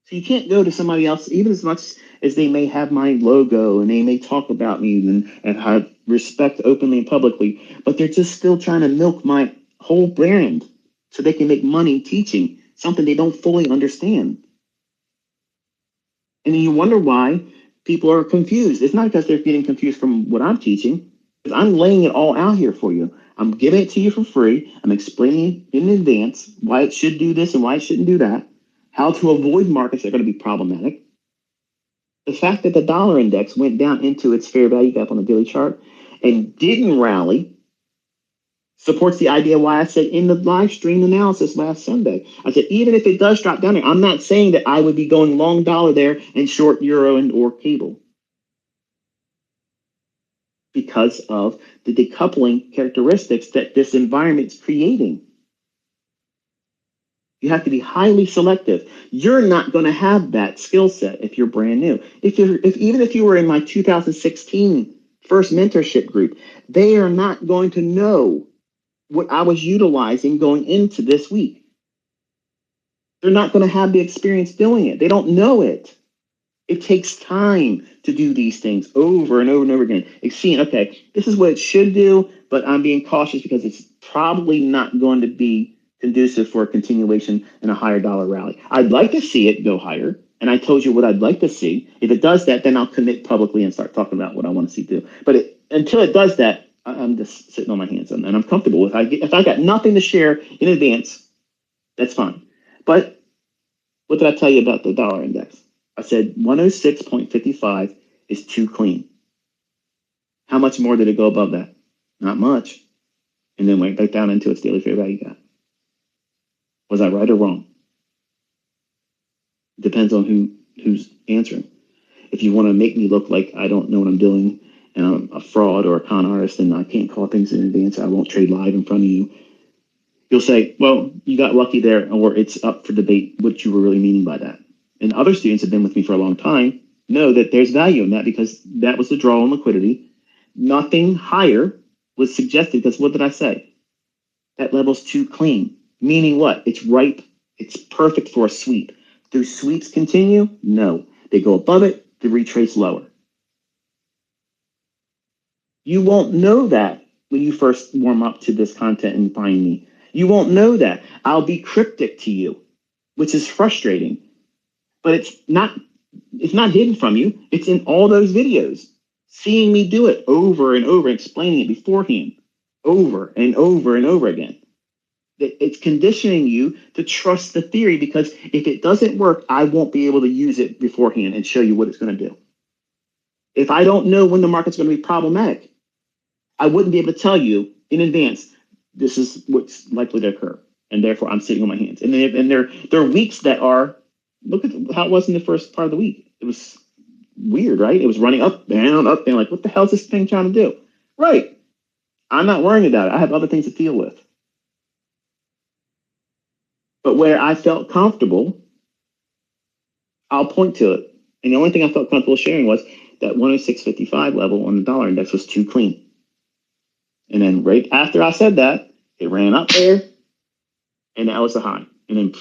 [SPEAKER 1] So you can't go to somebody else, even as much as they may have my logo and they may talk about me and have respect openly and publicly, but they're just still trying to milk my whole brand so they can make money teaching something they don't fully understand. And then you wonder why people are confused. It's not because they're getting confused from what I'm teaching, because I'm laying it all out here for you. I'm giving it to you for free. I'm explaining in advance why it should do this and why it shouldn't do that, how to avoid markets that are going to be problematic. The fact that the dollar index went down into its fair value gap on the daily chart and didn't rally supports the idea why I said in the live stream analysis last Sunday. I said, even if it does drop down there, I'm not saying that I would be going long dollar there and short euro and or cable because of the decoupling characteristics that this environment is creating. You have to be highly selective. You're not going to have that skill set if you're brand new. Even if you were in my 2016 first mentorship group, they are not going to know what I was utilizing going into this week. They're not going to have the experience doing it. They don't know it. It takes time to do these things over and over and over again. It's seeing, okay, this is what it should do, but I'm being cautious because it's probably not going to be conducive for a continuation in a higher dollar rally. I'd like to see it go higher, and I told you what I'd like to see. If it does that, then I'll commit publicly and start talking about what I want to see do. But until it does that, I'm just sitting on my hands, and I'm comfortable with it. If I got nothing to share in advance, that's fine. But what did I tell you about the dollar index? I said 106.55 is too clean. How much more did it go above that? Not much. And then went back down into its daily fair value gap. Was I right or wrong? It depends on who's answering. If you want to make me look like I don't know what I'm doing and I'm a fraud or a con artist and I can't call things in advance, I won't trade live in front of you, you'll say, well, you got lucky there, or it's up for debate what you were really meaning by that. And other students have been with me for a long time know that there's value in that because that was the draw on liquidity. Nothing higher was suggested because what did I say? That level's too clean. Meaning what? It's ripe. It's perfect for a sweep. Do sweeps continue? No. They go above it, they retrace lower. You won't know that when you first warm up to this content and find me. You won't know that. I'll be cryptic to you, which is frustrating. But it's not hidden from you. It's in all those videos. Seeing me do it over and over, explaining it beforehand, over and over and over again. It's conditioning you to trust the theory because if it doesn't work, I won't be able to use it beforehand and show you what it's going to do. If I don't know when the market's going to be problematic, I wouldn't be able to tell you in advance, this is what's likely to occur. And therefore, I'm sitting on my hands. And there are weeks that are, look at how it was in the first part of the week. It was weird, right? It was running up, down, like, what the hell is this thing trying to do? Right. I'm not worrying about it. I have other things to deal with. But where I felt comfortable, I'll point to it. And the only thing I felt comfortable sharing was that 106.55 level on the dollar index was too clean. And then right after I said that, it ran up there, and that was the high. And then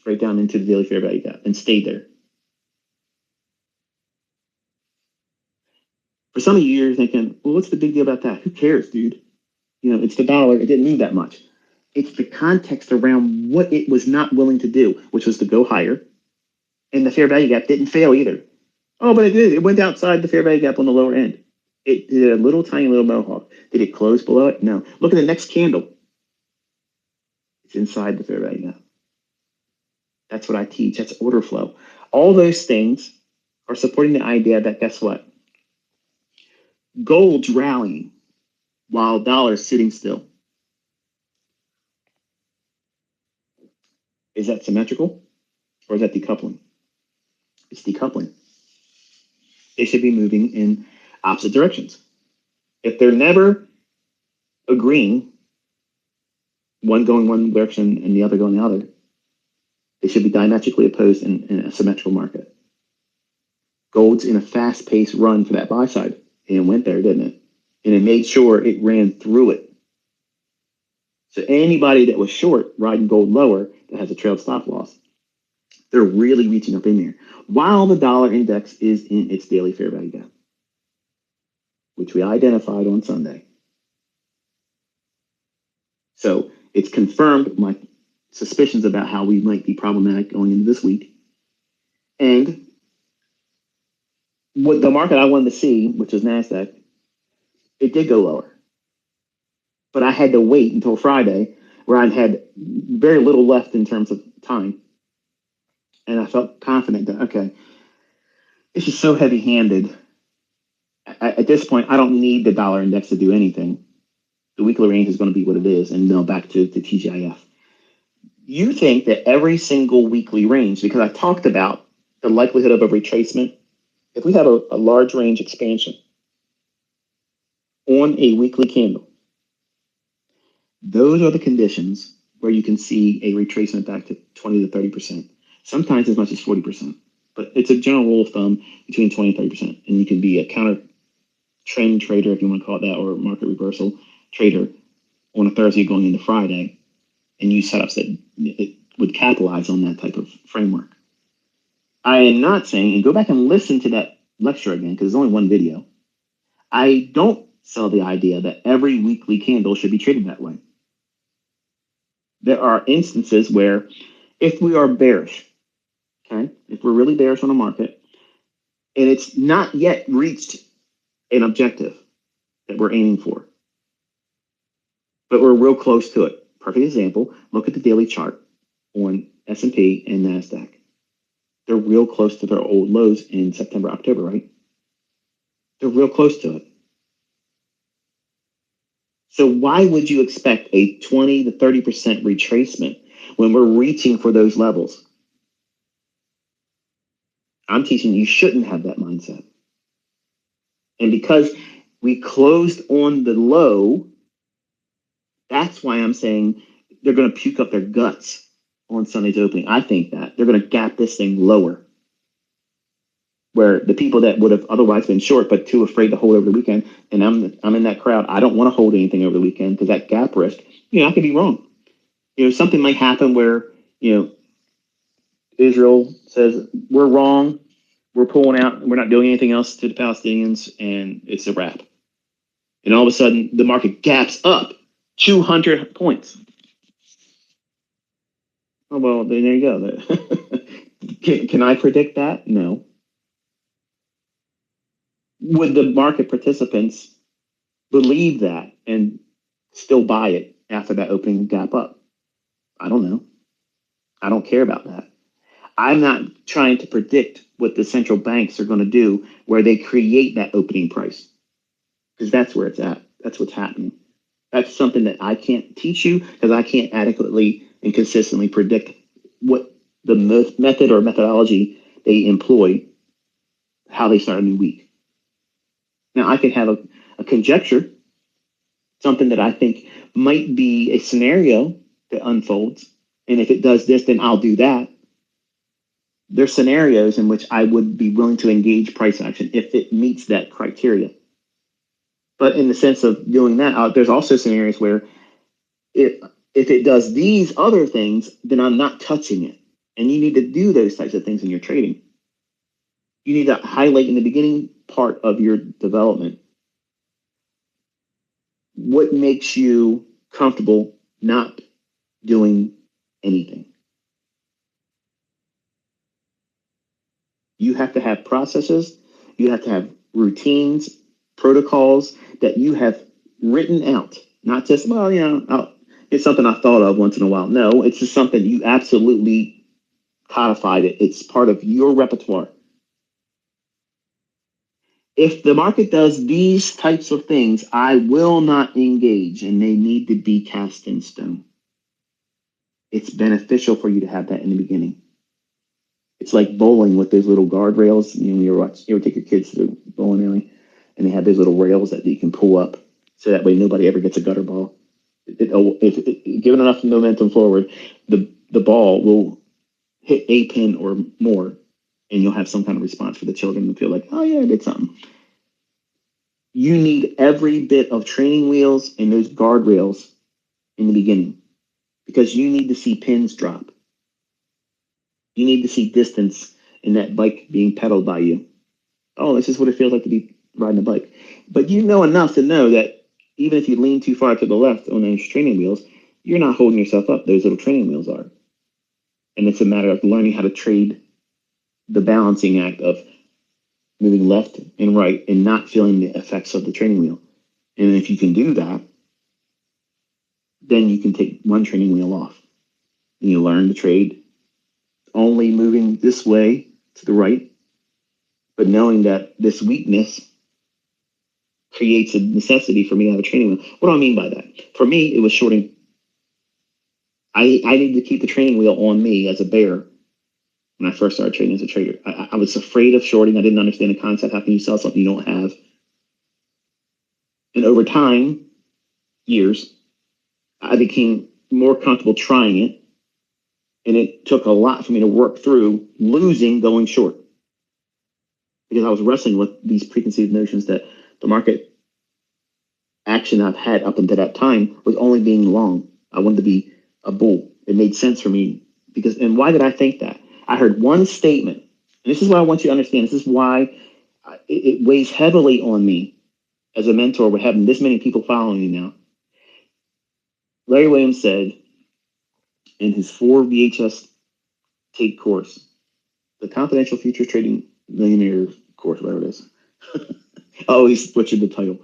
[SPEAKER 1] right down into the daily fair value gap and stayed there. For some of you, you're thinking, well, what's the big deal about that? Who cares, dude? You know, it's the dollar. It didn't move that much. It's the context around what it was not willing to do, which was to go higher. And the fair value gap didn't fail either. Oh, but it did. It went outside the fair value gap on the lower end. It did a little tiny little mohawk. Did it close below it? No. Look at the next candle. It's inside the fair value gap. That's what I teach. That's order flow. All those things are supporting the idea that, guess what? Gold's rallying while dollar's sitting still. Is that symmetrical or is that decoupling? It's decoupling. They should be moving in opposite directions. If they're never agreeing, one going one direction and the other going the other, they should be diametrically opposed in a symmetrical market. Gold's in a fast-paced run for that buy side. And it went there, didn't it? And it made sure it ran through it. So anybody that was short riding gold lower that has a trailed stop loss. They're really reaching up in there while the dollar index is in its daily fair value gap, which we identified on Sunday. So it's confirmed my suspicions about how we might be problematic going into this week. And what the market I wanted to see, which is NASDAQ, it did go lower. But I had to wait until Friday where I had very little left in terms of time. And I felt confident that, okay, it's just so heavy handed. At this point, I don't need the dollar index to do anything. The weekly range is going to be what it is. And now back to TGIF. You think that every single weekly range, because I talked about the likelihood of a retracement, if we have a large range expansion on a weekly candle, those are the conditions where you can see a retracement back to 20 to 30%, sometimes as much as 40%. But it's a general rule of thumb between 20 and 30%. And you can be a counter trend trader, if you want to call it that, or market reversal trader on a Thursday going into Friday, and use setups that it would capitalize on that type of framework. I am not saying, and go back and listen to that lecture again, because it's only one video. I don't sell the idea that every weekly candle should be treated that way. There are instances where if we are bearish, okay, if we're really bearish on the market, and it's not yet reached an objective that we're aiming for, but we're real close to it. Perfect example, look at the daily chart on S&P and NASDAQ. They're real close to their old lows in September, October, right? They're real close to it. So why would you expect a 20 to 30% retracement when we're reaching for those levels? I'm teaching you shouldn't have that mindset. And because we closed on the low, that's why I'm saying they're going to puke up their guts on Sunday's opening. I think that they're going to gap this thing lower, where the people that would have otherwise been short but too afraid to hold over the weekend, and I'm in that crowd. I don't want to hold anything over the weekend because that gap risk, I could be wrong. Something might happen where, Israel says we're wrong, we're pulling out, we're not doing anything else to the Palestinians, and it's a wrap. And all of a sudden, the market gaps up 200 points. Oh, well, then there you go. Can I predict that? No. Would the market participants believe that and still buy it after that opening gap up? I don't know. I don't care about that. I'm not trying to predict what the central banks are going to do where they create that opening price, because that's where it's at. That's what's happening. That's something that I can't teach you because I can't adequately and consistently predict what the method or methodology they employ, how they start a new week. Now, I can have a conjecture, something that I think might be a scenario that unfolds. And if it does this, then I'll do that. There's scenarios in which I would be willing to engage price action if it meets that criteria. But in the sense of doing that, there's also scenarios where if it does these other things, then I'm not touching it. And you need to do those types of things in your trading. You need to highlight in the beginning part of your development what makes you comfortable not doing anything. You have to have processes, you have to have routines, protocols that you have written out, not just, it's something I thought of once in a while. No, it's just something you absolutely codified it. It's part of your repertoire. If the market does these types of things, I will not engage, and they need to be cast in stone. It's beneficial for you to have that in the beginning. It's like bowling with those little guardrails. You ever take your kids to the bowling alley, and they have those little rails that you can pull up, so that way nobody ever gets a gutter ball. If given enough momentum forward, the ball will hit a pin or more, and you'll have some kind of response for the children to feel like, oh yeah, I did something. You need every bit of training wheels and those guardrails in the beginning, because you need to see pins drop. You need to see distance in that bike being pedaled by you. Oh, this is what it feels like to be riding a bike. But you know enough to know that even if you lean too far to the left on those training wheels, you're not holding yourself up. Those little training wheels are. And it's a matter of learning how to trade the balancing act of moving left and right and not feeling the effects of the training wheel. And if you can do that, then you can take one training wheel off. And you learn to trade only moving this way to the right, but knowing that this weakness creates a necessity for me to have a training wheel. What do I mean by that? For me, it was shorting. I needed to keep the training wheel on me as a bear when I first started trading as a trader. I was afraid of shorting. I didn't understand the concept. How can you sell something you don't have? And over time, years, I became more comfortable trying it. And it took a lot for me to work through losing going short. Because I was wrestling with these preconceived notions that the market action I've had up until that time was only being long. I wanted to be a bull. It made sense for me because, and why did I think that? I heard one statement, and this is what I want you to understand. This is why it weighs heavily on me as a mentor with having this many people following me now. Larry Williams said in his 4 VHS tape course, the Confidential Future Trading Millionaire course, whatever it is. I always butchered the title.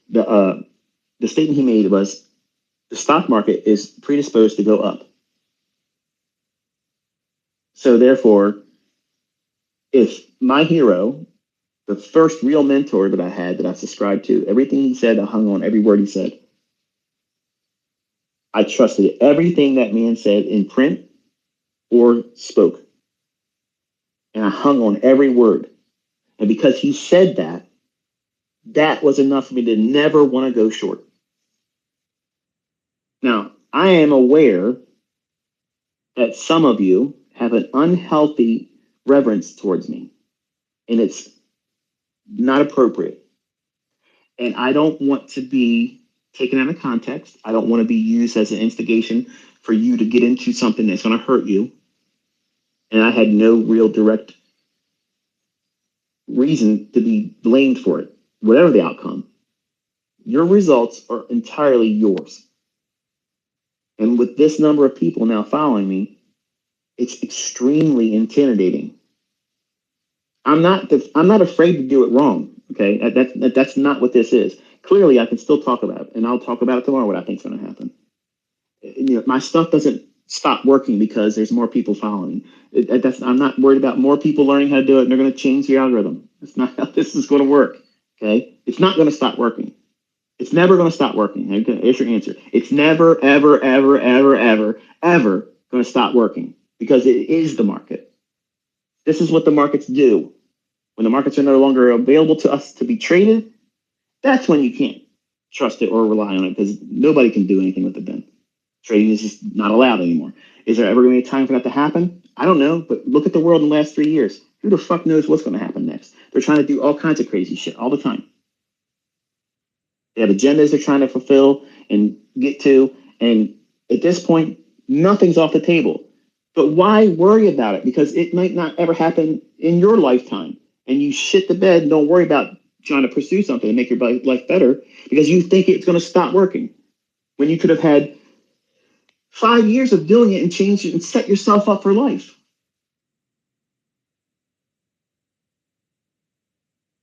[SPEAKER 1] The statement he made was, the stock market is predisposed to go up. So therefore, if my hero, the first real mentor that I had, that I subscribed to, everything he said, I hung on every word he said. I trusted everything that man said in print or spoke. And I hung on every word. And because he said that, that was enough for me to never want to go short. Now, I am aware that some of you have an unhealthy reverence towards me, and it's not appropriate. And I don't want to be taken out of context. I don't want to be used as an instigation for you to get into something that's going to hurt you. And I had no real direct reason to be blamed for it, whatever the outcome. Your results are entirely yours. And with this number of people now following me, it's extremely intimidating. I'm not afraid to do it wrong. Okay, that's not what this is. Clearly, I can still talk about it, and I'll talk about it tomorrow. What I think is going to happen. My stuff doesn't stop working because there's more people following. I'm not worried about more people learning how to do it, and they're going to change the algorithm. That's not how this is going to work. Okay, it's not going to stop working. It's never going to stop working. Okay? Here's your answer. It's never, ever, ever, ever, ever, ever going to stop working because it is the market. This is what the markets do. When the markets are no longer available to us to be traded, that's when you can't trust it or rely on it because nobody can do anything with it then. Trading is just not allowed anymore. Is there ever going to be a time for that to happen? I don't know, but look at the world in the last 3 years. Who the fuck knows what's going to happen next? They're trying to do all kinds of crazy shit all the time. They have agendas they're trying to fulfill and get to, and at this point, nothing's off the table. But why worry about it? Because it might not ever happen in your lifetime. And you shit the bed and don't worry about trying to pursue something and make your life better because you think it's going to stop working when you could have had 5 years of doing it and changed it and set yourself up for life.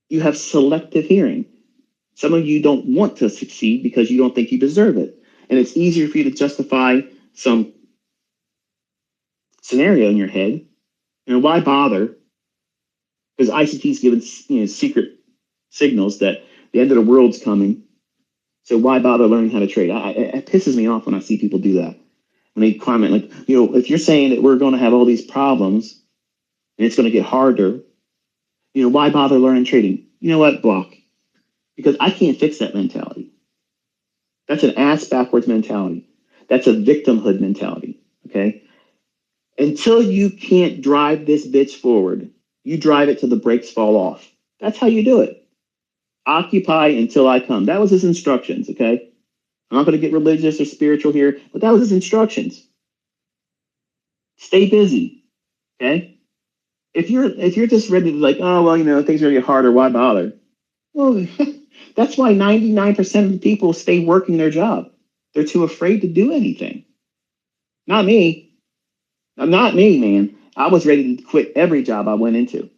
[SPEAKER 1] You have selective hearing. Some of you don't want to succeed because you don't think you deserve it. And it's easier for you to justify some scenario in your head. And why bother? Because ICT is given secret signals that the end of the world's coming. So why bother learning how to trade? It pisses me off when I see people do that. When they comment like, if you're saying that we're going to have all these problems and it's going to get harder, why bother learning trading? You know what? Block. Because I can't fix that mentality. That's an ass backwards mentality. That's a victimhood mentality. Okay. Until you can't drive this bitch forward, you drive it till the brakes fall off. That's how you do it. Occupy until I come. That was his instructions. Okay. I'm not going to get religious or spiritual here, but that was his instructions. Stay busy. Okay. If you're just ready to like, oh well, things are gonna get harder, why bother? Well, that's why 99% of the people stay working their job. They're too afraid to do anything. Not me. Not me, man. I was ready to quit every job I went into.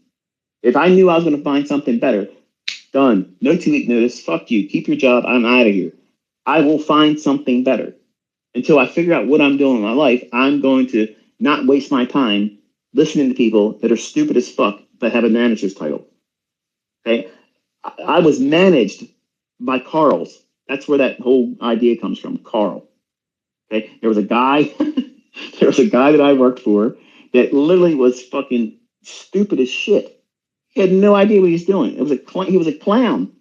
[SPEAKER 1] If I knew I was going to find something better, done. No 2-week notice. Fuck you. Keep your job. I'm out of here. I will find something better. Until I figure out what I'm doing in my life, I'm going to not waste my time listening to people that are stupid as fuck but have a manager's title. Okay. I was managed by Carl's. That's where that whole idea comes from. Carl. Okay. There was a guy, there was a guy that I worked for that literally was fucking stupid as shit. He had no idea what he was doing. He was a clown,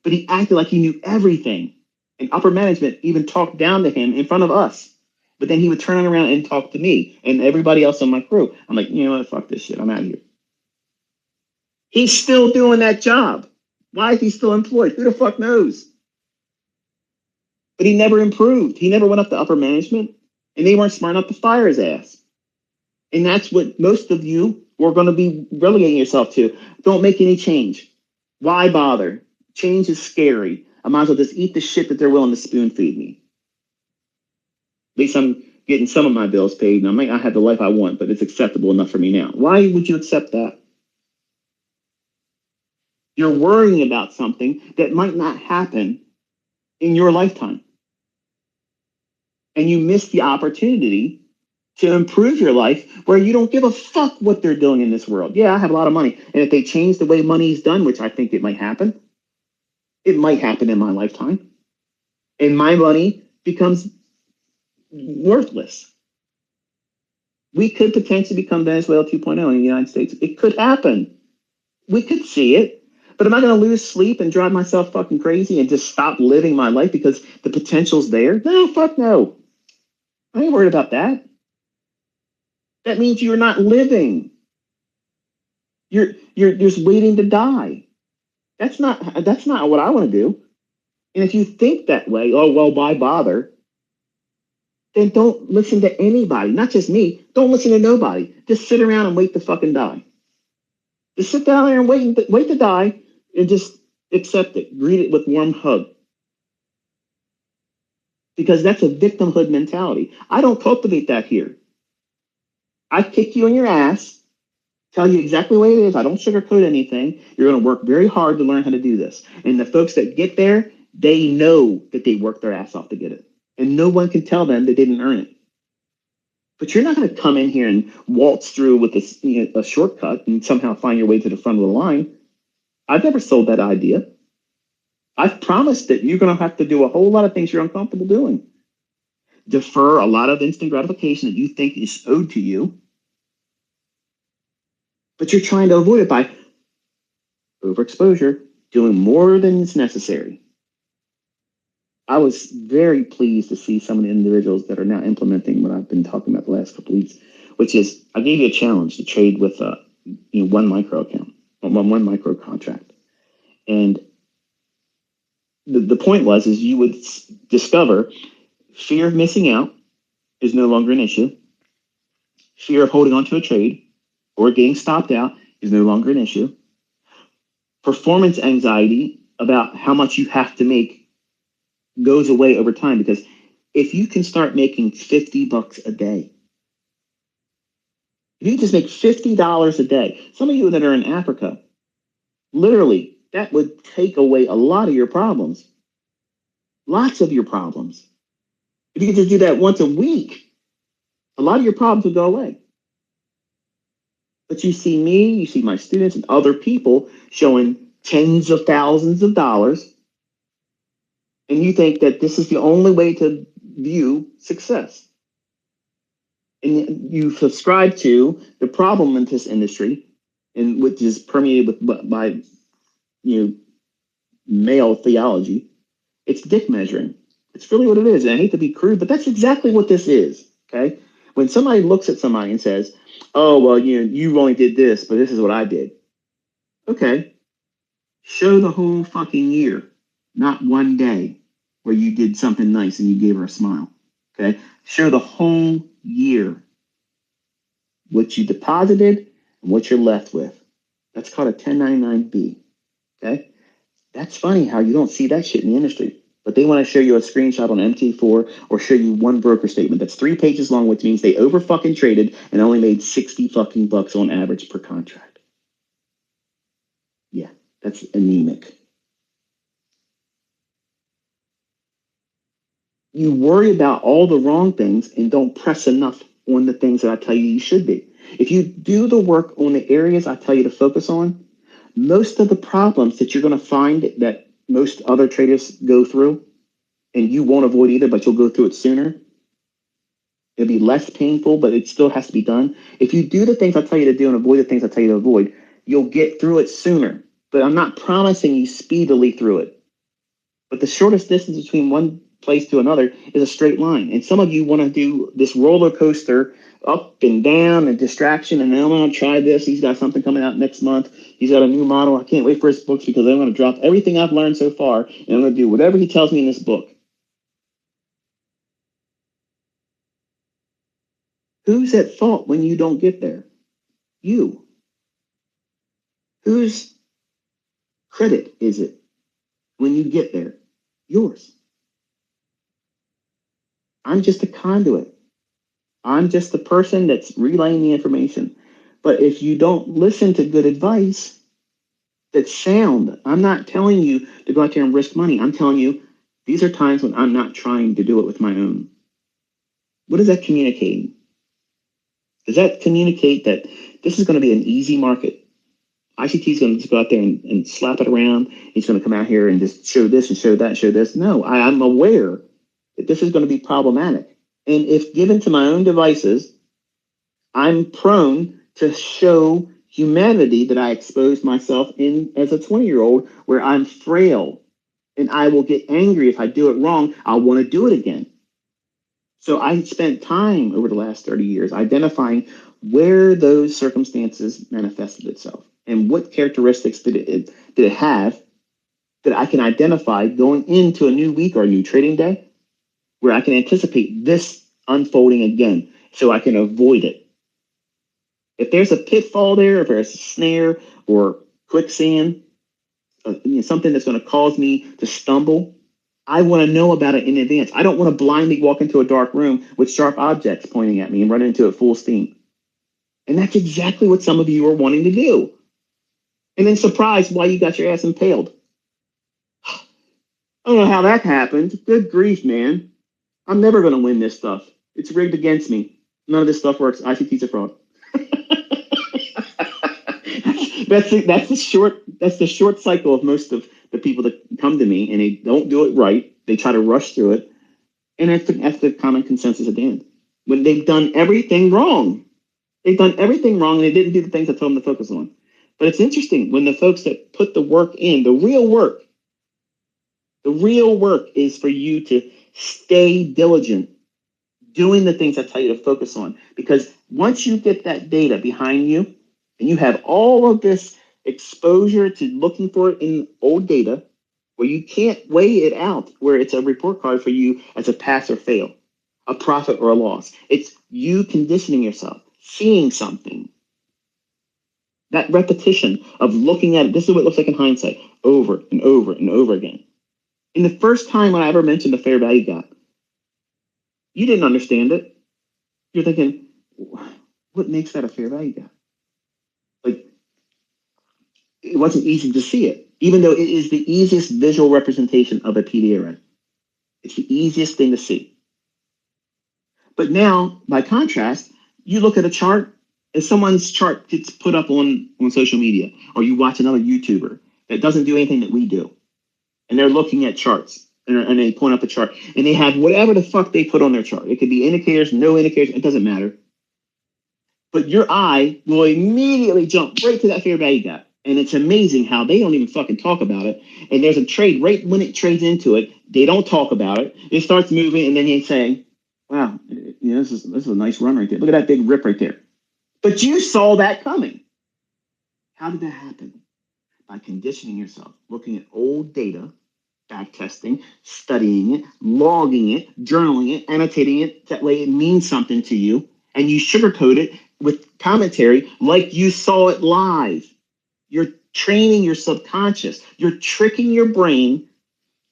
[SPEAKER 1] but he acted like he knew everything. And upper management even talked down to him in front of us. But then he would turn around and talk to me and everybody else on my crew. I'm like, you know what? Fuck this shit. I'm out of here. He's still doing that job. Why is he still employed? Who the fuck knows? But he never improved. He never went up to upper management, and they weren't smart enough to fire his ass. And that's what most of you are going to be relegating yourself to. Don't make any change. Why bother? Change is scary. I might as well just eat the shit that they're willing to spoon feed me. At least I'm getting some of my bills paid, and I might not have the life I want, but it's acceptable enough for me now. Why would you accept that? You're worrying about something that might not happen in your lifetime. And you miss the opportunity to improve your life where you don't give a fuck what they're doing in this world. Yeah, I have a lot of money. And if they change the way money is done, which I think it might happen in my lifetime. And my money becomes worthless. We could potentially become Venezuela 2.0 in the United States. It could happen. We could see it. But am I going to lose sleep and drive myself fucking crazy and just stop living my life because the potential's there? No, fuck no. I ain't worried about that. That means you're not living. You're just waiting to die. That's not what I want to do. And if you think that way, oh well, why bother? Then don't listen to anybody, not just me. Don't listen to nobody. Just sit around and wait to fucking die. Just sit down there and wait to die, and just accept it. Greet it with warm hug. Because that's a victimhood mentality. I don't cultivate that here. I kick you in your ass, tell you exactly what it is. I don't sugarcoat anything. You're going to work very hard to learn how to do this. And the folks that get there, they know that they worked their ass off to get it. And no one can tell them they didn't earn it. But you're not going to come in here and waltz through with a shortcut and somehow find your way to the front of the line. I've never sold that idea. I've promised that you're going to have to do a whole lot of things you're uncomfortable doing. Defer a lot of instant gratification that you think is owed to you. But you're trying to avoid it by overexposure, doing more than is necessary. I was very pleased to see some of the individuals that are now implementing what I've been talking about the last couple of weeks, which is I gave you a challenge to trade with one micro account, one micro contract. And the point was you would discover fear of missing out is no longer an issue. Fear of holding on to a trade or getting stopped out is no longer an issue. Performance anxiety about how much you have to make goes away over time, because if you can start making $50 a day, if you just make $50 a day, some of you that are in Africa, literally, that would take away a lot of your problems. Lots of your problems. If you could just do that once a week, a lot of your problems would go away. But you see me, you see my students and other people showing tens of thousands of dollars, and you think that this is the only way to view success. And you subscribe to the problem in this industry, and which is permeated by male theology. It's dick measuring. It's really what it is. And I hate to be crude, but that's exactly what this is. Okay, when somebody looks at somebody and says, "Oh well, you only did this, but this is what I did." Okay, show the whole fucking year, not one day where you did something nice and you gave her a smile. Okay, show the whole year. what you deposited and what you're left with. That's called a 1099B. Okay? That's funny how you don't see that shit in the industry. But they want to show you a screenshot on MT4 or show you one broker statement that's 3 pages long, which means they over fucking traded and only made 60 fucking bucks on average per contract. Yeah, that's anemic. You worry about all the wrong things and don't press enough on the things that I tell you should be. If you do the work on the areas I tell you to focus on, most of the problems that you're going to find that most other traders go through, and you won't avoid either, but you'll go through it sooner. It'll be less painful, but it still has to be done. If you do the things I tell you to do and avoid the things I tell you to avoid, you'll get through it sooner. But I'm not promising you speedily through it. But the shortest distance between one place to another is a straight line. And some of you want to do this roller coaster up and down and distraction. And I'm going to try this. He's got something coming out next month. He's got a new model. I can't wait for his books because I'm going to drop everything I've learned so far. And I'm going to do whatever he tells me in this book. Who's at fault when you don't get there? You. Whose credit is it when you get there? Yours. I'm just a conduit. I'm just the person that's relaying the information. But if you don't listen to good advice that's sound, I'm not telling you to go out there and risk money. I'm telling you these are times when I'm not trying to do it with my own. What is that communicating? Does that communicate that this is going to be an easy market? ICT is going to just go out there and slap it around. He's going to come out here and just show this and show that, show this. No, I'm aware that this is going to be problematic. And if given to my own devices, I'm prone to show humanity that I exposed myself in as a 20-year-old, where I'm frail and I will get angry if I do it wrong. I'll want to do it again. So I spent time over the last 30 years identifying where those circumstances manifested itself and what characteristics did it have that I can identify going into a new week or a new trading day where I can anticipate this unfolding again so I can avoid it. If there's a pitfall there, if there's a snare or quicksand, something that's going to cause me to stumble, I want to know about it in advance. I don't want to blindly walk into a dark room with sharp objects pointing at me and run into it full steam. And that's exactly what some of you are wanting to do. And then surprised why you got your ass impaled. I don't know how that happened. Good grief, man. I'm never going to win this stuff. It's rigged against me. None of this stuff works. ICT's a fraud. That's the short cycle of most of the people that come to me, and they don't do it right. They try to rush through it, and that's the common consensus at the end. When they've done everything wrong, and they didn't do the things I told them to focus on. But it's interesting when the folks that put the work in, the real work is for you to stay diligent, doing the things I tell you to focus on. Because once you get that data behind you, and you have all of this exposure to looking for it in old data, where you can't weigh it out, where it's a report card for you as a pass or fail, a profit or a loss. It's you conditioning yourself, seeing something. That repetition of looking at it, this is what it looks like in hindsight, over and over and over again. And the first time when I ever mentioned the fair value gap, you didn't understand it. You're thinking, what makes that a fair value gap? Like, it wasn't easy to see it, even though it is the easiest visual representation of a PD array. It's the easiest thing to see. But now, by contrast, you look at a chart, and someone's chart gets put up on social media, or you watch another YouTuber that doesn't do anything that we do, and they're looking at charts, and they point up a chart, and they have whatever the fuck they put on their chart. It could be indicators, no indicators, it doesn't matter. But your eye will immediately jump right to that fair value gap. And it's amazing how they don't even fucking talk about it. And there's a trade right when it trades into it. They don't talk about it. It starts moving, and then they say, "Wow, this is a nice run right there. Look at that big rip right there." But you saw that coming. How did that happen? By conditioning yourself, looking at old data, back testing, studying it, logging it, journaling it, annotating it. That way, it means something to you, and you sugarcoat it with commentary like you saw it live. You're training your subconscious. You're tricking your brain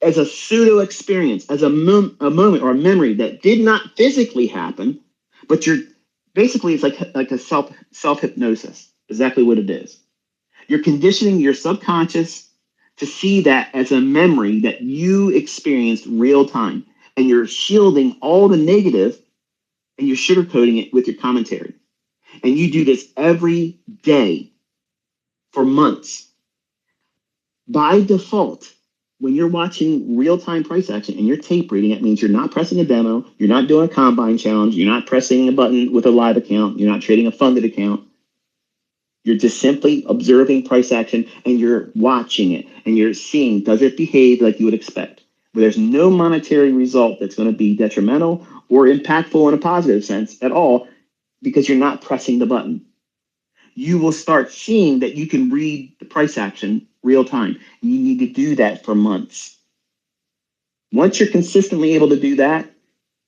[SPEAKER 1] as a pseudo experience, as a moment or a memory that did not physically happen, but you're basically it's like a self hypnosis. Exactly what it is. You're conditioning your subconscious to see that as a memory that you experienced real time, and you're shielding all the negative and you're sugarcoating it with your commentary. And you do this every day for months. By default, when you're watching real-time price action and you're tape reading, it means you're not pressing a demo, you're not doing a combine challenge, you're not pressing a button with a live account, you're not trading a funded account. You're just simply observing price action and you're watching it and you're seeing, does it behave like you would expect? But there's no monetary result that's going to be detrimental or impactful in a positive sense at all because you're not pressing the button. You will start seeing that you can read the price action real time. You need to do that for months. Once you're consistently able to do that,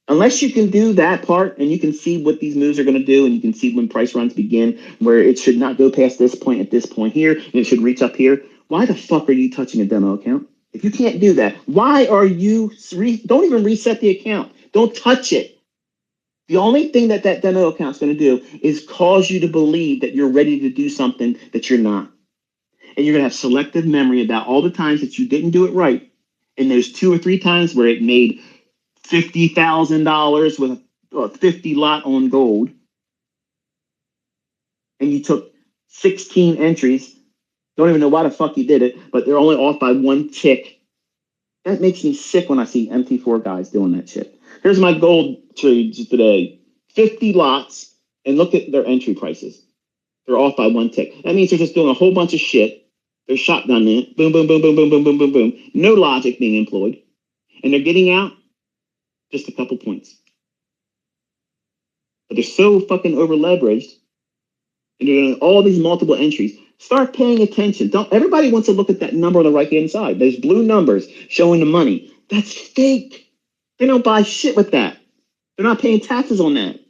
[SPEAKER 1] unless you can do that part and you can see what these moves are going to do and you can see when price runs begin, where it should not go past this point at this point here and it should reach up here, why the fuck are you touching a demo account? If you can't do that, why are you, don't even reset the account. Don't touch it. The only thing that demo account is going to do is cause you to believe that you're ready to do something that you're not. And you're going to have selective memory about all the times that you didn't do it right. And there's 2 or 3 times where it made $50,000 with a 50 lot on gold. And you took 16 entries. Don't even know why the fuck you did it, but they're only off by 1 tick. That makes me sick when I see MT4 guys doing that shit. Here's my gold trades today. 50 lots, and look at their entry prices. They're off by 1 tick. That means they're just doing a whole bunch of shit. They're shotgunning it. Boom, boom, boom, boom, boom, boom, boom, boom, boom. No logic being employed. And they're getting out just a couple points. But they're so fucking over leveraged, and they're doing all these multiple entries. Start paying attention. Don't. Everybody wants to look at that number on the right-hand side. Those blue numbers showing the money. That's fake. They don't buy shit with that. They're not paying taxes on that.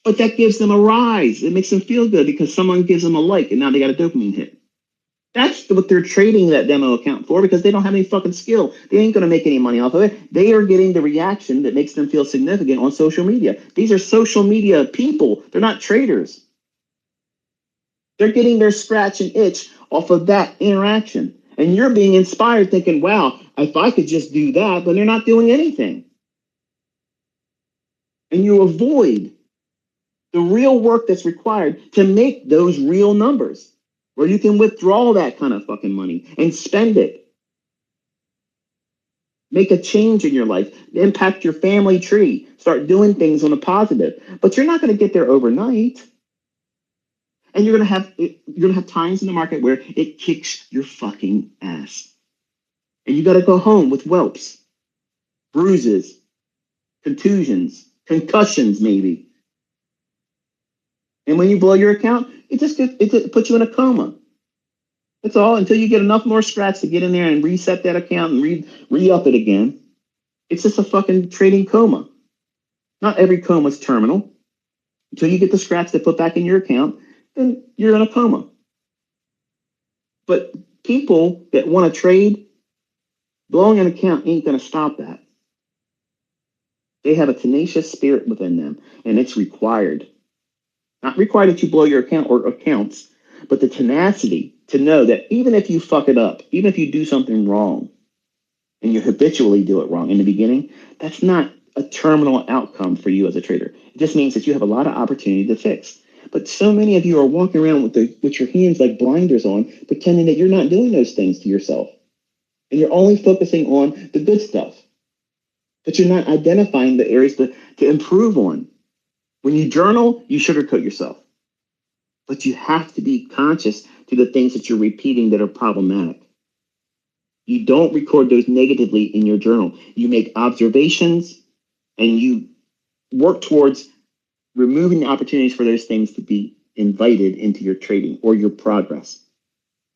[SPEAKER 1] But that gives them a rise. It makes them feel good because someone gives them a like and now they got a dopamine hit. That's what they're trading that demo account for because they don't have any fucking skill. They ain't going to make any money off of it. They are getting the reaction that makes them feel significant on social media. These are social media people. They're not traders. They're getting their scratch and itch off of that interaction. And you're being inspired thinking, wow, if I could just do that, but they're not doing anything. And you avoid the real work that's required to make those real numbers where you can withdraw that kind of fucking money and spend it. Make a change in your life, impact your family tree, start doing things on a positive. But you're not going to get there overnight. And you're going to have times in the market where it kicks your fucking ass. And you got to go home with whelps, bruises, contusions, concussions maybe. And when you blow your account, it just puts you in a coma. That's all, until you get enough more scratch to get in there and reset that account and re-up it again. It's just a fucking trading coma. Not every coma is terminal. Until you get the scratch to put back in your account, then you're in a coma. But people that want to trade, blowing an account ain't going to stop that. They have a tenacious spirit within them, and it's required. Not required that you blow your account or accounts, but the tenacity to know that even if you fuck it up, even if you do something wrong, and you habitually do it wrong in the beginning, that's not a terminal outcome for you as a trader. It just means that you have a lot of opportunity to fix. But so many of you are walking around with your hands like blinders on, pretending that you're not doing those things to yourself. And you're only focusing on the good stuff. But you're not identifying the areas to improve on. When you journal, you sugarcoat yourself. But you have to be conscious to the things that you're repeating that are problematic. You don't record those negatively in your journal. You make observations and you work towards removing the opportunities for those things to be invited into your trading or your progress.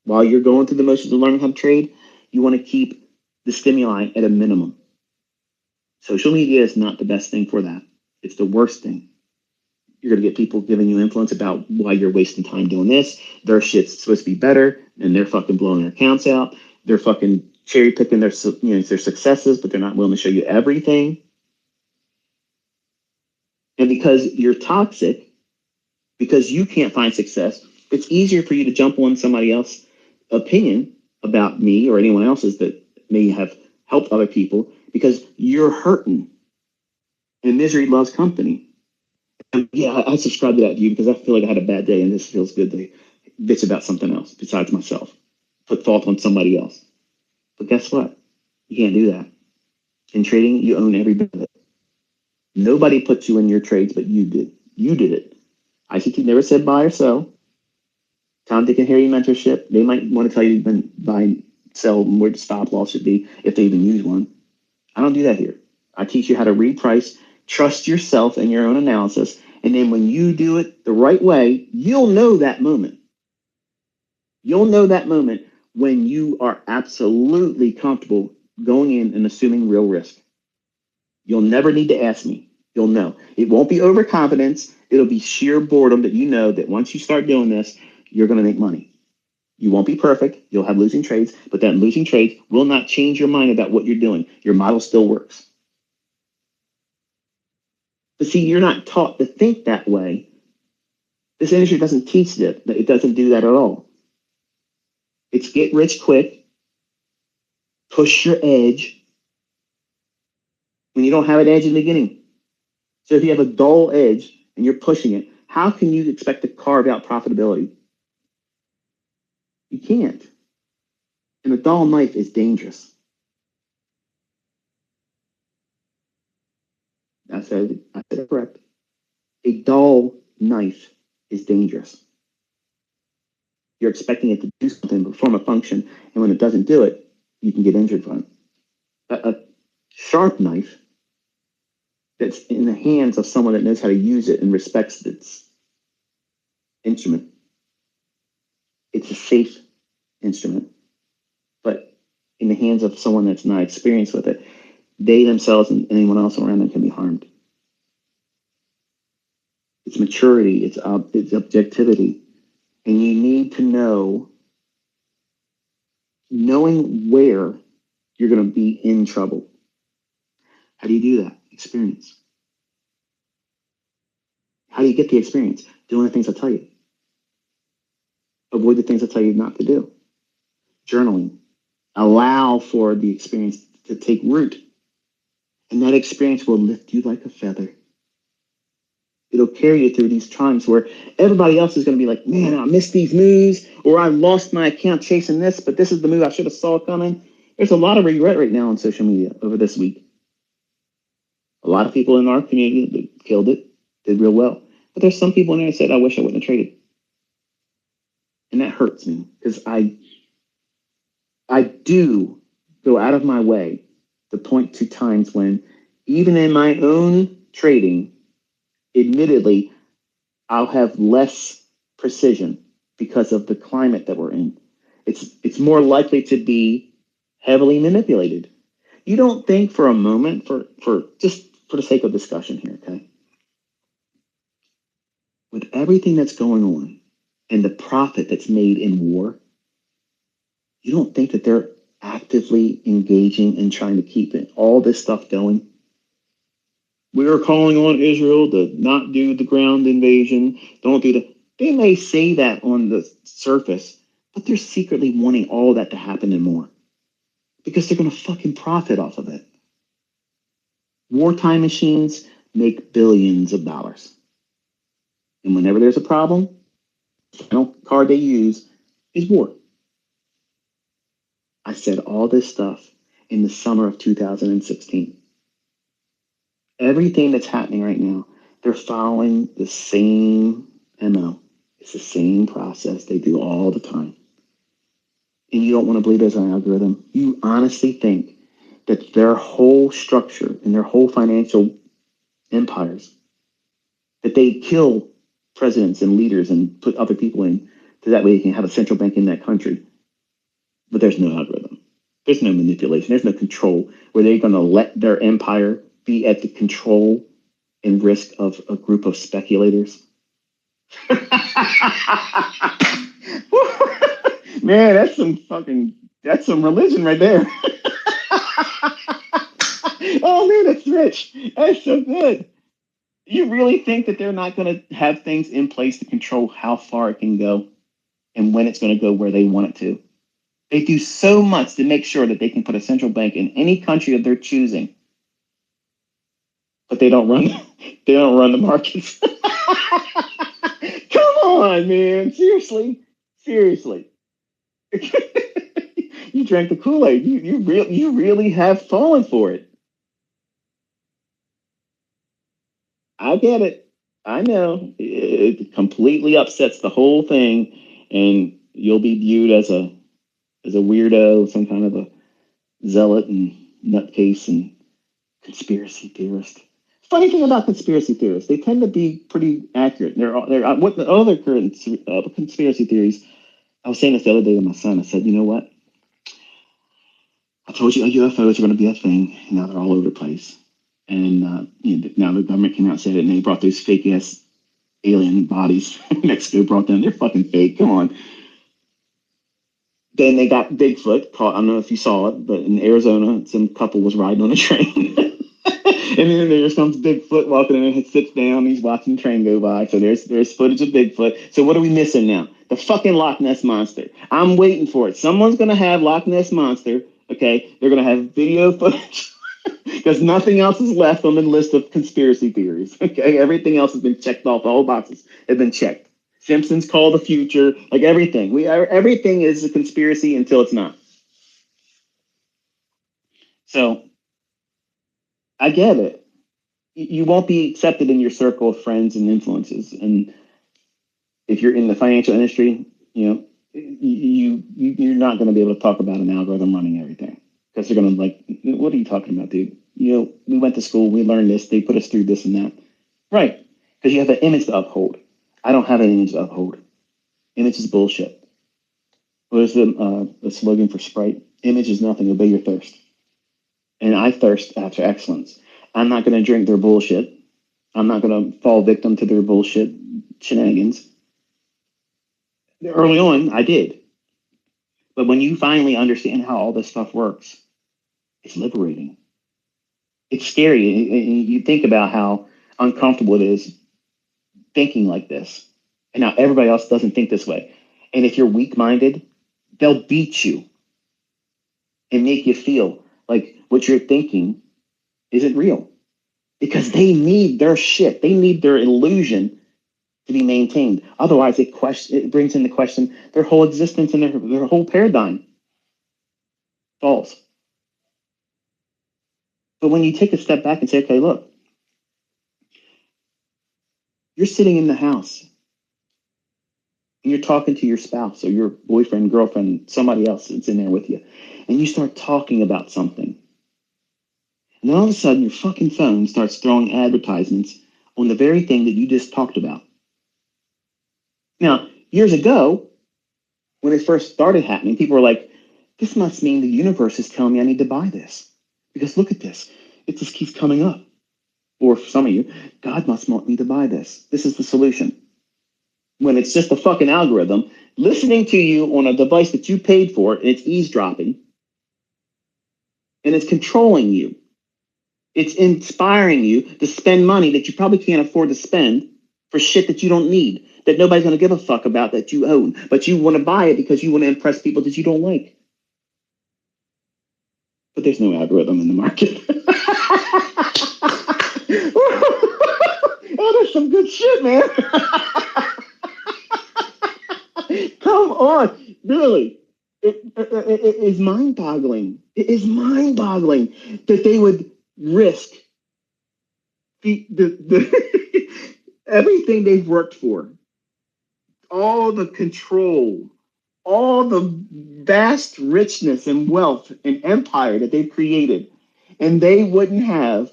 [SPEAKER 1] While you're going through the motions of learning how to trade, you want to keep the stimuli at a minimum. Social media is not the best thing for that. It's the worst thing. You're going to get people giving you influence about why you're wasting time doing this. Their shit's supposed to be better, and they're fucking blowing their accounts out. They're fucking cherry picking their their successes, but they're not willing to show you everything. And because you're toxic, because you can't find success, it's easier for you to jump on somebody else's opinion about me or anyone else's that may have helped other people because you're hurting. And misery loves company. And yeah, I subscribe to that view because I feel like I had a bad day and this feels good to bitch about something else besides myself. Put fault on somebody else. But guess what? You can't do that. In trading, you own every bit of it. Nobody put you in your trades, but you did. You did it. ICT never said buy or sell. Tom, Dick, and Harry mentorship. They might want to tell you even buy, sell, where the stop loss should be if they even use one. I don't do that here. I teach you how to reprice, trust yourself and your own analysis, and then when you do it the right way, you'll know that moment. You'll know that moment when you are absolutely comfortable going in and assuming real risk. You'll never need to ask me. You'll know. It won't be overconfidence. It'll be sheer boredom that you know that once you start doing this, you're going to make money. You won't be perfect. You'll have losing trades, but that losing trade will not change your mind about what you're doing. Your model still works. But see, you're not taught to think that way. This industry doesn't teach that. It doesn't do that at all. It's get rich quick, push your edge when you don't have an edge in the beginning. So if you have a dull edge and you're pushing it, how can you expect to carve out profitability? You can't. And a dull knife is dangerous. I said it correct. A dull knife is dangerous. You're expecting it to do something, perform a function, and when it doesn't do it, you can get injured from it. A sharp knife that's in the hands of someone that knows how to use it and respects its instrument. It's a safe instrument, but in the hands of someone that's not experienced with it, they themselves and anyone else around them can be harmed. It's maturity, it's objectivity, and you need to knowing where you're going to be in trouble. How do you do that? Experience. How do you get the experience? Doing the things I tell you. Avoid the things I tell you not to do. Journaling. Allow for the experience to take root. And that experience will lift you like a feather. It'll carry you through these times where everybody else is going to be like, man, I missed these moves, or I lost my account chasing this, but this is the move I should have saw coming. There's a lot of regret right now on social media over this week. A lot of people in our community that killed it, did real well. But there's some people in there that said, I wish I wouldn't have traded. And that hurts me because I do go out of my way to point to times when, even in my own trading, admittedly, I'll have less precision because of the climate that we're in. It's more likely to be heavily manipulated. You don't think for a moment, for just for the sake of discussion here, okay? With everything that's going on and the profit that's made in war, you don't think that they're actively engaging and trying to keep all this stuff going? We are calling on Israel to not do the ground invasion. Don't do the. They may say that on the surface, but they're secretly wanting all that to happen and more because they're going to fucking profit off of it. Wartime machines make billions of dollars. And whenever there's a problem, the final card they use is war. I said all this stuff in the summer of 2016. Everything that's happening right now, they're following the same MO. It's the same process they do all the time. And you don't want to believe there's an algorithm. You honestly think that their whole structure and their whole financial empires, that they kill presidents and leaders and put other people in, so that way they can have a central bank in that country. But there's no algorithm. There's no manipulation. There's no control where they're going to let their empire be at the control and risk of a group of speculators. Man, that's some religion right there. Oh man, that's rich. That's so good. You really think that they're not going to have things in place to control how far it can go and when it's going to go where they want it to? They do so much to make sure that they can put a central bank in any country of their choosing, but they don't run. They don't run the markets. Come on, man. Seriously, seriously. You drank the Kool-Aid. You really have fallen for it. I get it. I know it completely upsets the whole thing, and you'll be viewed as a weirdo, some kind of a zealot and nutcase and conspiracy theorist. Funny thing about conspiracy theorists, they tend to be pretty accurate. They're what the other current conspiracy theories. I was saying this the other day to my son. I said, you know what? I told you UFOs are going to be a thing. Now they're all over the place. And now the government came out and said it, and they brought those fake ass alien bodies. Mexico brought them. They're fucking fake. Come on. Then they got Bigfoot caught. I don't know if you saw it, but in Arizona, some couple was riding on a train. And then there's comes Bigfoot walking in and sits down. He's watching the train go by. So there's footage of Bigfoot. So what are we missing now? The fucking Loch Ness Monster. I'm waiting for it. Someone's going to have Loch Ness Monster. Okay. They're going to have video footage because nothing else is left on the list of conspiracy theories. Okay. Everything else has been checked off. All boxes have been checked. Simpsons call the future, like everything. Everything is a conspiracy until it's not. So I get it. You won't be accepted in your circle of friends and influences. And if you're in the financial industry, you're not going to be able to talk about an algorithm running everything because they're going to like, what are you talking about, dude? We went to school, we learned this, they put us through this and that. Right. Because you have an image to uphold. I don't have an image to uphold. Image is bullshit. What is the slogan for Sprite? Image is nothing, obey your thirst. And I thirst after excellence. I'm not going to drink their bullshit. I'm not going to fall victim to their bullshit shenanigans. Early on, I did. But when you finally understand how all this stuff works, it's liberating. It's scary. You think about how uncomfortable it is thinking like this. And now everybody else doesn't think this way. And if you're weak-minded, they'll beat you and make you feel like what you're thinking isn't real. Because they need their shit. They need their illusion to be maintained. Otherwise, it brings into question their whole existence and their whole paradigm falls. But when you take a step back and say, okay, look, you're sitting in the house and you're talking to your spouse or your boyfriend, girlfriend, somebody else that's in there with you, and you start talking about something. And then all of a sudden, your fucking phone starts throwing advertisements on the very thing that you just talked about. Now, years ago, when it first started happening, people were like, this must mean the universe is telling me I need to buy this. Because look at this. It just keeps coming up. Or for some of you, God must want me to buy this. This is the solution. When it's just a fucking algorithm listening to you on a device that you paid for, and it's eavesdropping, and it's controlling you. It's inspiring you to spend money that you probably can't afford to spend for shit that you don't need, that nobody's going to give a fuck about, that you own. But you want to buy it because you want to impress people that you don't like. But there's no algorithm in the market. Oh, that's some good shit, man. Come on. Really. It is mind-boggling. It is mind-boggling that they would risk the everything they've worked for, all the control, all the vast richness and wealth and empire that they've created, and they wouldn't have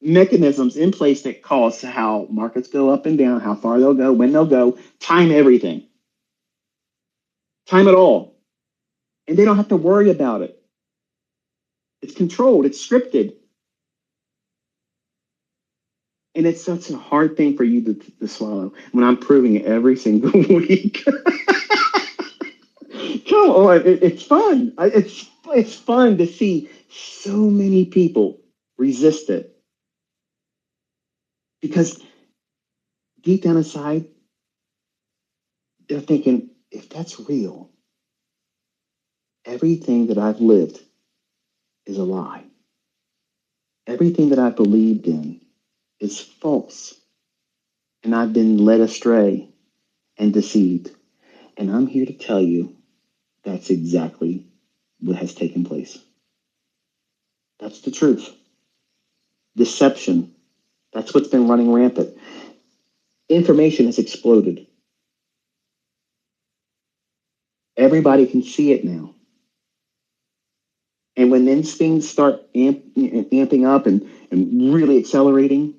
[SPEAKER 1] mechanisms in place that cause how markets go up and down, how far they'll go, when they'll go, time everything, time it all. And they don't have to worry about it. It's controlled, it's scripted. And it's such a hard thing for you to swallow when I'm proving it every single week. Come on, it's fun. It's fun to see so many people resist it because deep down inside, they're thinking, if that's real, everything that I've lived is a lie. Everything that I believed in is false. And I've been led astray and deceived. And I'm here to tell you that's exactly what has taken place. That's the truth. Deception. That's what's been running rampant. Information has exploded. Everybody can see it now. And when these things start amping up and really accelerating,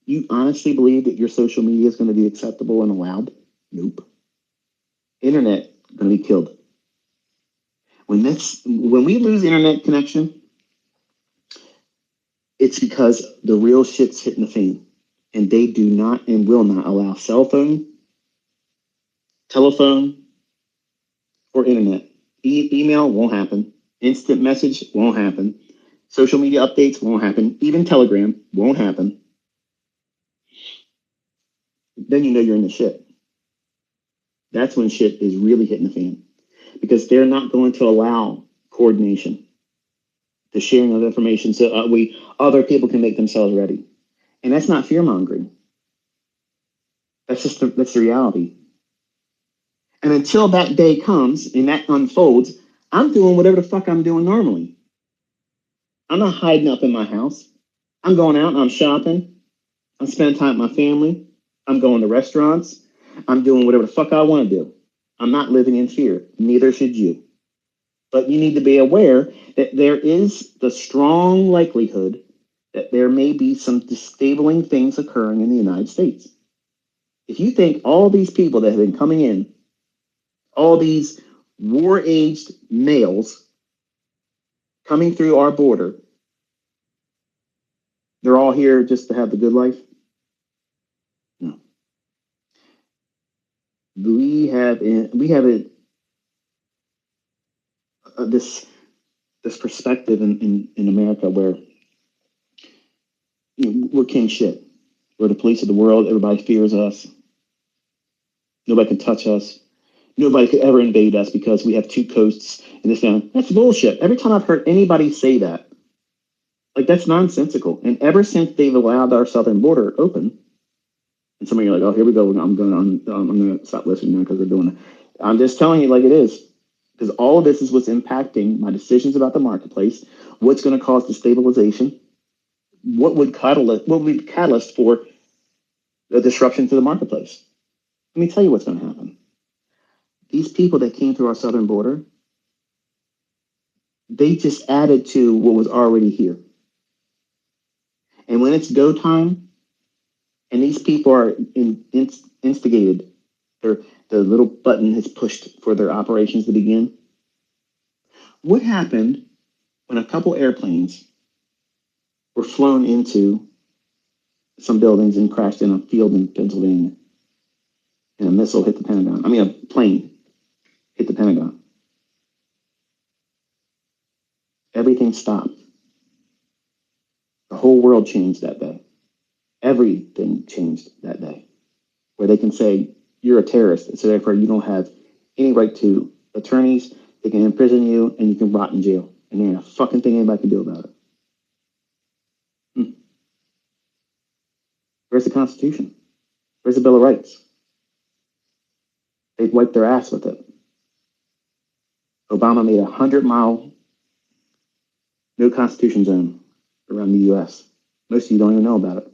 [SPEAKER 1] you honestly believe that your social media is going to be acceptable and allowed? Nope. Internet going to be killed. When we lose internet connection, it's because the real shit's hitting the fan. And they do not and will not allow cell phone, telephone, or internet. Email won't happen. Instant message won't happen. Social media updates won't happen. Even Telegram won't happen. Then you know you're in the shit. That's when shit is really hitting the fan. Because they're not going to allow coordination, the sharing of information, so other people can make themselves ready. And that's not fear mongering. That's the reality. And until that day comes and that unfolds, I'm doing whatever the fuck I'm doing normally. I'm not hiding up in my house. I'm going out and I'm shopping. I'm spending time with my family. I'm going to restaurants. I'm doing whatever the fuck I want to do. I'm not living in fear. Neither should you. But you need to be aware that there is the strong likelihood that there may be some disabling things occurring in the United States. If you think all these people that have been coming in, all these war-aged males coming through our border, they're all here just to have the good life? No. We have this perspective in America where we're king shit. We're the police of the world. Everybody fears us. Nobody can touch us. Nobody could ever invade us because we have two coasts and this now. That's bullshit. Every time I've heard anybody say that, like that's nonsensical. And ever since they've allowed our southern border open, and some of you are like, "Oh, here we go. I'm going to stop listening now because they're doing it." I'm just telling you like it is, because all of this is what's impacting my decisions about the marketplace. What's going to cause destabilization? What would be the catalyst for the disruption to the marketplace? Let me tell you what's going to happen. These people that came through our southern border, they just added to what was already here. And when it's go time, and these people are instigated, the little button is pushed for their operations to begin. What happened when a couple airplanes were flown into some buildings and crashed in a field in Pennsylvania? And a missile hit the Pentagon. I mean, a plane hit the Pentagon. Everything stopped. The whole world changed that day. Everything changed that day. Where they can say, you're a terrorist, so therefore you don't have any right to attorneys. They can imprison you, and you can rot in jail. And there ain't a fucking thing anybody can do about it. Where's the Constitution? Where's the Bill of Rights? They'd wipe their ass with it. Obama made a 100-mile no Constitution zone around the U.S. Most of you don't even know about it.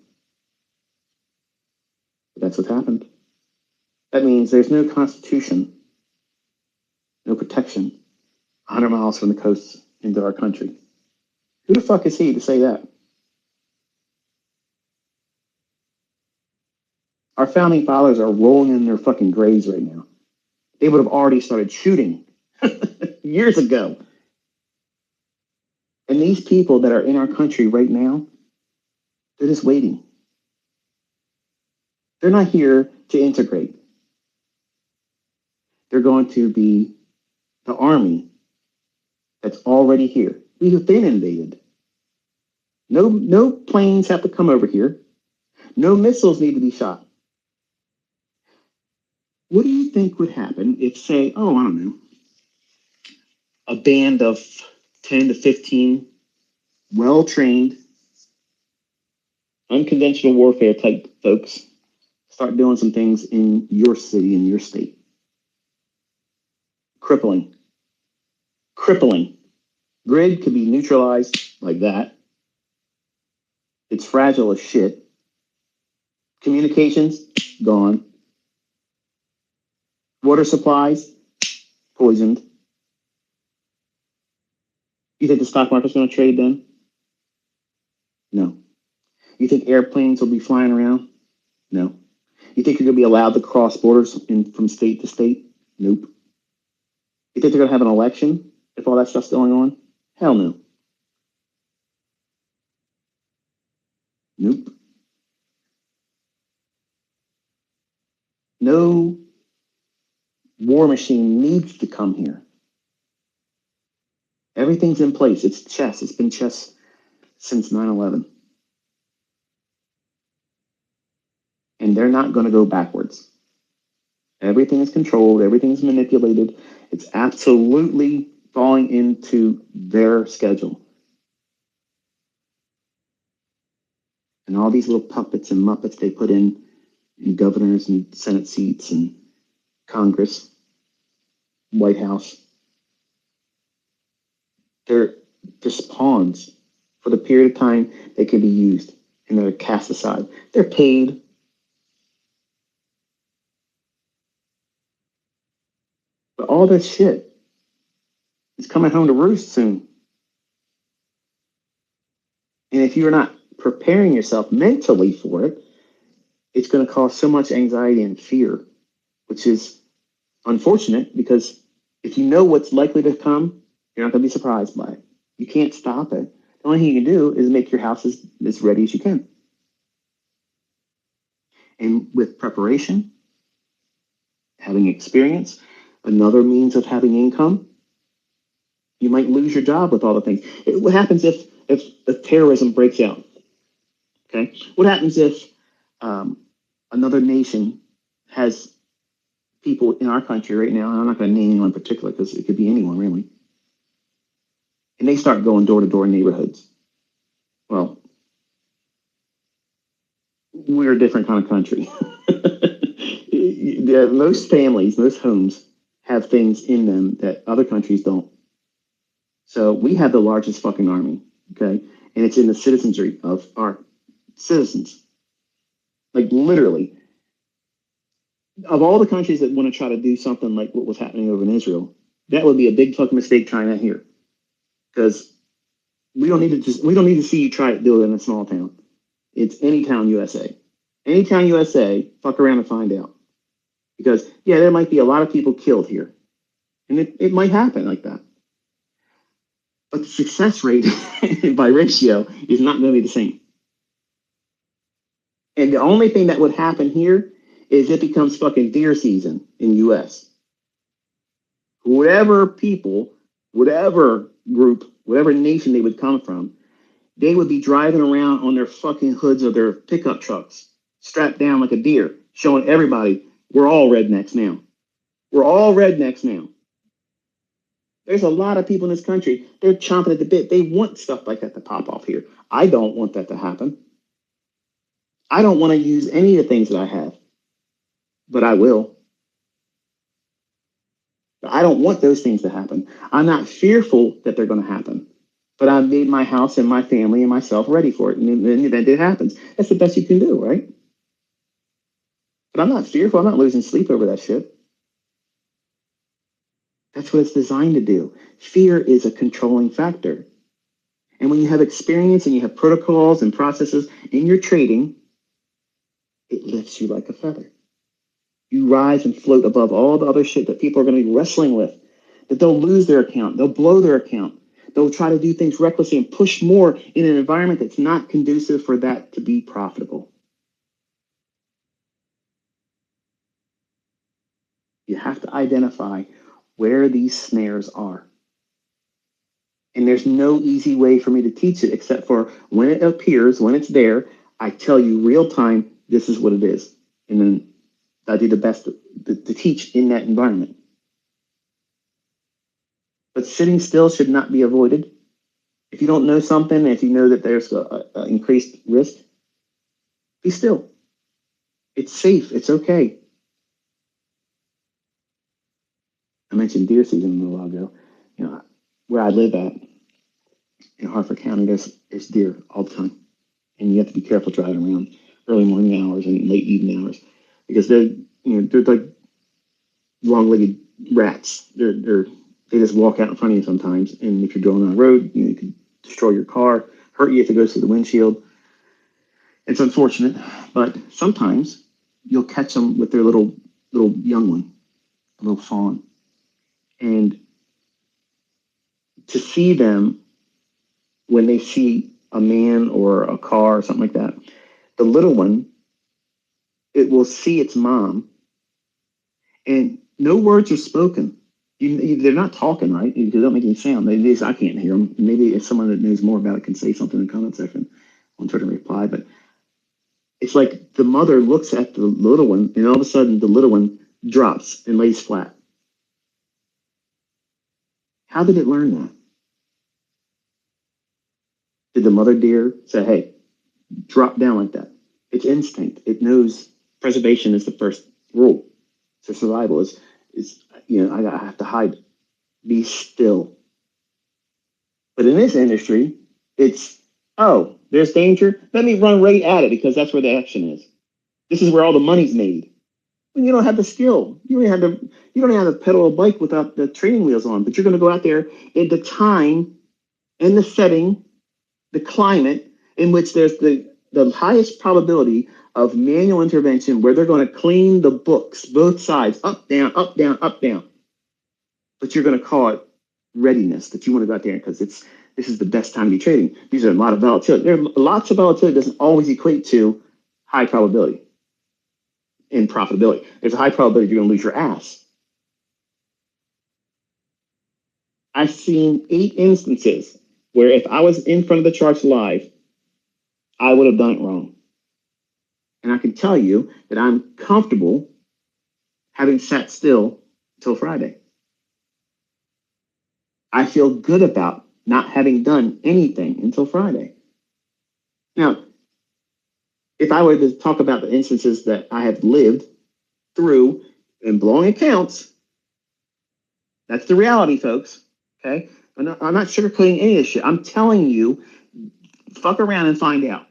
[SPEAKER 1] But that's what's happened. That means there's no Constitution, no protection 100 miles from the coast into our country. Who the fuck is he to say that? Our founding fathers are rolling in their fucking graves right now. They would have already started shooting years ago. And these people that are in our country right now, they're just waiting. They're not here to integrate. They're going to be the army that's already here. We have been invaded. No planes have to come over here. No missiles need to be shot. What do you think would happen if, say, I don't know, a band of 10 to 15 well-trained, unconventional warfare type folks start doing some things in your city, in your state? Crippling. Grid could be neutralized like that. It's fragile as shit. Communications, gone. Water supplies, poisoned. You think the stock market's going to trade then? No. You think airplanes will be flying around? No. You think you're going to be allowed to cross borders from state to state? Nope. You think they're going to have an election if all that stuff's going on? Hell no. Nope. No war machine needs to come here. Everything's in place. It's chess. It's been chess since 9/11. And they're not going to go backwards. Everything is controlled. Everything is manipulated. It's absolutely falling into their schedule. And all these little puppets and muppets they put in governors and Senate seats and Congress, White House, they're just pawns for the period of time they can be used, and they're cast aside. They're paid. But all this shit is coming home to roost soon. And if you're not preparing yourself mentally for it, it's going to cause so much anxiety and fear, which is unfortunate because if you know what's likely to come, you're not going to be surprised by it. You can't stop it. The only thing you can do is make your house as ready as you can. And with preparation, having experience, another means of having income, you might lose your job with all the things. What happens if terrorism breaks out? Okay. What happens if another nation has people in our country right now? And I'm not going to name anyone in particular because it could be anyone really. And they start going door to door in neighborhoods. Well, we're a different kind of country. Most families, most homes have things in them that other countries don't. So we have the largest fucking army, okay? And it's in the citizenry of our citizens. Like literally, of all the countries that want to try to do something like what was happening over in Israel, that would be a big fucking mistake trying that here. Because we don't need to see you try to do it in a small town. It's any town USA. Any town USA, fuck around and find out. Because yeah, there might be a lot of people killed here. And it might happen like that. But the success rate by ratio is not going to be the same. And the only thing that would happen here is it becomes fucking deer season in US. Whatever people, whatever group, whatever nation they would come from, they would be driving around on their fucking hoods of their pickup trucks, strapped down like a deer, showing everybody we're all rednecks now. We're all rednecks now. There's a lot of people in this country, they're chomping at the bit. They want stuff like that to pop off here. I don't want that to happen. I don't want to use any of the things that I have, but I will. I don't want those things to happen. I'm not fearful that they're going to happen, but I've made my house and my family and myself ready for it. And in the event it happens, that's the best you can do, right? But I'm not fearful. I'm not losing sleep over that shit. That's what it's designed to do. Fear is a controlling factor. And when you have experience and you have protocols and processes in your trading, it lifts you like a feather. You rise and float above all the other shit that people are going to be wrestling with, that they'll lose their account, they'll blow their account, they'll try to do things recklessly and push more in an environment that's not conducive for that to be profitable.
[SPEAKER 2] You have to identify where these snares are. And there's no easy way for me to teach it except for when it appears, when it's there, I tell you real time, this is what it is. And then I do the best to teach in that environment. But sitting still should not be avoided. If you don't know something, if you know that there's an increased risk, be still. It's safe. It's okay. I mentioned deer season a little while ago. Where I live at in Harford County, there's deer all the time, and you have to be careful driving around early morning hours and late evening hours because they're like long-legged rats. They just walk out in front of you sometimes, and if you're driving on the road, you can destroy your car, hurt you if it goes through the windshield. It's unfortunate, but sometimes you'll catch them with their little young one, a little fawn, and to see them when they see a man or a car or something like that, the little one, it will see its mom, and no words are spoken. They're not talking, right? Because they don't make any sound. I can't hear them. Maybe if someone that knows more about it can say something in the comment section, I'll try to reply. But it's like the mother looks at the little one, and all of a sudden the little one drops and lays flat. How did it learn that? Did the mother deer say, hey, drop down like that? It's instinct. It knows preservation is the first rule. So survival is I have to hide. Be still. But in this industry, it's, oh, there's danger. Let me run right at it because that's where the action is. This is where all the money's made. When you don't have the skill, you don't have to pedal a bike without the training wheels on, but you're going to go out there in the time and the setting, the climate in which there's the highest probability of manual intervention where they're going to clean the books, both sides, up, down, up, down, up, down. But you're going to call it readiness, that you want to go out there because this is the best time to be trading. These are a lot of volatility. There are lots of volatility that doesn't always equate to high probability in profitability. There's a high probability you're going to lose your ass. I've seen 8 instances where if I was in front of the charts live, I would have done it wrong. And I can tell you that I'm comfortable having sat still until Friday. I feel good about not having done anything until Friday. Now, if I were to talk about the instances that I have lived through and blowing accounts, that's the reality, folks. Okay? I'm not sugarcoating any of this shit. I'm telling you, fuck around and find out.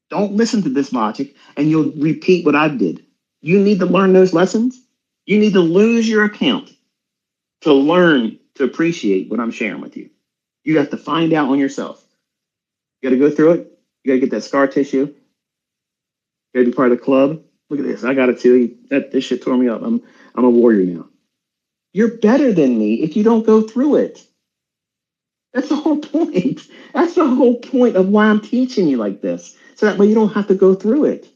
[SPEAKER 2] Don't listen to this logic and you'll repeat what I did. You need to learn those lessons. You need to lose your account to learn to appreciate what I'm sharing with you. You have to find out on yourself. You got to go through it. You got to get that scar tissue. You got to be part of the club. Look at this. I got it too. This shit tore me up. I'm a warrior now. You're better than me if you don't go through it. That's the whole point. That's the whole point of why I'm teaching you like this. So that way you don't have to go through it.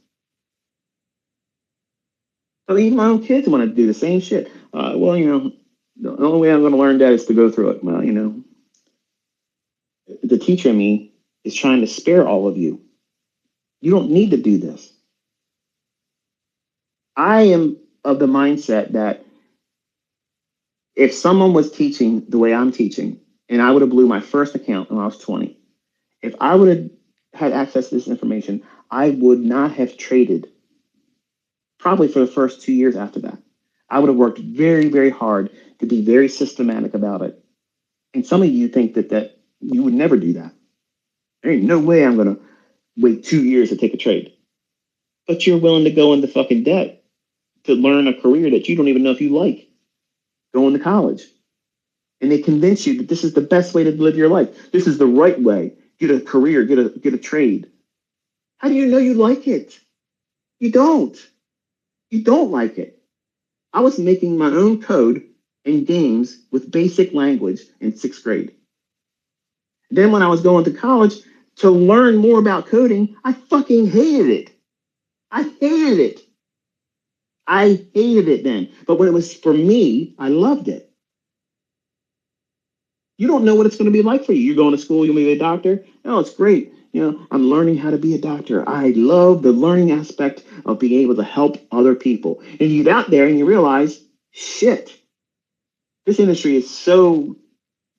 [SPEAKER 2] So even my own kids want to do the same shit. The only way I'm going to learn that is to go through it. Well, the teacher in me is trying to spare all of you. You don't need to do this. I am of the mindset that if someone was teaching the way I'm teaching, and I would have blew my first account when I was 20, if I would have had access to this information, I would not have traded probably for the first 2 years after that. I would have worked very, very hard to be very systematic about it. And some of you think that you would never do that. There ain't no way I'm going to wait 2 years to take a trade. But you're willing to go into fucking debt to learn a career that you don't even know if you like. Going to college. And they convince you that this is the best way to live your life. This is the right way. Get a career, get a trade. How do you know you like it? You don't. You don't like it. I was making my own code and games with basic language in 6th grade. Then when I was going to college to learn more about coding, I fucking hated it. I hated it. I hated it then. But when it was for me, I loved it. You don't know what it's going to be like for you. You're going to school, you'll be a doctor. No, it's great. I'm learning how to be a doctor. I love the learning aspect of being able to help other people. And you get out there and you realize, shit, this industry is so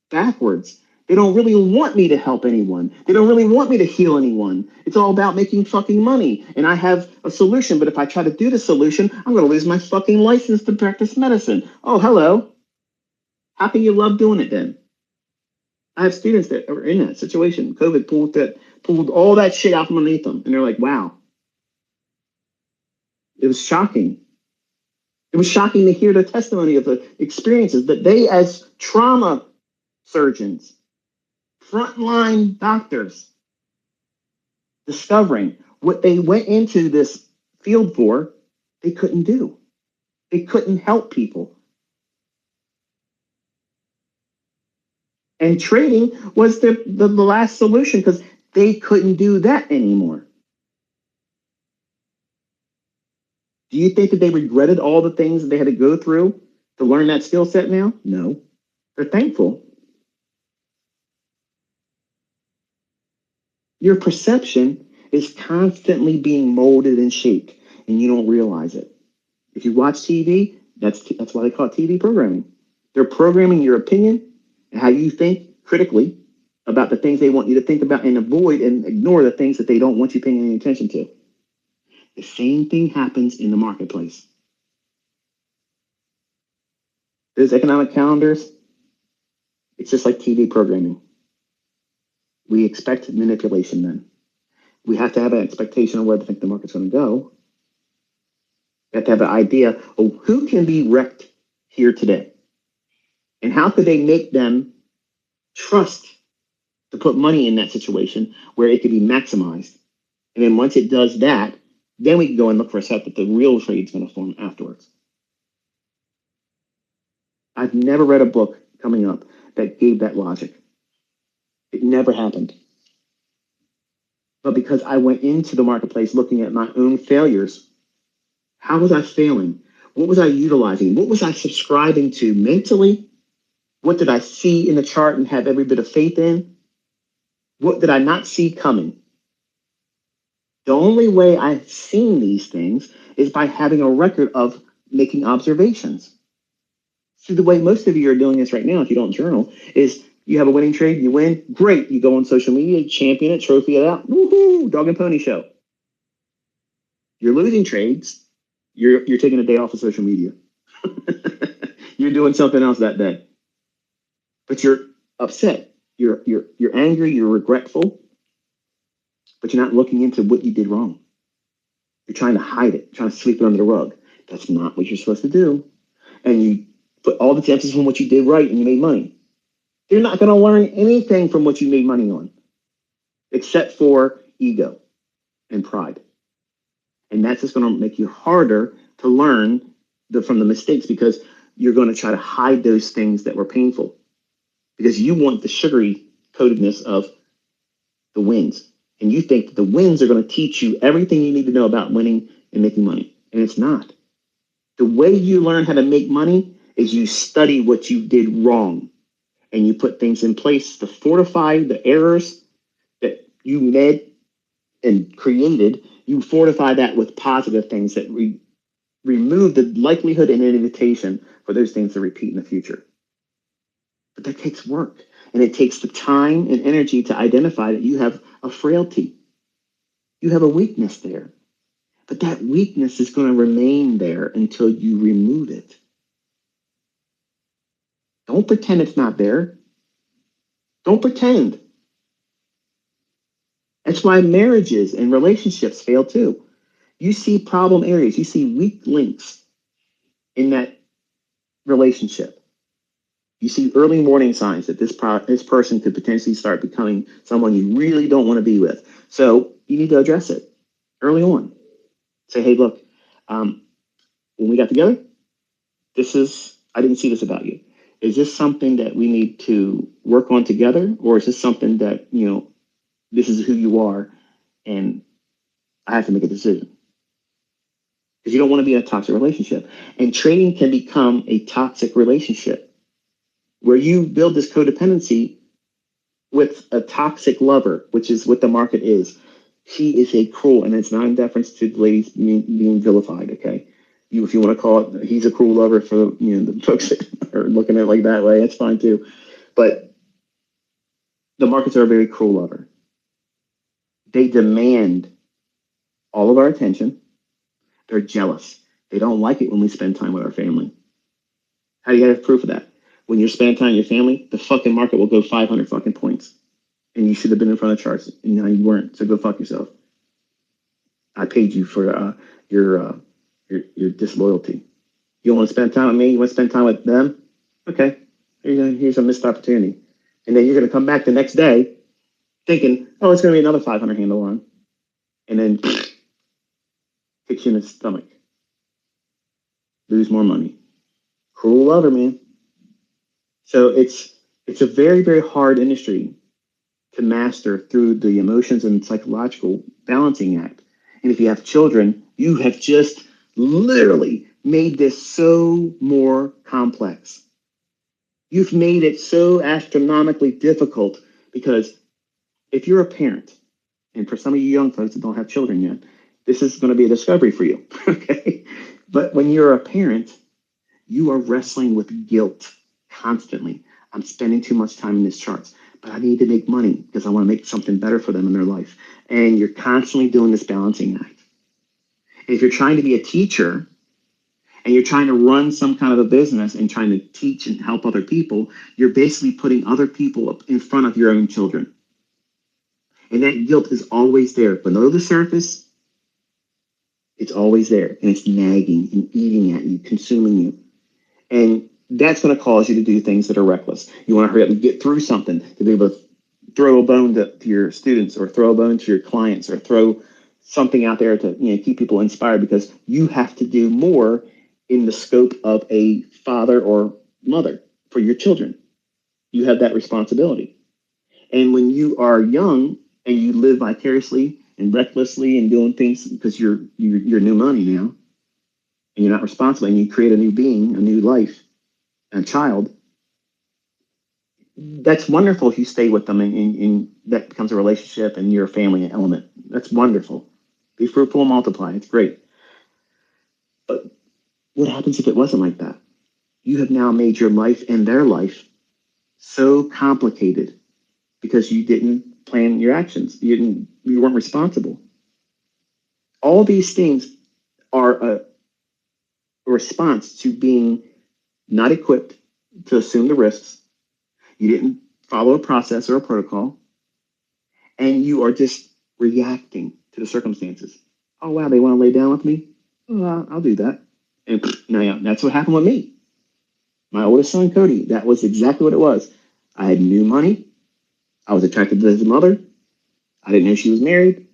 [SPEAKER 2] backwards. They don't really want me to help anyone. They don't really want me to heal anyone. It's all about making fucking money. And I have a solution, but if I try to do the solution, I'm going to lose my fucking license to practice medicine. Oh, hello. How can you love doing it then? I have students that are in that situation. COVID pulled all that shit out from underneath them. And they're like, wow. It was shocking. It was shocking to hear the testimony of the experiences that they, as trauma surgeons, frontline doctors, discovering what they went into this field for, they couldn't do. They couldn't help people. And trading was the last solution because they couldn't do that anymore. Do you think that they regretted all the things that they had to go through to learn that skill set now? No. They're thankful. Your perception is constantly being molded and shaped, and you don't realize it. If you watch TV, that's why they call it TV programming. They're programming your opinion and how you think critically about the things they want you to think about and avoid and ignore the things that they don't want you paying any attention to. The same thing happens in the marketplace. Those economic calendars, it's just like TV programming. We expect manipulation then. We have to have an expectation of where we think the market's going to go. We have to have an idea of who can be wrecked here today. And how could they make them trust to put money in that situation where it could be maximized. And then once it does that, then we can go and look for a set that the real trade's going to form afterwards. I've never read a book coming up that gave that logic. It never happened. But because I went into the marketplace looking at my own failures, how was I failing? What was I utilizing? What was I subscribing to mentally? What did I see in the chart and have every bit of faith in? What did I not see coming? The only way I've seen these things is by having a record of making observations. See, the way most of you are doing this right now, if you don't journal, is you have a winning trade, you win, great. You go on social media, champion it, trophy it out, woohoo, dog and pony show. You're losing trades, you're taking a day off of social media. You're doing something else that day. But you're upset, you're angry, you're regretful, but you're not looking into what you did wrong. You're trying to hide it, trying to sweep it under the rug. That's not what you're supposed to do. And you put all the emphasis on what you did right and you made money. You're not going to learn anything from what you made money on, except for ego and pride. And that's just going to make you harder to learn from the mistakes because you're going to try to hide those things that were painful because you want the sugary coatedness of the wins. And you think that the wins are going to teach you everything you need to know about winning and making money. And it's not. The way you learn how to make money is you study what you did wrong and you put things in place to fortify the errors that you made and created. You fortify that with positive things that remove the likelihood and invitation for those things to repeat in the future. But that takes work. And it takes the time and energy to identify that you have a frailty. You have a weakness there. But that weakness is going to remain there until you remove it. Don't pretend it's not there. Don't pretend. That's why marriages and relationships fail too. You see problem areas, you see weak links in that relationship. You see early warning signs that this person could potentially start becoming someone you really don't want to be with. So you need to address it early on. Say, hey, look, when we got together, I didn't see this about you. Is this something that we need to work on together? Or is this something that, this is who you are and I have to make a decision? because you don't want to be in a toxic relationship. And trading can become a toxic relationship where you build this codependency with a toxic lover, which is what the market is. She is a cruel, and it's not in deference to the ladies being vilified. Okay, if you want to call it, he's a cruel lover for the folks that are looking at it like that way. That's fine too. But the markets are a very cruel lover. They demand all of our attention. They're jealous. They don't like it when we spend time with our family. How do you have proof of that? When you're spending time with your family, the fucking market will go 500 fucking points. And you should have been in front of charts, and now you weren't. So go fuck yourself. I paid you for your disloyalty. You want to spend time with me? You want to spend time with them? Okay, here's a missed opportunity. And then you're going to come back the next day thinking, oh, it's going to be another 500 handle on. And then hits you in the stomach. Lose more money. Cruel lover, man. So it's a very, very hard industry to master through the emotions and psychological balancing act. And if you have children, you have just literally made this so more complex. You've made it so astronomically difficult because if you're a parent, and for some of you young folks that don't have children yet, this is going to be a discovery for you, okay? But when you're a parent, you are wrestling with guilt constantly. I'm spending too much time in these charts, but I need to make money because I want to make something better for them in their life. And you're constantly doing this balancing act. And if you're trying to be a teacher and you're trying to run some kind of a business and trying to teach and help other people, you're basically putting other people up in front of your own children. And that guilt is always there. Below the surface, it's always there. And it's nagging and eating at you, consuming you. And that's going to cause you to do things that are reckless. You want to hurry up and get through something to be able to throw a bone to your students or throw a bone to your clients or throw something out there to keep people inspired because you have to do more in the scope of a father or mother for your children. You have that responsibility. And when you are young and you live vicariously and recklessly and doing things because you're new money now and you're not responsible and you create a new being, a new life, a child, that's wonderful if you stay with them and that becomes a relationship and you're a family element. That's wonderful. Be fruitful and multiply. It's great. But what happens if it wasn't like that? You have now made your life and their life so complicated because you didn't plan your actions. You weren't responsible. All these things are a response to being not equipped to assume the risks. You didn't follow a process or a protocol, and you are just reacting to the circumstances. Oh, wow, they want to lay down with me? Oh, I'll do that. And now that's what happened with me. My oldest son, Cody, that was exactly what it was. I had new money. I was attracted to his mother. I didn't know she was married.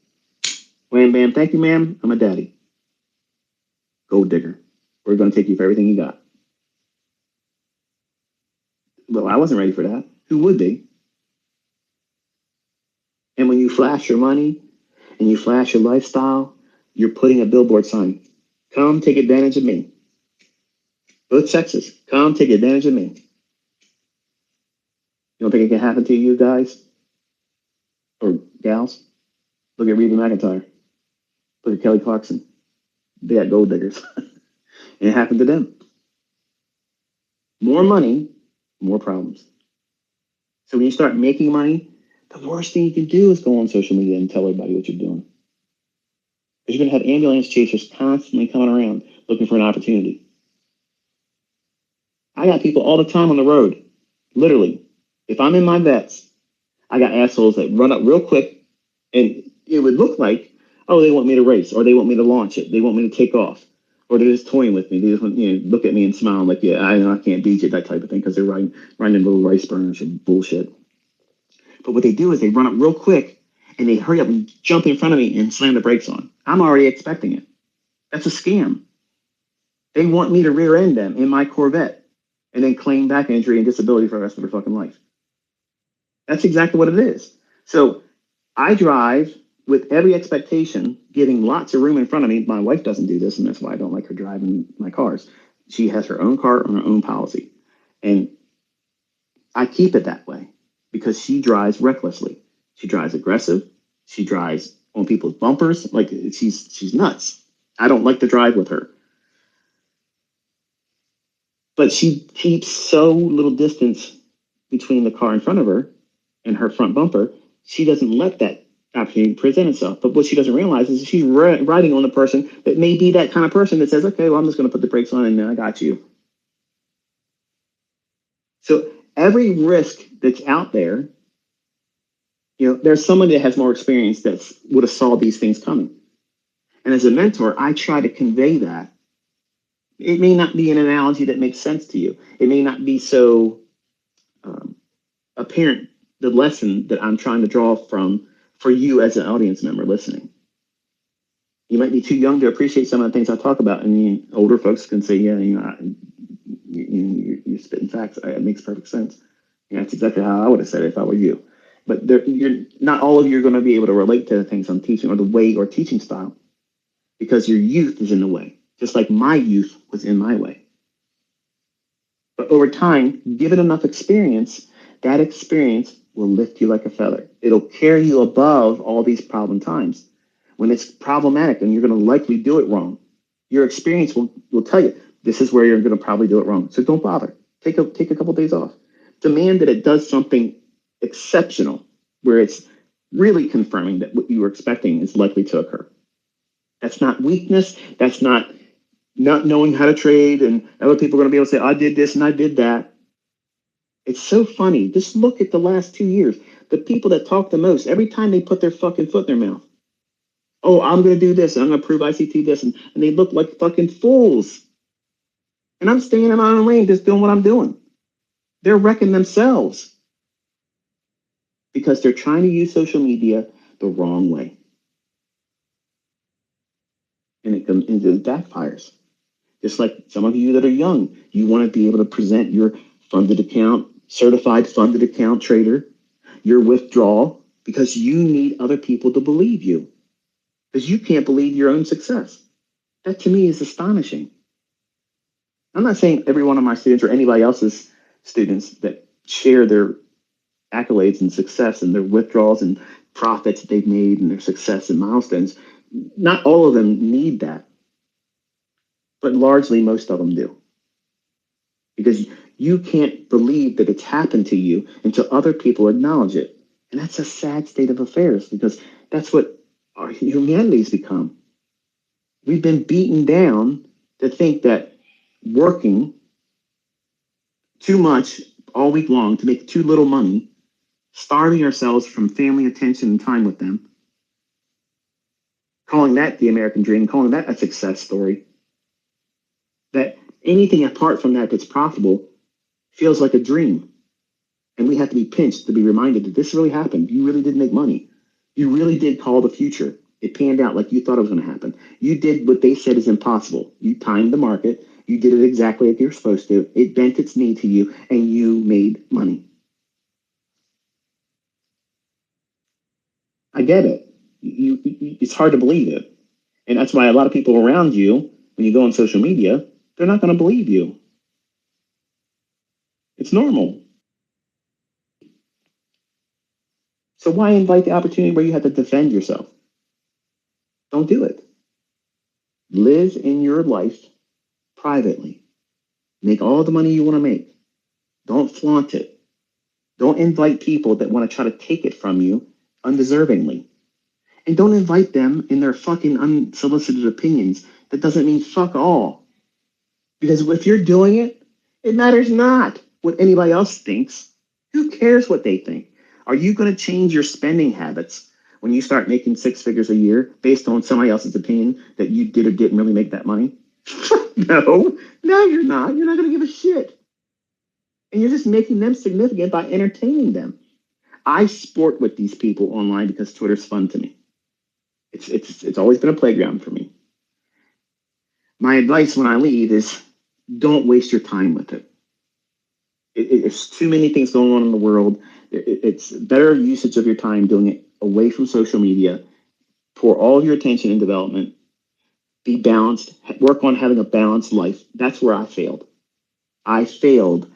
[SPEAKER 2] Wham, bam, thank you, ma'am. I'm a daddy. Gold digger. We're going to take you for everything you got. Well, I wasn't ready for that. Who would be? And when you flash your money and you flash your lifestyle, you're putting a billboard sign. Come take advantage of me. Both sexes, come take advantage of me. You don't think it can happen to you guys or gals? Look at Reba McEntire. Look at Kelly Clarkson. They got gold diggers. And it happened to them. More money, more problems. So when you start making money, the worst thing you can do is go on social media and tell everybody what you're doing. Because you're going to have ambulance chasers constantly coming around looking for an opportunity. I got people all the time on the road. Literally. If I'm in my vets, I got assholes that run up real quick and it would look like, oh, they want me to race or they want me to launch it. They want me to take off. Or they're just toying with me. They just want, look at me and smile like, yeah, I know I can't beat you, that type of thing, because they're running little rice burners and bullshit. But what they do is they run up real quick and they hurry up and jump in front of me and slam the brakes on. I'm already expecting it. That's a scam. They want me to rear end them in my Corvette and then claim back injury and disability for the rest of their fucking life. That's exactly what it is. So I drive with every expectation, giving lots of room in front of me. My wife doesn't do this, and that's why I don't like her driving my cars. She has her own car on her own policy. And I keep it that way because she drives recklessly. She drives aggressive. She drives on people's bumpers. Like she's nuts. I don't like to drive with her. But she keeps so little distance between the car in front of her and her front bumper. She doesn't let that opportunity present itself. But what she doesn't realize is she's riding on the person that may be that kind of person that says, okay, well, I'm just going to put the brakes on and I got you. So every risk that's out there, there's someone that has more experience that would have saw these things coming. And as a mentor, I try to convey that. It may not be an analogy that makes sense to you. It may not be so apparent, the lesson that I'm trying to draw from for you as an audience member listening. You might be too young to appreciate some of the things I talk about, and older folks can say, yeah, you're spitting facts. It makes perfect sense. That's exactly how I would have said it if I were you. But you're not all of you are going to be able to relate to the things I'm teaching or the way or teaching style because your youth is in the way, just like my youth was in my way. But over time, given enough experience, that experience will lift you like a feather. It'll carry you above all these problem times. When it's problematic and you're going to likely do it wrong, your experience will tell you, this is where you're going to probably do it wrong. So don't bother. Take a couple of days off. Demand that it does something exceptional where it's really confirming that what you were expecting is likely to occur. That's not weakness. That's not knowing how to trade and other people are going to be able to say, I did this and I did that. It's so funny. Just look at the last 2 years. The people that talk the most, every time they put their fucking foot in their mouth, oh, I'm going to do this. I'm going to prove ICT this. And they look like fucking fools. And I'm staying in my own lane, just doing what I'm doing. They're wrecking themselves because they're trying to use social media the wrong way. And it backfires. Just like some of you that are young, you want to be able to present your funded account, certified funded account trader, your withdrawal, because you need other people to believe you. Because you can't believe your own success. That to me is astonishing. I'm not saying every one of my students or anybody else's students that share their accolades and success and their withdrawals and profits that they've made and their success and milestones. Not all of them need that. But largely, most of them do. Because you can't believe that it's happened to you until other people acknowledge it. And that's a sad state of affairs because that's what our humanity's become. We've been beaten down to think that working too much all week long to make too little money, starving ourselves from family attention and time with them, calling that the American dream, calling that a success story, that anything apart from that that's profitable feels like a dream. And we have to be pinched to be reminded that this really happened. You really did make money. You really did call the future. It panned out like you thought it was going to happen. You did what they said is impossible. You timed the market. You did it exactly like you're supposed to. It bent its knee to you, and you made money. I get it. It's hard to believe it. And that's why a lot of people around you, when you go on social media, they're not going to believe you. It's normal. So why invite the opportunity where you have to defend yourself? Don't do it. Live in your life privately. Make all the money you want to make. Don't flaunt it. Don't invite people that want to try to take it from you undeservingly. And don't invite them in their fucking unsolicited opinions. That doesn't mean fuck all. Because if you're doing it, it matters not what anybody else thinks. Who cares what they think? Are you going to change your spending habits when you start making 6 figures a year based on somebody else's opinion that you did or didn't really make that money? No, you're not. You're not going to give a shit. And you're just making them significant by entertaining them. I sport with these people online because Twitter's fun to me. It's always been a playground for me. My advice when I leave is don't waste your time with it. It's too many things going on in the world. It's better usage of your time doing it away from social media Pour all your attention in development. Be balanced. Work on having a balanced life. That's where I failed. I failed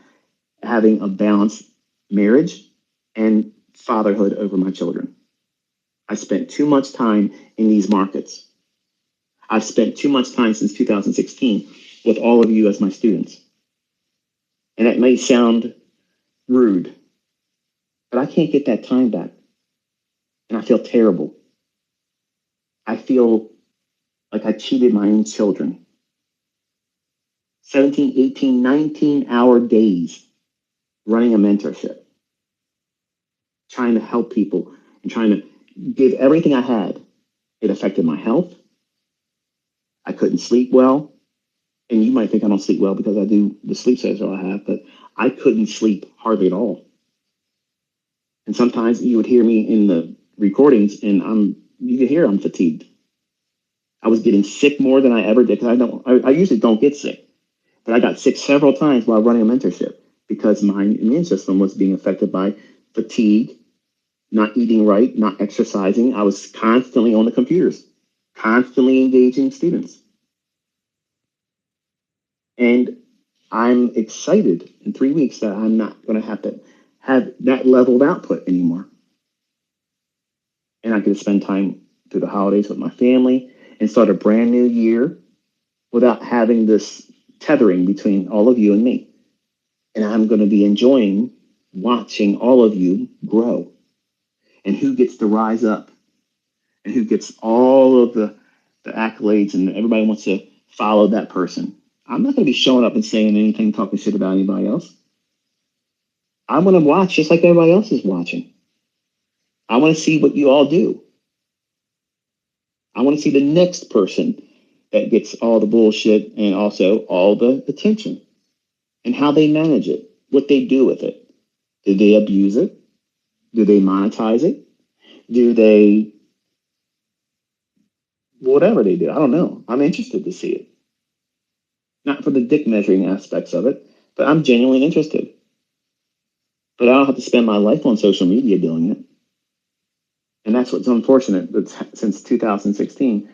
[SPEAKER 2] having a balanced marriage and fatherhood over my children. I spent too much time in these markets. I've spent too much time since 2016 with all of you as my students. And that may sound rude, but I can't get that time back. And I feel terrible. I feel like I cheated my own children. 17, 18, 19-hour days running a mentorship, trying to help people and trying to give everything I had. It affected my health. I couldn't sleep well. And you might think I don't sleep well because I do the sleep schedule I have, but I couldn't sleep hardly at all. And sometimes you would hear me in the recordings and you could hear I'm fatigued. I was getting sick more than I ever did because I usually don't get sick, but I got sick several times while running a mentorship because my immune system was being affected by fatigue, not eating right, not exercising. I was constantly on the computers, constantly engaging students. And I'm excited in 3 weeks that I'm not going to have that level of output anymore. And I get to spend time through the holidays with my family and start a brand new year without having this tethering between all of you and me. And I'm going to be enjoying watching all of you grow and who gets to rise up and who gets all of the accolades and everybody wants to follow that person. I'm not going to be showing up and saying anything, talking shit about anybody else. I want to watch just like everybody else is watching. I want to see what you all do. I want to see the next person that gets all the bullshit and also all the attention and how they manage it, what they do with it. Do they abuse it? Do they monetize it? Do they, whatever they do? I don't know. I'm interested to see it. Not for the dick measuring aspects of it, but I'm genuinely interested. But I don't have to spend my life on social media doing it. And that's what's unfortunate. That since 2016,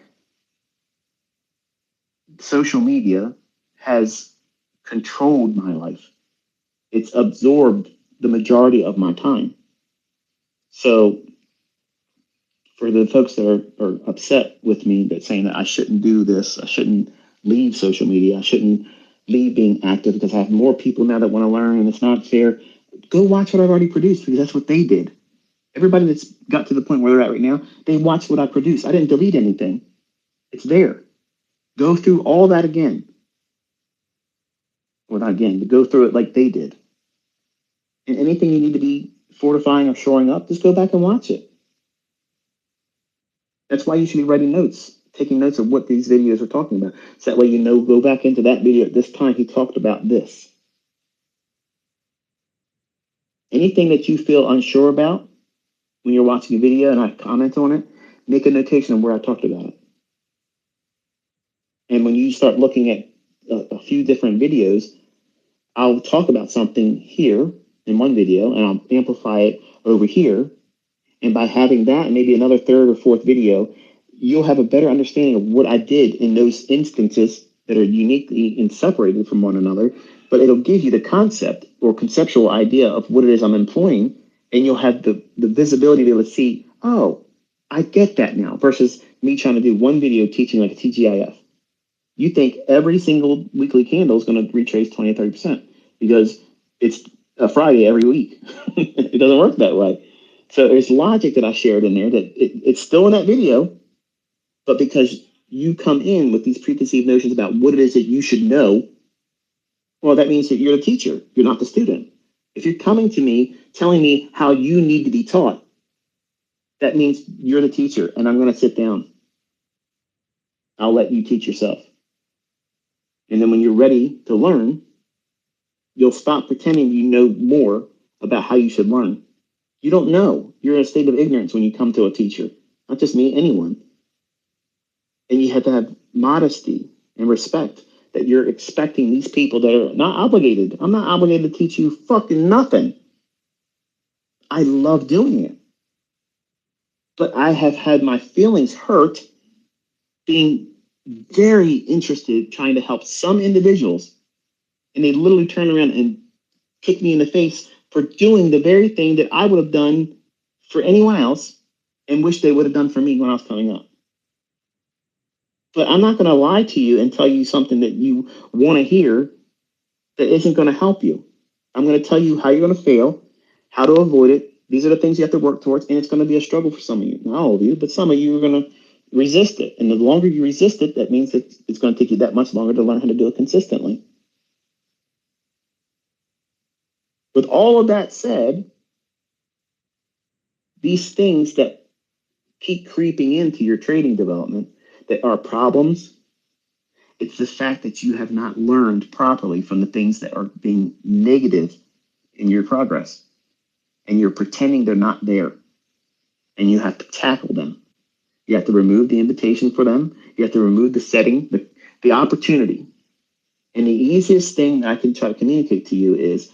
[SPEAKER 2] social media has controlled my life. It's absorbed the majority of my time. So for the folks that are upset with me that saying that I shouldn't do this, I shouldn't leave social media, I shouldn't leave being active because I have more people now that want to learn and it's not fair. Go watch what I've already produced because that's what they did. Everybody that's got to the point where they're at right now, they watched what I produced. I didn't delete anything. It's there. Go through all that again. Well, not again, but go through it like they did. And anything you need to be fortifying or shoring up, just go back and watch it. That's why you should be writing notes, taking notes of what these videos are talking about. So that way you know, go back into that video at this time, he talked about this. Anything that you feel unsure about when you're watching a video and I comment on it, make a notation of where I talked about it. And when you start looking at a few different videos, I'll talk about something here in one video and I'll amplify it over here. And by having that and maybe another third or fourth video, you'll have a better understanding of what I did in those instances that are uniquely and separated from one another. But it'll give you the concept or conceptual idea of what it is I'm employing. And you'll have the visibility to be able to see, oh, I get that now, versus me trying to do one video teaching like a TGIF. You think every single weekly candle is going to retrace 20 or 30% because it's a Friday every week. It doesn't work that way. So there's logic that I shared in there that it's still in that video, but because you come in with these preconceived notions about what it is that you should know, well, that means that you're the teacher. You're not the student. If you're coming to me telling me how you need to be taught, that means you're the teacher and I'm going to sit down. I'll let you teach yourself. And then when you're ready to learn, you'll stop pretending you know more about how you should learn. You don't know. You're in a state of ignorance when you come to a teacher, not just me, anyone. And you have to have modesty and respect that you're expecting these people that are not obligated. I'm not obligated to teach you fucking nothing. I love doing it. But I have had my feelings hurt being very interested trying to help some individuals, and they literally turn around and kick me in the face for doing the very thing that I would have done for anyone else and wish they would have done for me when I was coming up. But I'm not going to lie to you and tell you something that you want to hear that isn't going to help you. I'm going to tell you how you're going to fail, how to avoid it. These are the things you have to work towards, and it's going to be a struggle for some of you. Not all of you, but some of you are going to resist it. And the longer you resist it, that means that it's going to take you that much longer to learn how to do it consistently. With all of that said, these things that keep creeping into your trading development that are problems, it's the fact that you have not learned properly from the things that are being negative in your progress. And you're pretending they're not there. And you have to tackle them. You have to remove the invitation for them. You have to remove the setting, the opportunity. And the easiest thing I can try to communicate to you is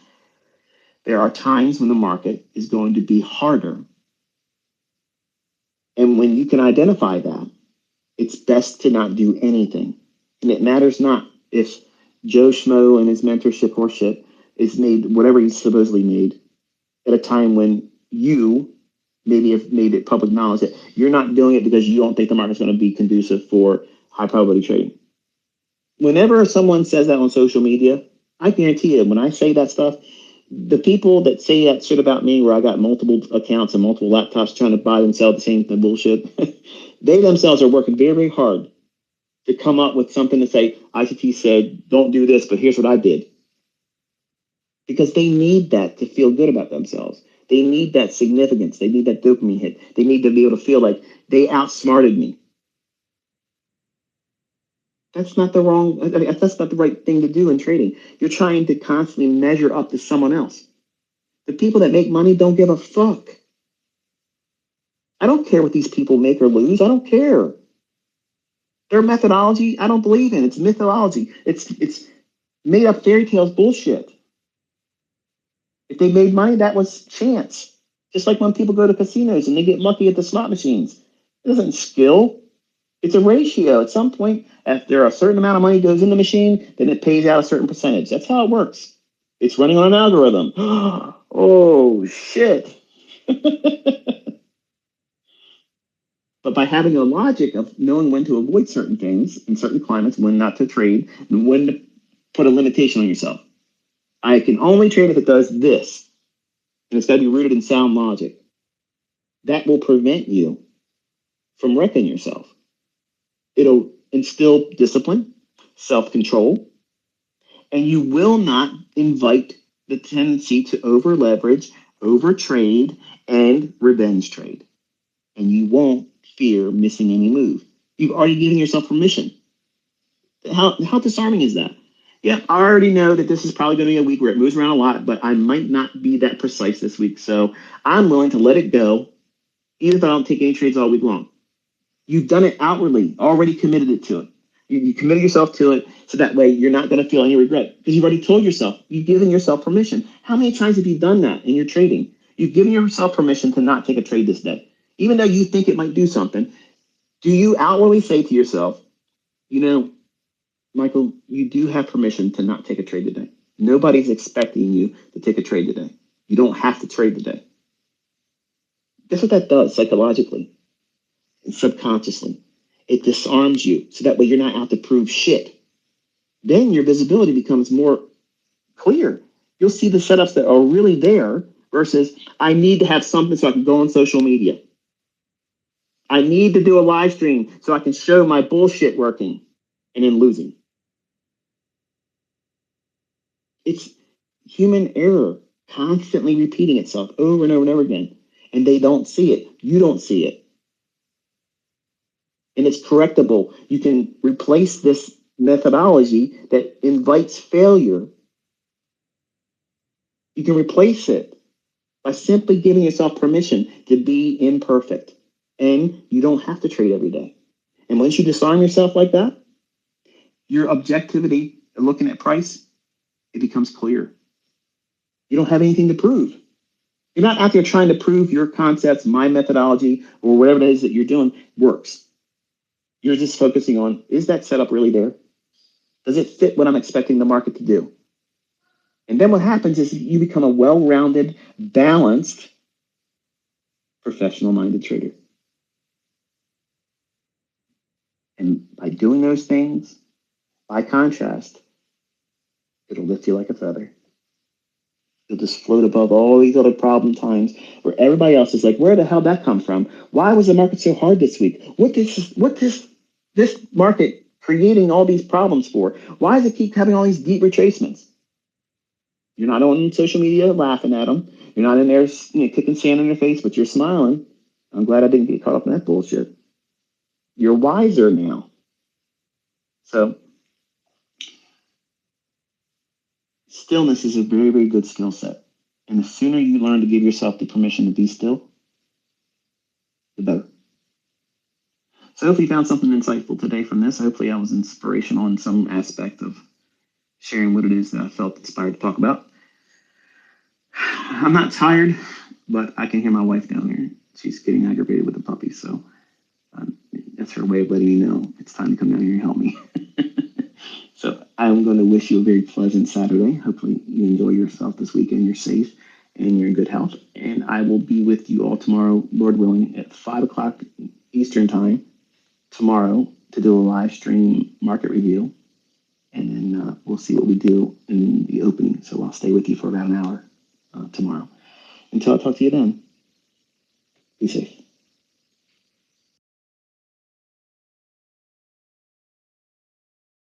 [SPEAKER 2] there are times when the market is going to be harder. And when you can identify that, it's best to not do anything. And it matters not if Joe Schmo and his mentorship horseshit is made whatever he's supposedly made at a time when you maybe have made it public knowledge that you're not doing it because you don't think the market's going to be conducive for high probability trading. Whenever someone says that on social media, I guarantee you, when I say that stuff, the people that say that shit about me, where I got multiple accounts and multiple laptops trying to buy and sell the same bullshit, they themselves are working very, very hard to come up with something to say, ICT said, don't do this, but here's what I did. Because they need that to feel good about themselves. They need that significance. They need that dopamine hit. They need to be able to feel like they outsmarted me. That's not the wrong, that's not the right thing to do in trading. You're trying to constantly measure up to someone else. The people that make money don't give a fuck. I don't care what these people make or lose. I don't care. Their methodology, I don't believe in. It's mythology. It's made up fairy tales bullshit. If they made money, that was chance. Just like when people go to casinos and they get lucky at the slot machines. It isn't skill. It's a ratio. At some point, after a certain amount of money goes in the machine, then it pays out a certain percentage. That's how it works. It's running on an algorithm. Oh, shit. But by having a logic of knowing when to avoid certain things in certain climates, when not to trade, and when to put a limitation on yourself. I can only trade if it does this. And it's got to be rooted in sound logic. That will prevent you from wrecking yourself. It'll instill discipline, self-control, and you will not invite the tendency to over leverage, over trade, and revenge trade. And you won't fear missing any move. You've already given yourself permission. How disarming is that? Yeah, I already know that this is probably going to be a week where it moves around a lot, but I might not be that precise this week. So I'm willing to let it go, even if I don't take any trades all week long. You've done it outwardly, already committed it to it. You committed yourself to it, so that way you're not going to feel any regret because you've already told yourself, you've given yourself permission. How many times have you done that in your trading? You've given yourself permission to not take a trade this day. Even though you think it might do something, do you outwardly say to yourself, you know, Michael, you do have permission to not take a trade today. Nobody's expecting you to take a trade today. You don't have to trade today. Guess what that does psychologically and subconsciously? It disarms you so that way you're not out to prove shit. Then your visibility becomes more clear. You'll see the setups that are really there versus I need to have something so I can go on social media. I need to do a live stream so I can show my bullshit working and then losing. It's human error constantly repeating itself over and over and over again. And they don't see it. You don't see it. And it's correctable. You can replace this methodology that invites failure. You can replace it by simply giving yourself permission to be imperfect. And you don't have to trade every day. And once you disarm yourself like that, your objectivity looking at price, it becomes clear. You don't have anything to prove. You're not out there trying to prove your concepts, my methodology, or whatever it is that you're doing works. You're just focusing on, is that setup really there? Does it fit what I'm expecting the market to do? And then what happens is you become a well-rounded, balanced, professional-minded trader. And by doing those things, by contrast, it'll lift you like a feather. You'll just float above all these other problem times where everybody else is like, where the hell did that come from? Why was the market so hard this week? What this market creating all these problems for? Why does it keep having all these deep retracements? You're not on social media laughing at them. You're not in there, kicking sand in their face, but you're smiling. I'm glad I didn't get caught up in that bullshit. You're wiser now. So stillness is a very, very good skill set. And the sooner you learn to give yourself the permission to be still, the better. So hopefully you found something insightful today from this. Hopefully I was inspirational in some aspect of sharing what it is that I felt inspired to talk about. I'm not tired, but I can hear my wife down here. She's getting aggravated with the puppy, so that's her way of letting me know it's time to come down here and help me. So I'm going to wish you a very pleasant Saturday. Hopefully you enjoy yourself this weekend. You're safe and you're in good health. And I will be with you all tomorrow, Lord willing, at 5 o'clock Eastern time tomorrow to do a live stream market review. And then we'll see what we do in the opening. So I'll stay with you for about an hour tomorrow. Until I talk to you then, be safe.